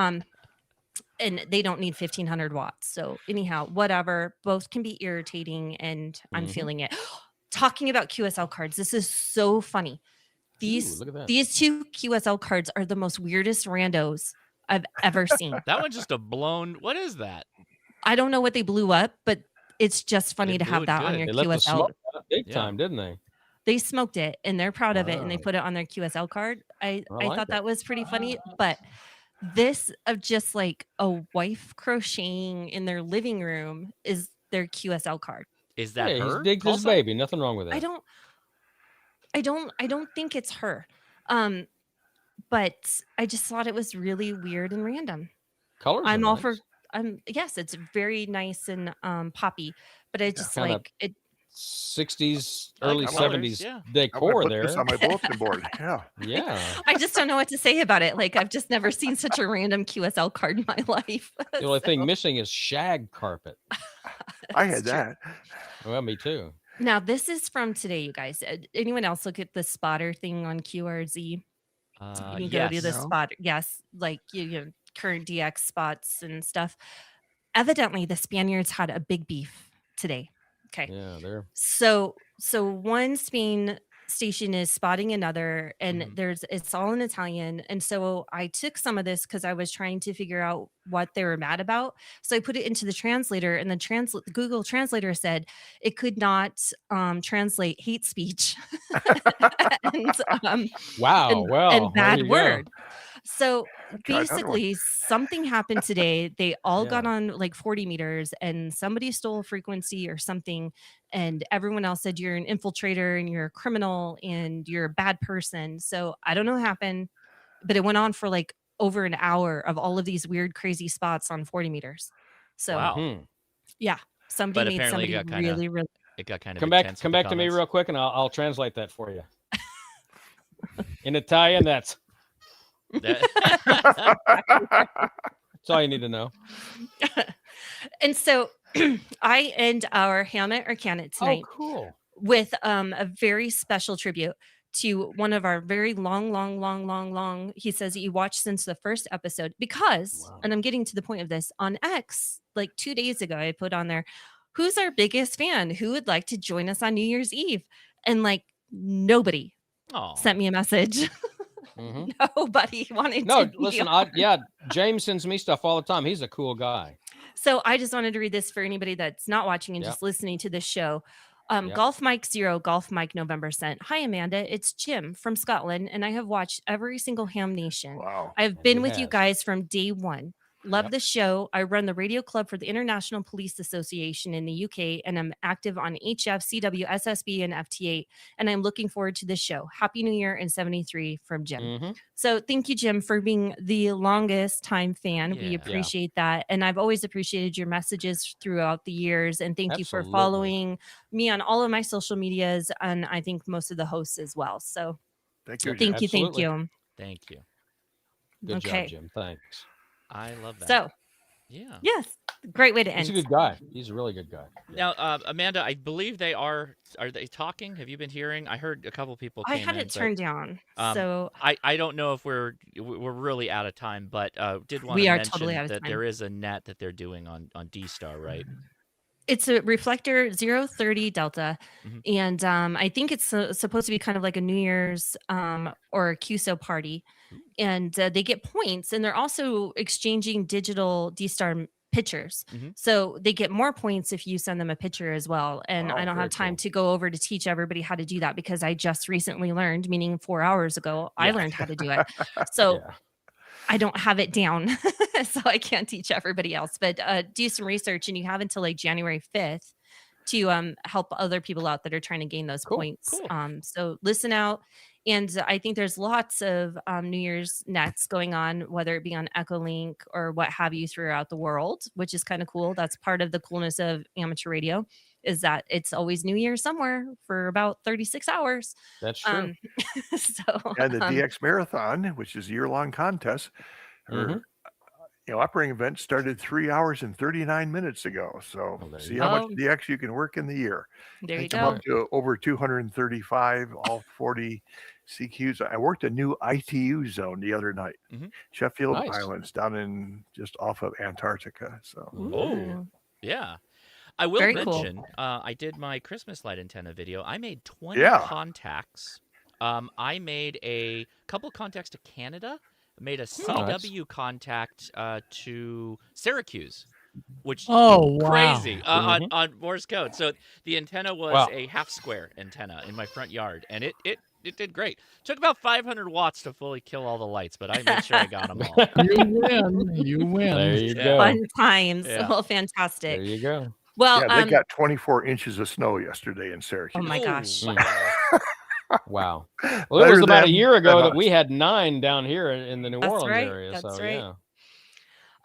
Speaker 3: they don't need 1500 watts. So anyhow, whatever, both can be irritating and I'm feeling it. Talking about QSL cards, this is so funny. These
Speaker 6: look at that.
Speaker 3: these two QSL cards are the most weirdest randos I've ever seen.
Speaker 1: That one's just a blown. What is that?
Speaker 3: I don't know what they blew up, but it's just funny
Speaker 1: They
Speaker 3: to
Speaker 1: blew
Speaker 3: have
Speaker 1: it
Speaker 3: that on
Speaker 1: good.
Speaker 3: your
Speaker 6: They let the
Speaker 3: QSL.
Speaker 6: smoke out big
Speaker 1: Yeah.
Speaker 6: time, didn't they?
Speaker 3: They smoked it and they're proud of it and they
Speaker 6: Wow.
Speaker 3: put it on their QSL card. I
Speaker 6: like
Speaker 3: thought
Speaker 6: it.
Speaker 3: that was pretty funny, but this of just like a wife crocheting in their living room is their QSL card.
Speaker 1: Is that
Speaker 6: Yeah, he's
Speaker 1: her?
Speaker 6: digged his
Speaker 1: also?
Speaker 6: baby. Nothing wrong with that.
Speaker 3: I don't think it's her. But I just thought it was really weird and random.
Speaker 6: Colors
Speaker 3: I'm
Speaker 6: are
Speaker 3: all
Speaker 6: nice.
Speaker 3: for yes, it's very nice and poppy, but I just
Speaker 6: Kinda
Speaker 3: like it
Speaker 6: 60s,
Speaker 1: I like
Speaker 6: early
Speaker 1: the colors,
Speaker 6: 70s
Speaker 1: yeah.
Speaker 2: I'm gonna
Speaker 6: decor
Speaker 2: put
Speaker 6: there.
Speaker 2: this on my bulletin board. Yeah.
Speaker 6: Yeah.
Speaker 3: I just don't know what to say about it. Like I've just never seen such a random QSL card in my life.
Speaker 6: The only thing
Speaker 3: So,
Speaker 6: missing is shag carpet.
Speaker 2: I
Speaker 3: it's
Speaker 2: had
Speaker 3: true.
Speaker 2: that.
Speaker 6: Well, me too.
Speaker 3: Now this is from today, you guys. Anyone else look at the spotter thing on QRZ? You go to
Speaker 1: Yes.
Speaker 3: the
Speaker 2: No.
Speaker 3: spot, yes, like you know, current DX spots and stuff. Evidently, the Spaniards had a big beef today. Okay.
Speaker 6: Yeah, they're
Speaker 3: So one Spain station is spotting another and it's all in Italian. And so I took some of this because I was trying to figure out what they were mad about. So I put it into the translator and the Google translator said it could not translate hate speech and,
Speaker 6: wow.
Speaker 3: and,
Speaker 6: Well,
Speaker 3: and
Speaker 6: there
Speaker 3: bad
Speaker 6: you go.
Speaker 3: word. So
Speaker 2: Try another one.
Speaker 3: basically, something happened today. They all got
Speaker 6: Yeah.
Speaker 3: on like 40 meters and somebody stole a frequency or something. And everyone else said you're an infiltrator and you're a criminal and you're a bad person. So I don't know what happened, but it went on for like over an hour of all of these weird, crazy spots on 40 meters. So
Speaker 1: Wow.
Speaker 6: Mhm.
Speaker 3: yeah, somebody
Speaker 1: But
Speaker 3: made
Speaker 1: apparently
Speaker 3: somebody
Speaker 1: it got kind of
Speaker 3: really, really.
Speaker 1: it got kind of
Speaker 6: Come back
Speaker 1: intense with the
Speaker 6: to me
Speaker 1: comments.
Speaker 6: real quick and I'll translate that for you. In Italian, that's all you need to know.
Speaker 3: And so I end our Hamlet or Can It tonight
Speaker 6: Oh, cool.
Speaker 3: with a very special tribute to one of our very long. He says that you watched since the first episode because,
Speaker 6: Wow.
Speaker 3: and I'm getting to the point of this on X, like 2 days ago, I put on there, who's our biggest fan? Who would like to join us on New Year's Eve? And like nobody
Speaker 1: Aw.
Speaker 3: sent me a message.
Speaker 6: Mhm.
Speaker 3: Nobody wanted
Speaker 6: No,
Speaker 3: to. be
Speaker 6: listen,
Speaker 3: on.
Speaker 6: James sends me stuff all the time. He's a cool guy.
Speaker 3: So I just wanted to read this for anybody that's not watching and
Speaker 6: Yep.
Speaker 3: just listening to this show.
Speaker 6: Yep.
Speaker 3: Golf Mike Zero, Golf Mike November sent. Hi, Amanda. It's Jim from Scotland, and I have watched every single Ham Nation.
Speaker 2: Wow.
Speaker 3: I've
Speaker 6: And
Speaker 3: been
Speaker 6: he
Speaker 3: with you
Speaker 6: has.
Speaker 3: guys from day one. Love
Speaker 6: Yep.
Speaker 3: the show. I run the radio club for the International Police Association in the UK, and I'm active on HF, CW, SSB, and FT8. And I'm looking forward to this show. Happy New Year in 73 from Jim.
Speaker 6: Mhm.
Speaker 3: So thank you, Jim, for being the longest time fan. We
Speaker 1: Yeah.
Speaker 3: appreciate that. And I've always appreciated your messages throughout the years. And thank you for
Speaker 6: Absolutely.
Speaker 3: following me on all of my social medias. And I think most of the hosts as well. So
Speaker 2: Thank you.
Speaker 6: Yep.
Speaker 2: Jim.
Speaker 3: thank you. Thank
Speaker 6: Absolutely.
Speaker 3: you.
Speaker 1: Thank you.
Speaker 6: Good
Speaker 3: Okay.
Speaker 6: job, Jim. Thanks.
Speaker 1: I love that.
Speaker 3: So
Speaker 1: yeah.
Speaker 3: yes, great way to
Speaker 6: He's a
Speaker 3: end.
Speaker 6: good guy. He's a really good guy.
Speaker 1: Now, Amanda, I believe they are they talking? Have you been hearing? I heard a couple people
Speaker 3: I
Speaker 1: came
Speaker 3: had
Speaker 1: in,
Speaker 3: it
Speaker 1: but,
Speaker 3: turned down.
Speaker 1: um,
Speaker 3: So
Speaker 1: I don't know if we're really out of time, but did want
Speaker 3: we
Speaker 1: to
Speaker 3: are
Speaker 1: mention
Speaker 3: totally out of
Speaker 1: that
Speaker 3: time.
Speaker 1: there is a net that they're doing on D-Star, right?
Speaker 3: It's a reflector 030 Delta.
Speaker 1: Mhm.
Speaker 3: And I think it's supposed to be kind of like a New Year's or a QSO party. And they get points, and they're also exchanging digital D-Star pictures.
Speaker 1: Mhm.
Speaker 3: So they get more points if you send them a picture as well. And
Speaker 2: Wow,
Speaker 3: I don't
Speaker 6: very
Speaker 3: have time
Speaker 6: cool.
Speaker 3: to go over to teach everybody how to do that because I just recently learned, meaning 4 hours ago, I
Speaker 1: Yeah.
Speaker 3: learned how to do it. So
Speaker 6: Yeah.
Speaker 3: I don't have it down, so I can't teach everybody else. But do some research, and you have until like January 5th to help other people out that are trying to gain those
Speaker 6: Cool,
Speaker 3: points.
Speaker 1: cool.
Speaker 3: So listen out. And I think there's lots of New Year's nets going on, whether it be on Echolink or what have you throughout the world, which is kind of cool. That's part of the coolness of amateur radio, is that it's always New Year somewhere for about 36 hours.
Speaker 6: That's true.
Speaker 3: So
Speaker 2: And the DX Marathon, which is a year-long contest, or
Speaker 6: Mhm.
Speaker 2: operating event started 3 hours and 39 minutes ago. So
Speaker 6: Well, there
Speaker 2: see
Speaker 6: you
Speaker 2: how
Speaker 6: go.
Speaker 2: much DX you can work in the year.
Speaker 3: There
Speaker 2: I
Speaker 3: you
Speaker 2: think I'm
Speaker 3: go.
Speaker 2: up to over 235, all 40 CQs. I worked a new ITU zone the other night,
Speaker 1: Mhm.
Speaker 2: Sheffield
Speaker 6: Nice.
Speaker 2: Islands, down in just off of Antarctica. So
Speaker 1: Oh,
Speaker 3: Ooh.
Speaker 1: yeah. I will
Speaker 3: Very cool.
Speaker 1: mention, I did my Christmas light antenna video. I made 20
Speaker 2: Yeah.
Speaker 1: contacts. I made a couple contacts to Canada. Made a
Speaker 6: Oh, nice.
Speaker 1: CW contact to Syracuse, which
Speaker 4: Oh, wow.
Speaker 1: crazy
Speaker 6: Mhm.
Speaker 1: on Morse code. So the antenna was
Speaker 6: Wow.
Speaker 1: a half square antenna in my front yard, and it did great. Took about 500 watts to fully kill all the lights, but I made sure I got them all.
Speaker 4: You win. You win.
Speaker 6: There you
Speaker 1: Yeah.
Speaker 6: go.
Speaker 3: Fun times.
Speaker 1: Yeah.
Speaker 3: Well,
Speaker 6: There
Speaker 3: fantastic.
Speaker 6: you go.
Speaker 3: Well,
Speaker 2: yeah, they got 24 inches of snow yesterday in Syracuse.
Speaker 3: oh my
Speaker 1: Oh,
Speaker 3: gosh.
Speaker 1: wow.
Speaker 6: Wow. Well, it
Speaker 2: Better
Speaker 6: was about a
Speaker 2: than-
Speaker 6: year ago
Speaker 2: than
Speaker 6: that
Speaker 2: us.
Speaker 6: we had 9 down here in the New
Speaker 3: That's
Speaker 6: Orleans
Speaker 3: right.
Speaker 6: area.
Speaker 3: That's
Speaker 6: So
Speaker 3: right.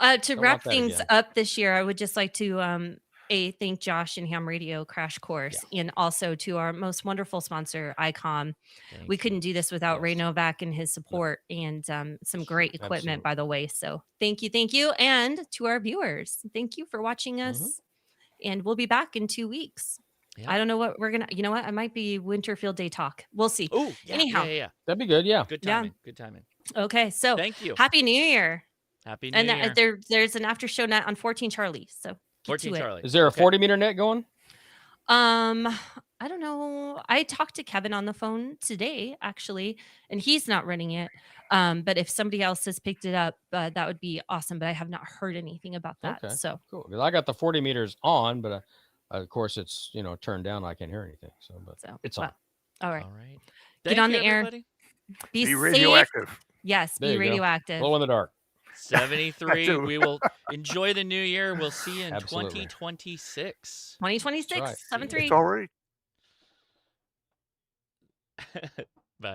Speaker 6: yeah.
Speaker 3: To
Speaker 6: Don't
Speaker 3: wrap
Speaker 6: want that
Speaker 3: things
Speaker 6: again.
Speaker 3: up this year, I would just like to thank Josh and Ham Radio Crash Course, and also to our most wonderful sponsor, ICOM.
Speaker 1: Thank
Speaker 3: We
Speaker 1: you.
Speaker 3: couldn't do this without Ray
Speaker 6: Yes.
Speaker 3: Novak and his support, and some great equipment,
Speaker 6: Absolutely.
Speaker 3: by the way. So thank you, and to our viewers, thank you for watching us. And we'll be back in 2 weeks.
Speaker 1: Yeah.
Speaker 3: I don't know what we're gonna. You know what? I might be Winterfield Day talk. We'll see.
Speaker 1: Oh, yeah,
Speaker 3: Anyhow.
Speaker 1: yeah.
Speaker 6: That'd be good. Yeah.
Speaker 1: Good
Speaker 3: Yeah.
Speaker 1: timing. Good timing.
Speaker 3: Okay, so
Speaker 1: Thank you.
Speaker 3: Happy New Year.
Speaker 1: Happy New
Speaker 3: And
Speaker 1: Year.
Speaker 3: there's an after show night on 14 Charlie. So get
Speaker 1: 14
Speaker 3: to it.
Speaker 1: Charlie.
Speaker 6: Is there a
Speaker 1: Okay.
Speaker 6: 40-meter net going?
Speaker 3: I don't know. I talked to Kevin on the phone today, actually, and he's not running it. But if somebody else has picked it up, that would be awesome. But I have not heard anything about that.
Speaker 6: Okay.
Speaker 3: So
Speaker 6: Cool. Because I got the 40 meters on, but of course it's turned down. I can't hear anything. But it's on.
Speaker 3: well, all right.
Speaker 1: All right.
Speaker 3: Get
Speaker 1: Thank
Speaker 3: on
Speaker 1: you,
Speaker 3: the air.
Speaker 1: everybody.
Speaker 3: Be
Speaker 2: Be
Speaker 3: safe.
Speaker 2: radioactive.
Speaker 3: Yes,
Speaker 6: There
Speaker 3: be
Speaker 6: you go.
Speaker 3: radioactive.
Speaker 6: Glow in the dark.
Speaker 1: 73.
Speaker 2: too.
Speaker 1: We will enjoy the new year. We'll see you in
Speaker 6: Absolutely.
Speaker 1: 2026.
Speaker 3: 2026,
Speaker 6: right.
Speaker 3: 7-3.
Speaker 2: It's already
Speaker 1: Bye.